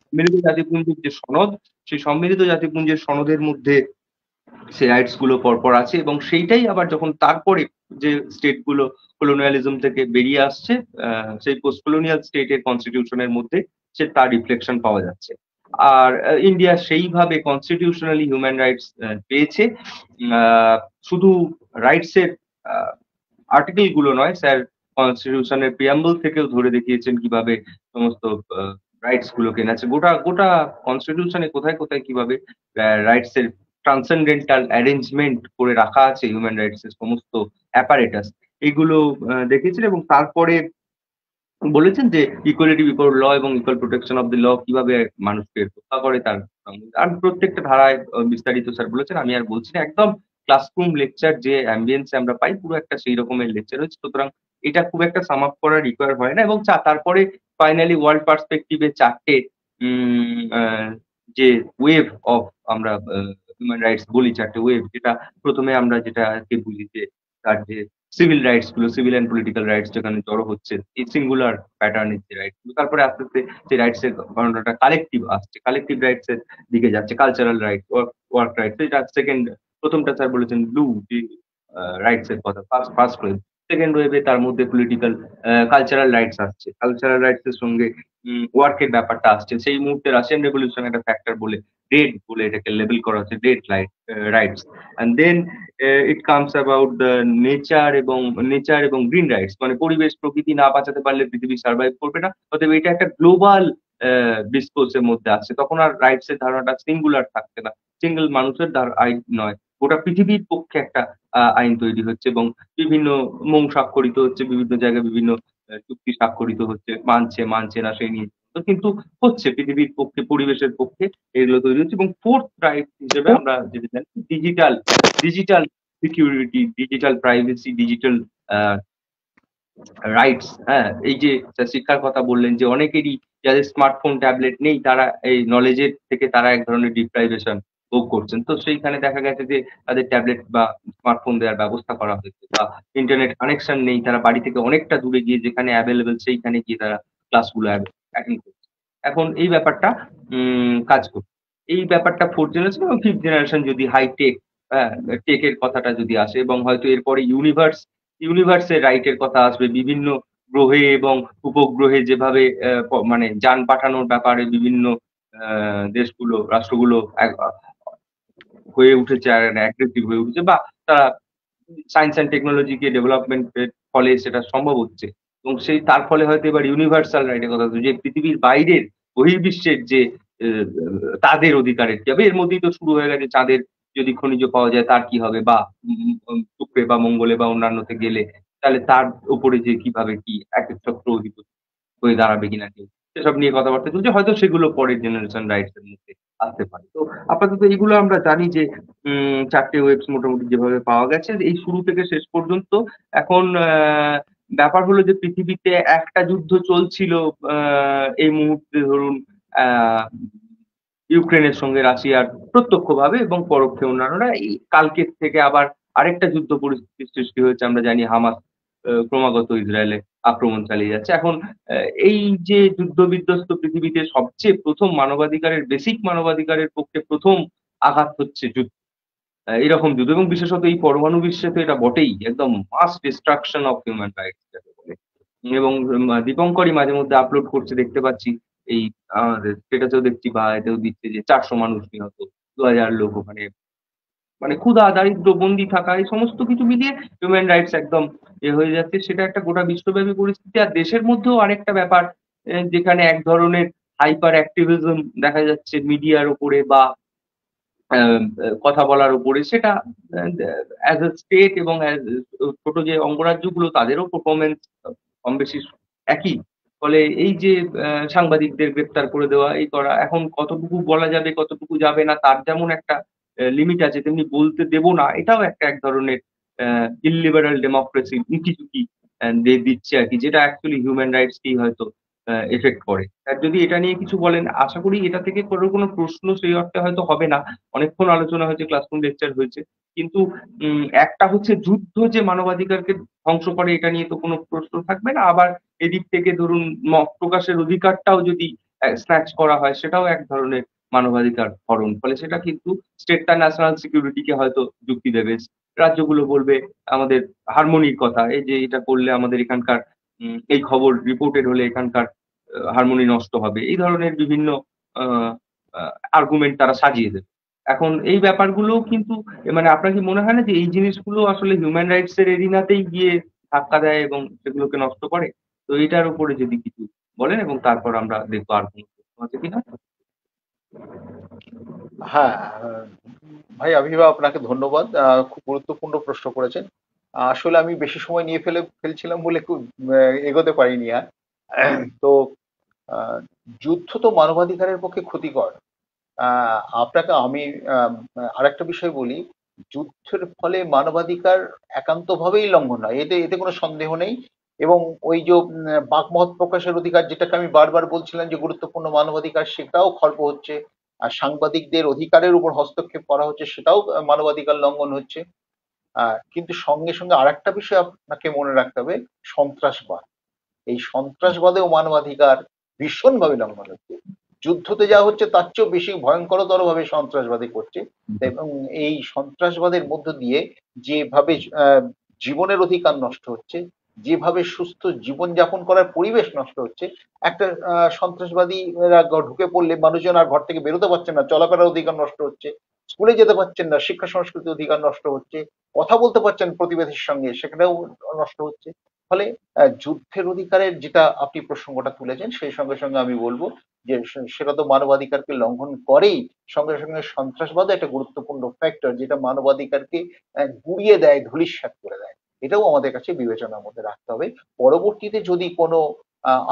সম্মিলিত জাতিপুঞ্জের যে সনদ, সেই সম্মিলিত জাতিপুঞ্জের সনদের মধ্যে সেই রাইটস গুলো পরপর আছে, এবং সেইটাই আবার যখন তারপরে যে স্টেট গুলো কলোনিয়ালিজম থেকে বেরিয়ে আসছে, সেই পোস্ট কলোনিয়াল স্টেটের কনস্টিটিউশনের মধ্যে সে তার রিফ্লেকশন পাওয়া যাচ্ছে। আর ইন্ডিয়া সেইভাবে কনস্টিটিউশনালি হিউম্যান রাইটস পেয়েছে। শুধু রাইটস এর আর্টিকেল গুলো নয়, স্যার কনস্টিটিউশনের প্রিয়াম্বল থেকেও ধরে দেখিয়েছেন কিভাবে সমস্ত রাইটস গুলোকে আছে, গোটা গোটা কনস্টিটিউশনে কোথায় কোথায় কিভাবে রাইটস এর ট্রান্সেন্ডেন্টাল অ্যারেঞ্জমেন্ট করে রাখা আছে, হিউম্যান রাইটস এর সমস্ত অ্যাপারেটাস, এগুলো দেখিয়েছেন। এবং তারপরে বলেছেন যে ইকুয়ালিটি বিফোর ল এবং equal protection of the law কিভাবে মানুষকে রক্ষা করে তার সঙ্গে। আর প্রত্যেকটা ধারায় বিস্তারিত স্যার বলেছেন, আমি আর বলছি না। একদম ক্লাসরুম লেকচার যে অ্যাম্বিয়েন্সে আমরা পাই, পুরো একটা সেই রকমের লেকচার হচ্ছে। সুতরাং এটা খুব একটা সাম আপ করা রিকোয়ার হয় না। এবং তারপরে ফাইনালি ওয়ার্ল্ড পার্সপেক্টিভে 4টে যে ওয়েভ অফ, আমরা হিউম্যান রাইটস বলি 4টে ওয়েভ, যেটা প্রথমে আমরা যেটাকে বুঝি যে তার যে সিভিল রাইটস গুলো, সিভিল অ্যান্ড পলিটিক্যাল রাইটস যেখানে জড়ো হচ্ছে এই সিঙ্গুলার প্যাটার্নের যে রাইটস গুলো, তারপরে আস্তে আস্তে সেই রাইটস এর গণনাটা কালেকটিভ আসছে, কালেকটিভ রাইটস এর দিকে যাচ্ছে, কালচারাল রাইটস, ওয়ার্ক রাইটস। এটা সেকেন্ড। প্রথমটা স্যার বলেছেন ব্লু যে রাইটস এর কথা, ফার্স্ট ওয়েভ। সেকেন্ড ওয়েভে তার মধ্যে পলিটিক্যাল কালচারাল রাইটস আসছে, কালচারাল রাইটস এর সঙ্গে ওয়ার্কের ব্যাপারটা আসছে। সেই মুহূর্তে রাশিয়ান রেভলিউশন একটা ফ্যাক্টর বলে, ডেড বলে এটাকে লেবেল করা হচ্ছে, dead rights. And then it comes about the nature এবং গ্রিন রাইটস, মানে পরিবেশ প্রকৃতি না বাঁচাতে পারলে পৃথিবী সার্ভাইভ করবে না। অতএব এটা একটা গ্লোবাল ডিসকোর্সের মধ্যে আসছে। তখন আর রাইটস এর ধারণাটা সিঙ্গুলার থাকছে না, সিঙ্গেল মানুষের আইন নয়, গোটা পৃথিবীর পক্ষে একটা আইন তৈরি হচ্ছে, এবং বিভিন্ন মৌ স্বাক্ষরিত হচ্ছে, বিভিন্ন জায়গায় বিভিন্ন চুক্তি স্বাক্ষরিত হচ্ছে, মানছে মানছে না সেই নিয়ে। তো কিন্তু হচ্ছে পৃথিবীর পক্ষে, পরিবেশের পক্ষে এগুলো তৈরি হচ্ছে। এবং ফোর্থ রাইট হিসেবে আমরা যেটা জানি, digital digital security, digital privacy, digital rights. হ্যাঁ, এই যে স্যার শিক্ষার কথা বললেন যে অনেকেরই যাদের স্মার্টফোন ট্যাবলেট নেই তারা এই নলেজের থেকে তারা এক ধরনের ডিপ্রাইভেশন ভোগ করছেন। তো সেইখানে দেখা গেছে যে তাদের ট্যাবলেট বা স্মার্টফোন দেওয়ার ব্যবস্থা করা হয়েছে, বা ইন্টারনেট কানেকশন নেই, তারা বাড়ি থেকে অনেকটা দূরে গিয়ে যেখানে অ্যাভেলেবল সেইখানে গিয়ে তারা ক্লাসগুলো অ্যাটেন্ড করছে। এখন এই ব্যাপারটা কাজ করছে। এই ব্যাপারটা 4th জেনারেশন এবং 5th জেনারেশন যদি হাই-টেক, হ্যাঁ? টেকের কথাটা যদি আসে এবং হয়তো এরপরে ইউনিভার্সের রাইট এর কথা আসবে। বিভিন্ন গ্রহে এবং উপগ্রহে যেভাবে মানে যান পাঠানোর ব্যাপারে বিভিন্ন রাষ্ট্রগুলো হয়ে উঠেছে আর অ্যাগ্রেসিভ হয়ে উঠেছে, বা তারা সায়েন্স অ্যান্ড টেকনোলজিকে ডেভেলপমেন্ট এর ফলে সেটা সম্ভব হচ্ছে। এবং তার ফলে হয়তো এবার ইউনিভার্সাল রাইট এর কথা হচ্ছে যে পৃথিবীর বাইরের বহির্বিশ্বের যে তাদের অধিকারের কি হবে? এর মধ্যেই তো শুরু হয়ে গেছে চাঁদের যদি খনিজ পাওয়া যায় তার কি হবে? বা শুক্রে বা মঙ্গলে বা অন্যান্যতে গেলে তাহলে তার উপরে যে কিভাবে কি একচ্ছত্র অধিপতি হয়ে দাঁড়াবে কিনা কেউ? সেসব নিয়ে কথাবার্তা চলছে। হয়তো সেগুলো পরের জেনারেশন রাইটস এর মধ্যে আসতে পারে। তো আপাতত এগুলো আমরা জানি যে ৪ টে ওয়েবস মোটামুটি যেভাবে পাওয়া গেছে এই শুরু থেকে শেষ পর্যন্ত। এখন ব্যাপার হলো যে পৃথিবীতে একটা যুদ্ধ চলছিল আ এই মুহূর্তে ধরুন আ ইউক্রেনের সঙ্গে রাশিয়ার প্রত্যক্ষভাবে, এবং পরোক্ষে অন্যান্যরা এই কালকের থেকে আবার আরেকটা যুদ্ধ পরিস্থিতির সৃষ্টি হয়েছে। আমরা জানি হামাস ক্রমাগত ইসরায়েলে আক্রমণ চালিয়ে যাচ্ছে। এখন আ এই যে যুদ্ধ-বিধ্বস্ত পৃথিবীতে সবচেয়ে ১ম মানবাধিকারের বেসিক মানবাধিকারের পক্ষে ১ম আঘাত হচ্ছে যুদ্ধ। এরকম যুদ্ধ, এবং বিশেষত এই পরমাণু বিশ্বে তো এটা বটেই। একদম মাস ডিস্ট্রাকশন অফ হিউম্যান রাইটস যাকে বলে। এবং দীপঙ্করই মাঝে মধ্যে আপলোড করছে দেখতে পাচ্ছি। এই আমাদের স্ট্যাটাসেও দেখছি বা এতেও দিচ্ছে যে ৪০০ মানুষ নিহত, ২,০০০ লোক ওখানে মানে ক্ষুধা, দারিদ্র্য, বন্দী থাকা এই সমস্ত কিছু মিলিয়ে হিউম্যান রাইটস একদম হয়ে যাচ্ছে। সেটা একটা গোটা বিশ্বব্যাপী পরিস্থিতি। আর দেশের মধ্যেও আরেকটা ব্যাপার, যেখানে এক ধরনের হাইপার অ্যাক্টিভিজম দেখা যাচ্ছে মিডিয়ার উপরে বা কথা বলার উপরে, সেটা অ্যাজ এ স্টেট এবং ছোট যে অঙ্গরাজ্যগুলো তাদেরও পারফরম্যান্স কম বেশি একই। ফলে এই যে সাংবাদিকদের গ্রেপ্তার করে দেওয়া, এই করা, এখন কতটুকু বলা যাবে, কতটুকু যাবে না তার যেমন একটা লিমিট আছে, তেমনি বলতে দেব না এটাও এক ধরনের ইললিবারাল ডেমোক্রেসি উঁকি-ঝুঁকি দিচ্ছে আরকি, যেটা অ্যাকচুয়ালি হিউম্যান রাইটস কেই হয়তো এফেক্ট করে। আর যদি এটা নিয়ে কিছু বলেন, আশা করি এটা থেকে কোনো প্রশ্ন সেই অর্থে হয়তো হবে না। অনেকক্ষণ আলোচনা হয়েছে, ক্লাসরুম লেকচার হয়েছে। কিন্তু একটা হচ্ছে যুদ্ধ যে মানবাধিকারকে ধ্বংস করে এটা নিয়ে তো কোনো প্রশ্ন থাকবে না। আবার এদিক থেকে ধরুন মত প্রকাশের অধিকারটাও যদি স্ন্যাচ করা হয় সেটাও এক ধরনের মানবাধিকার হরণ। ফলে সেটা কিন্তু স্টেট তার ন্যাশনাল সিকিউরিটি কে হয়তো যুক্তি দেবে। রাজ্যগুলো বলবে আমাদের হারমোনির কথা। এই যে এটা করলে আমাদের এখানকার এই খবর রিপোর্টেড হলে এখানকার হারমোনি নষ্ট হবে। এই ধরনের বিভিন্ন আ আ আর্গুমেন্ট তারা সাজিয়ে দেবে। এখন এই ব্যাপারগুলোও কিন্তু মানে আপনার কি মনে হয় না যে এই জিনিসগুলো আসলে হিউম্যান রাইটস এর এরিনাতেই গিয়ে ধাক্কা দেয় এবং সেগুলোকে নষ্ট করে? তো এটার উপরে যদি কিছু বলেন এবং তারপর আমরা দেখব আর কোন প্রশ্ন আছে কিনা? হ্যাঁ, ভাই আবির আপনাকে ধন্যবাদ। খুব গুরুত্বপূর্ণ প্রশ্ন করেছেন। আসলে আমি বেশি সময় নিয়ে ফেলছিলাম বলে খুব এগোতে পারিনি আর। তো আহ, যুদ্ধ তো মানবাধিকারের পক্ষে ক্ষতিকর। আপনাকে আমি আরেকটা বিষয় বলি, যুদ্ধের ফলে মানবাধিকার একান্তভাবেই লঙ্ঘন হয়, এতে এতে কোনো সন্দেহ নেই। এবং ওই যে বাকমত প্রকাশের অধিকার, যেটাকে আমি বারবার বলছিলাম যে গুরুত্বপূর্ণ মানবাধিকার, সেটাও খর্ব হচ্ছে। আর সাংবাদিকদের অধিকারের উপর হস্তক্ষেপ করা হচ্ছে, সেটাও মানবাধিকার লঙ্ঘন হচ্ছে। কিন্তু সঙ্গে সঙ্গে আরেকটা বিষয় আপনাকে মনে রাখতে হবে, সন্ত্রাসবাদ। এই সন্ত্রাসবাদেও মানবাধিকার ভীষণভাবে লঙ্ঘন হচ্ছে। যুদ্ধতে যা হচ্ছে তার চেয়েও বেশি ভয়ঙ্করতর ভাবে সন্ত্রাসবাদী করছে। এবং এই সন্ত্রাসবাদের মধ্য দিয়ে যেভাবে জীবনের অধিকার নষ্ট হচ্ছে, যেভাবে সুস্থ জীবনযাপন করার পরিবেশ নষ্ট হচ্ছে, একটা সন্ত্রাসবাদীরা ঢুকে পড়লে মানুষজন আর ঘর থেকে বেরোতে পারছে না, চলাফেরার অধিকার নষ্ট হচ্ছে, স্কুলে যেতে পারছেন না, শিক্ষা সংস্কৃতির অধিকার নষ্ট হচ্ছে, কথা বলতে পারছেন প্রতিবেশীর সঙ্গে, সেখানেও নষ্ট হচ্ছে। ফলে যুদ্ধের অধিকারের যেটা আপনি প্রসঙ্গটা তুলেছেন, সেই সঙ্গে সঙ্গে আমি বলবো যে সেটা তো মানবাধিকারকে লঙ্ঘন করেই। সঙ্গে সঙ্গে সন্ত্রাসবাদও একটা গুরুত্বপূর্ণ ফ্যাক্টর, যেটা মানবাধিকারকে গুঁড়িয়ে দেয়, ধূলিসাৎ করে দেয়। এটাও আমাদের কাছে বিবেচনার মধ্যে রাখতে হবে। পরবর্তীতে যদি কোনো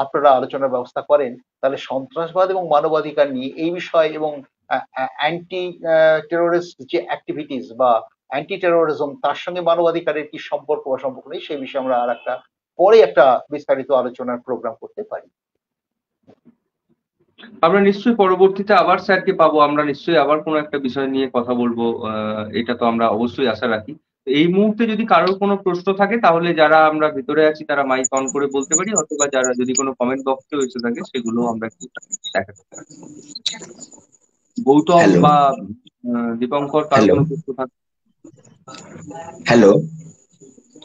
আপনারা আলোচনার ব্যবস্থা করেন, তাহলে সন্ত্রাসবাদ এবং মানবাধিকার নিয়ে এই বিষয় এবং অ্যান্টি টেরোরিস্ট যে অ্যাক্টিভিটিস বা অ্যান্টি টেরোরিজম, তার সঙ্গে মানবাধিকারের কি সম্পর্ক বা সম্পর্ক নেই, সেই বিষয়ে আমরা আর একটা পরে একটা বিস্তারিত আলোচনার প্রোগ্রাম করতে পারি। আমরা নিশ্চয়ই পরবর্তীতে আবার স্যারকে পাবো, আমরা নিশ্চয়ই আবার কোনো একটা বিষয় নিয়ে কথা বলবো, এটা তো আমরা অবশ্যই আশা রাখি। তো এই মুহূর্তে যদি কারোর কোনো প্রশ্ন থাকে তাহলে যারা আমরা ভেতরে আছি তারা মাইক অন করে বলতে পারি, অথবা যারা যদি কোনো কমেন্ট বক্সেও এসে থাকে সেগুলো আমরা একটু দেখাতে পারি। গৌতম হ্যালো। বা দীপঙ্কর, কারো হ্যালো। কোনো প্রশ্ন থাকে? হ্যালো।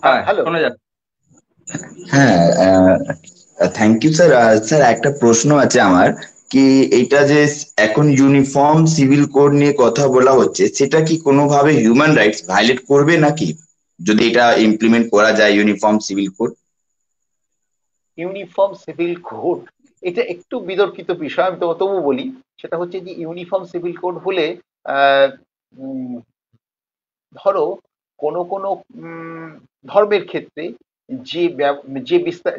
হ্যাঁ, হ্যাঁ, হ্যালো। শোনা যাচ্ছে। হ্যাঁ, থ্যাংক ইউ স্যার। স্যার, একটা প্রশ্ন আছে আমার, কি এটা যে এখন ইউনিফর্ম সিভিল কোড নিয়ে কথা বলা হচ্ছে, সেটা কি কোনোভাবে হিউম্যান রাইটস ভায়োলেট করবে নাকি, যদি এটা ইমপ্লিমেন্ট করা যায় uniform civil code? Uniform civil code এটা একটু বিতর্কিত বিষয়, আমি তবু বলি। সেটা হচ্ছে যে ইউনিফর্ম সিভিল কোড হলে আহ, উম, ধরো কোনো কোনো ধর্মের ক্ষেত্রে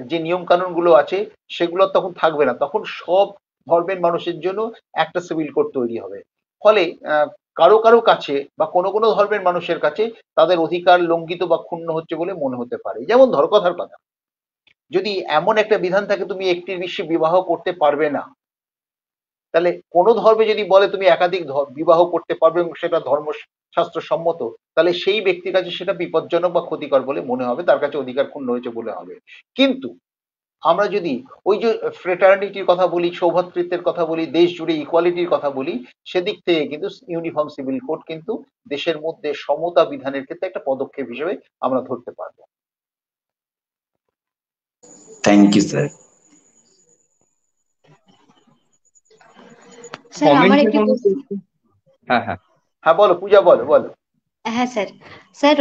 যে নিয়ম কানুন গুলো আছে সেগুলো তখন থাকবে না, তখন সব ধর্মের মানুষের জন্য একটা সিভিল কোড তৈরি হবে। ফলে কারো কারো কাছে বা কোনো কোনো ধর্মের মানুষের কাছে তাদের অধিকার লঙ্ঘিত বা ক্ষুণ্ণ হচ্ছে বলে মনে হতে পারে। যেমন ধর, কথার কথা, যদি এমন একটা বিধান থাকে তুমি একটির বেশি বিবাহ করতে পারবে না, তাহলে কোনো ধর্মে যদি বলে তুমি একাধিক বিবাহ করতে পারবে এবং সেটা ধর্মশাস্ত্র সম্মত, তাহলে সেই ব্যক্তির কাছে সেটা বিপজ্জনক বা ক্ষতিকর বলে মনে হবে, তার কাছে অধিকার ক্ষুণ্ণ হয়েছে বলে হবে। কিন্তু আমরা যদি ওই যে ফ্রেটার্নিটির কথা বলি, সৌভ্রাতৃত্বের কথা বলি, দেশ জুড়ে ইকুয়ালিটির কথা বলি, সেদিক থেকে কিন্তু ইউনিফর্ম সিভিল কোড কিন্তু দেশের মধ্যে সমতা বিধানের ক্ষেত্রে একটা পদক্ষেপ হিসেবে আমরা ধরতে পারবো। Thank you sir. স্যার আমার কমেন্টে একটি কোনো প্রশ্ন। প্রশ্ন? হ্যাঁ, হ্যাঁ। হ্যাঁ, বলো পূজা, বলো বলো। হ্যাঁ স্যার। স্যার,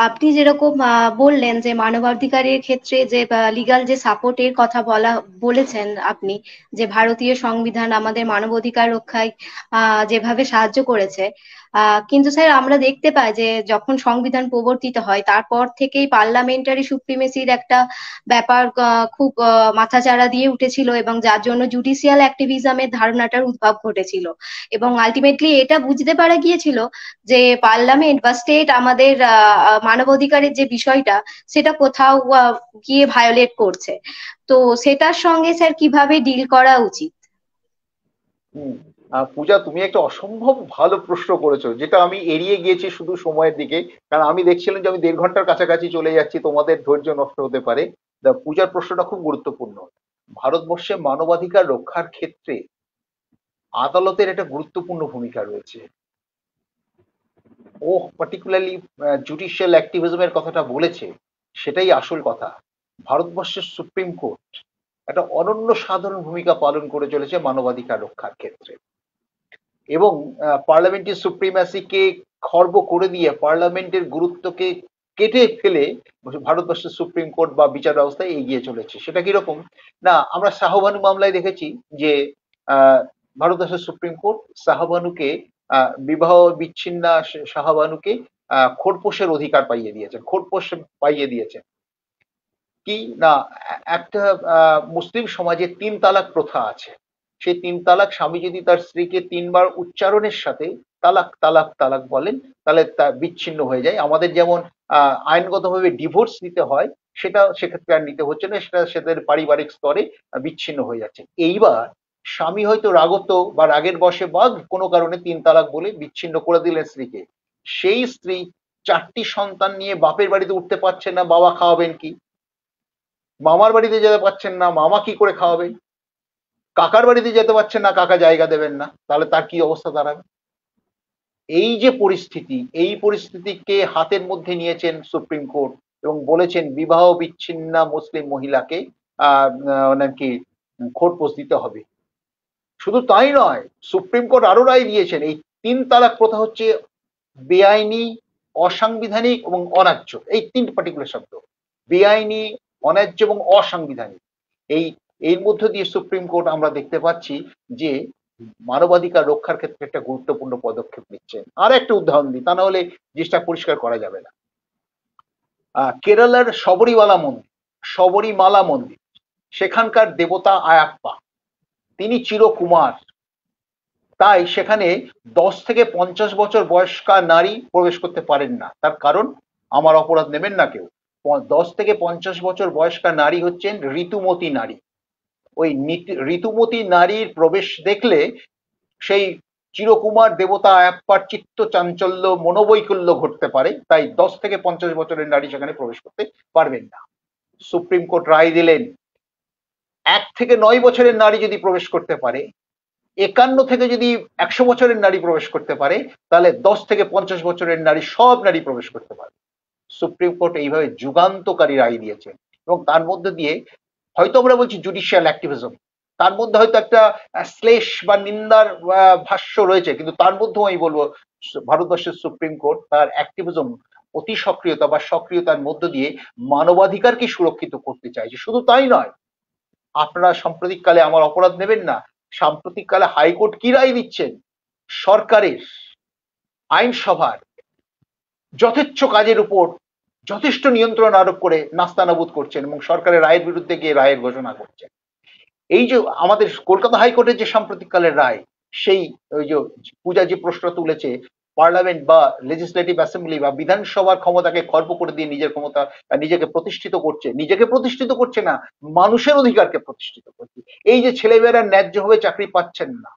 আপনি যেরকম বললেন যে মানবাধিকারের ক্ষেত্রে যে লিগ্যাল যে সাপোর্টের কথা বলেছেন আপনি, যে ভারতীয় সংবিধান আমাদের মানবাধিকার রক্ষায় যেভাবে সাহায্য করেছে, কিন্তু স্যার আমরা দেখতে পাই যে যখন সংবিধান প্রবর্তিত হয় তারপর থেকেই পার্লামেন্টারি সুপ্রিমেসির একটা ব্যাপার খুব মাথাচাড়া দিয়ে উঠেছিল, এবং যার জন্য জুডিশিয়াল অ্যাক্টিভিজমের ধারণাটার উদ্ভব ঘটেছিল। এবং আলটিমেটলি এটা বুঝতে পারা গিয়েছিল যে পার্লামেন্ট বা স্টেট আমাদের মানবাধিকারের যে বিষয়টা সেটা কোথাও গিয়ে ভায়োলেট করছে। তো সেটার সঙ্গে স্যার কিভাবে ডিল করা উচিত? হুম। পূজা, তুমি একটা অসম্ভব ভালো প্রশ্ন করেছো, যেটা আমি এড়িয়ে গিয়েছি শুধু সময়ের দিকে, কারণ আমি দেখছিলাম যে আমি 1.5 ঘন্টার কাছাকাছি চলে যাচ্ছি, তোমাদের ধৈর্য নষ্ট হতে পারে। পূজার প্রশ্নটা খুব গুরুত্বপূর্ণ। ভারতবর্ষে মানবাধিকার রক্ষার ক্ষেত্রে আদালতের একটা গুরুত্বপূর্ণ ভূমিকা রয়েছে। ও পার্টিকুলারলি জুডিশিয়াল অ্যাক্টিভিজমের কথাটা বলেছে, সেটাই আসল কথা। ভারতবর্ষের সুপ্রিম কোর্ট একটা অনন্য সাধারণ ভূমিকা পালন করে চলেছে মানবাধিকার রক্ষার ক্ষেত্রে, এবং পার্লামেন্টের সুপ্রিম্যাসিকে খর্ব করে দিয়ে পার্লামেন্টের গুরুত্বকে কেটে ফেলে ভারতবর্ষের সুপ্রিম কোর্ট বা বিচার ব্যবস্থায় এগিয়ে চলেছে। সেটা কিরকম না, আমরা শাহবানু মামলায় দেখেছি যে আহ, ভারতবর্ষের সুপ্রিম কোর্ট শাহবানুকে বিবাহ বিচ্ছিন্না শাহবানুকে খোরপোশের অধিকার পাইয়ে দিয়েছেন, খোরপোশ পাইয়ে দিয়েছেন। কি না, একটা মুসলিম সমাজে 3 তালাক প্রথা আছে। সেই 3 তালাক, স্বামী যদি তার স্ত্রীকে 3 বার উচ্চারণের সাথে তালাক তালাক তালাক বলেন, তাহলে তা বিচ্ছিন্ন হয়ে যায়। আমাদের যেমন আইনগতভাবে ডিভোর্স নিতে হয়, সেটা সেক্ষেত্রে আর নিতে হচ্ছে না, সেটা সেদের পারিবারিক স্তরে বিচ্ছিন্ন হয়ে যাচ্ছে। এইবার স্বামী হয়তো রাগত বা রাগের বশে বা কোনো কারণে 3 তালাক বলে বিচ্ছিন্ন করে দিলেন স্ত্রীকে। সেই স্ত্রী 4টি সন্তান নিয়ে বাপের বাড়িতে উঠতে পারছে না, বাবা খাওয়াবেন কি? মামার বাড়িতে যেতে পারছেন না, মামা কি করে খাওয়াবেন? কাকার বাড়িতে যেতে পারছেন না, কাকা জায়গা দেবেন না, তাহলে তার কি অবস্থা দাঁড়াবে? এই যে পরিস্থিতি, এই পরিস্থিতিকে হাতের মধ্যে নিয়েছেন সুপ্রিম কোর্ট এবং বলেছেন বিবাহ বিচ্ছিন্না মুসলিম মহিলাকে নাকি খোরপোশ দিতে হবে। শুধু তাই নয়, সুপ্রিম কোর্ট আরো রায় দিয়েছেন এই 3 তালাক প্রথা হচ্ছে বেআইনি, অসাংবিধানিক এবং অন্যায্য। এই 3 পার্টিকুলার শব্দ, বেআইনি, অন্যায্য এবং অসাংবিধানিক। এই এর মধ্য দিয়ে সুপ্রিম কোর্ট আমরা দেখতে পাচ্ছি যে মানবাধিকার রক্ষার ক্ষেত্রে একটা গুরুত্বপূর্ণ পদক্ষেপ নিচ্ছেন। আর একটা উদাহরণ দিই, তা না হলে জিনিসটা পরিষ্কার করা যাবে না। কেরালার শবরীমালা মন্দির, সেখানকার দেবতা আয়াপ্পা, তিনি চিরকুমার। তাই সেখানে 10 থেকে 50 বছর বয়স্কা নারী প্রবেশ করতে পারেন না। তার কারণ, আমার অপরাধ নেবেন না কেউ, 10 থেকে 50 বছর বয়স্কা নারী হচ্ছেন ঋতুমতী নারী। ওই ঋতুমতী নারীর প্রবেশ দেখলে সেই চিরকুমার দেবতা একবার চিত্ত চাঞ্চল্য মনোবৈকল্য ঘটতে পারে, তাই 10 থেকে 50 বছরের নারী সেখানে প্রবেশ করতে পারবেন না। সুপ্রিম কোর্ট রায় দিলেন 1 থেকে 9 বছরের নারী যদি প্রবেশ করতে পারে, 51 থেকে যদি 100 বছরের নারী প্রবেশ করতে পারে, তাহলে 10 থেকে 50 বছরের নারী সব নারী প্রবেশ করতে পারে। সুপ্রিম কোর্ট এইভাবে যুগান্তকারী রায় দিয়েছেন এবং তার মধ্যে দিয়ে হয়তো আমরা বলছি জুডিশিয়াল অ্যাক্টিভিজম, তার মধ্যে হয়তো একটা শ্লেষ বা নিন্দার ভাষ্য রয়েছে, কিন্তু তার মধ্যেও আমি বলবো ভারতবর্ষের সুপ্রিম কোর্ট তার অ্যাক্টিভিজম, অতি সক্রিয়তা বা সক্রিয়তার মধ্য দিয়ে মানবাধিকারকে সুরক্ষিত করতে চাইছে। শুধু তাই নয়, আপনারা সাম্প্রতিককালে আমার অপরাধ নেবেন না, সাম্প্রতিককালে হাইকোর্ট কি রায় দিচ্ছেন, সরকারের আইনসভার যথেচ্ছ কাজের উপর যথেষ্ট নিয়ন্ত্রণ আরোপ করে নাস্তানাবুদ করছেন এবং সরকারের রায়ের বিরুদ্ধে গিয়ে রায়ের ঘোষণা করছেন। এই যে আমাদের কলকাতা হাইকোর্টের যে সাম্প্রতিককালের রায়, সেই ওই যে পূজা যে প্রশ্ন তুলেছে, পার্লামেন্ট বা লেজিসলেটিভ অ্যাসেম্বলি বা বিধানসভার ক্ষমতাকে খর্ব করে দিয়ে নিজের ক্ষমতা নিজেকে প্রতিষ্ঠিত করছে, নিজেকে প্রতিষ্ঠিত করছে না, মানুষের অধিকারকে প্রতিষ্ঠিত করছে। এই যে ছেলেমেয়েরা ন্যায্যভাবে চাকরি পাচ্ছেন না,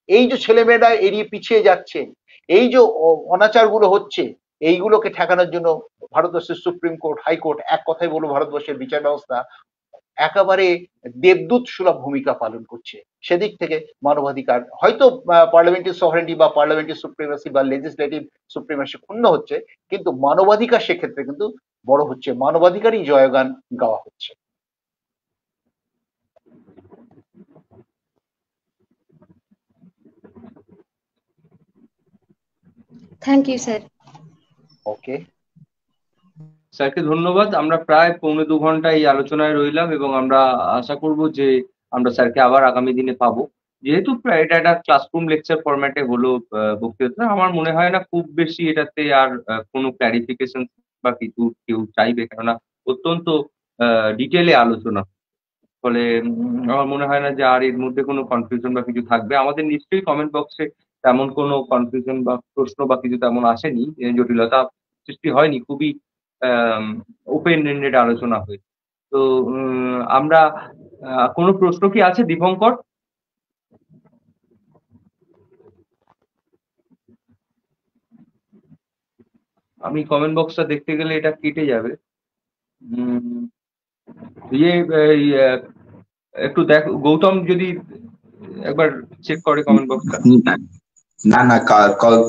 এই যে ছেলেমেয়েরা এড়িয়ে পিছিয়ে যাচ্ছে, এই যে অনাচারগুলো হচ্ছে, এইগুলোকে ঠেকানোর জন্য ভারতবর্ষের সুপ্রিম কোর্ট, হাইকোর্ট, এক কথায় বলবো ভারতবর্ষের বিচার ব্যবস্থা একেবারে দেবদূত সুলভ ভূমিকা পালন করছে। সেদিক থেকে মানবাধিকার হয়তো পার্লামেন্টারি সভারেন্টি বা পার্লামেন্টারি সুপ্রিমেসি বা লেজিসলেটিভ সুপ্রিমেসি ক্ষুণ্ণ হচ্ছে, কিন্তু মানবাধিকার সেক্ষেত্রে কিন্তু বড় হচ্ছে, মানবাধিকারই জয়গান গাওয়া হচ্ছে। Thank you sir. ওকে, স্যারকে ধন্যবাদ। আমরা প্রায় 1.25 ঘন্টা এই আলোচনায় রইলাম এবং আমরা আশা করব যে আমরা স্যারকে আবার আগামী দিনে পাবো। যেহেতু প্রায় এটা একটা ক্লাসরুম লেকচার ফরম্যাটে হলো বক্তৃতা, আমার মনে হয় না খুব বেশি এটাতে আর কোনো ক্ল্যারিফিকেশন বা কিছু কেউ চাইবে, কেননা অত্যন্ত ডিটেলে আলোচনা। ফলে আমার মনে হয় না যে আর এর মধ্যে কোনো কনফিউশন বা কিছু থাকবে। আমাদের নিশ্চয়ই কমেন্ট বক্সে তেমন কোনো কনফিউশন বা প্রশ্ন বা কিছু তেমন আসেনি, জটিলতা সৃষ্টি হয়নি, খুবই ওপেন এন্ডেড আলোচনা হয়েছে। তো আমরা কোনো প্রশ্ন কি আছে দীপঙ্কর? আমি কমেন্ট বক্সটা দেখতে গেলে এটা কেটে যাবে। ইয়ে এই, একটু দেখ গৌতম যদি একবার চেক করে কমেন্ট বক্সটা। না না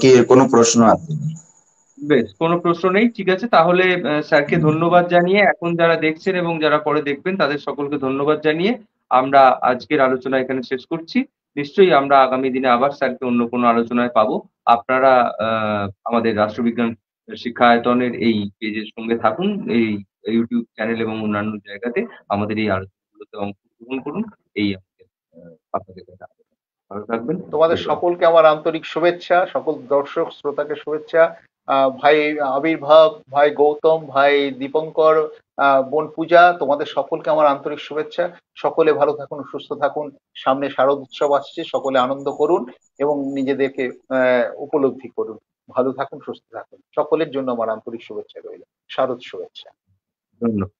কি কোনো প্রশ্ন আছে? বেশ, কোনো প্রশ্ন নেই, ঠিক আছে। তাহলে স্যারকে ধন্যবাদ জানিয়ে, এখন যারা দেখছেন এবং যারা পরে দেখবেন তাদের সকলকে ধন্যবাদ জানিয়ে আমরা আজকের আলোচনা এখানে শেষ করছি। নিশ্চয়ই আমরা আগামী দিনে আবার স্যারকে অন্য কোনো আলোচনায় পাবো। আপনারা আমাদের রাষ্ট্রবিজ্ঞান শিক্ষায়তনের এই পেজের সঙ্গে থাকুন, এই ইউটিউব চ্যানেল এবং অন্যান্য জায়গাতে আমাদের এই আলোচনাগুলোতে অংশগ্রহণ করুন। এই আমাদের আপনাদের কাছে আবেদন। ভালো থাকবেন। তোমাদের ধন্যবাদ। সকলকে আমার আন্তরিক শুভেচ্ছা, সকল দর্শক শ্রোতাকে শুভেচ্ছা। ভাই আবির্ভাব, ভাই গৌতম, ভাই দীপঙ্কর, বোন পূজা, তোমাদের সকলকে আমার আন্তরিক শুভেচ্ছা। সকলে ভালো থাকুন, সুস্থ থাকুন। সামনে শারদ উৎসব আসছে, সকলে আনন্দ করুন এবং নিজেদেরকে উপলব্ধি করুন। ভালো থাকুন, সুস্থ থাকুন। সকলের জন্য আমার আন্তরিক শুভেচ্ছা রইল। শারদ শুভেচ্ছা। ধন্যবাদ।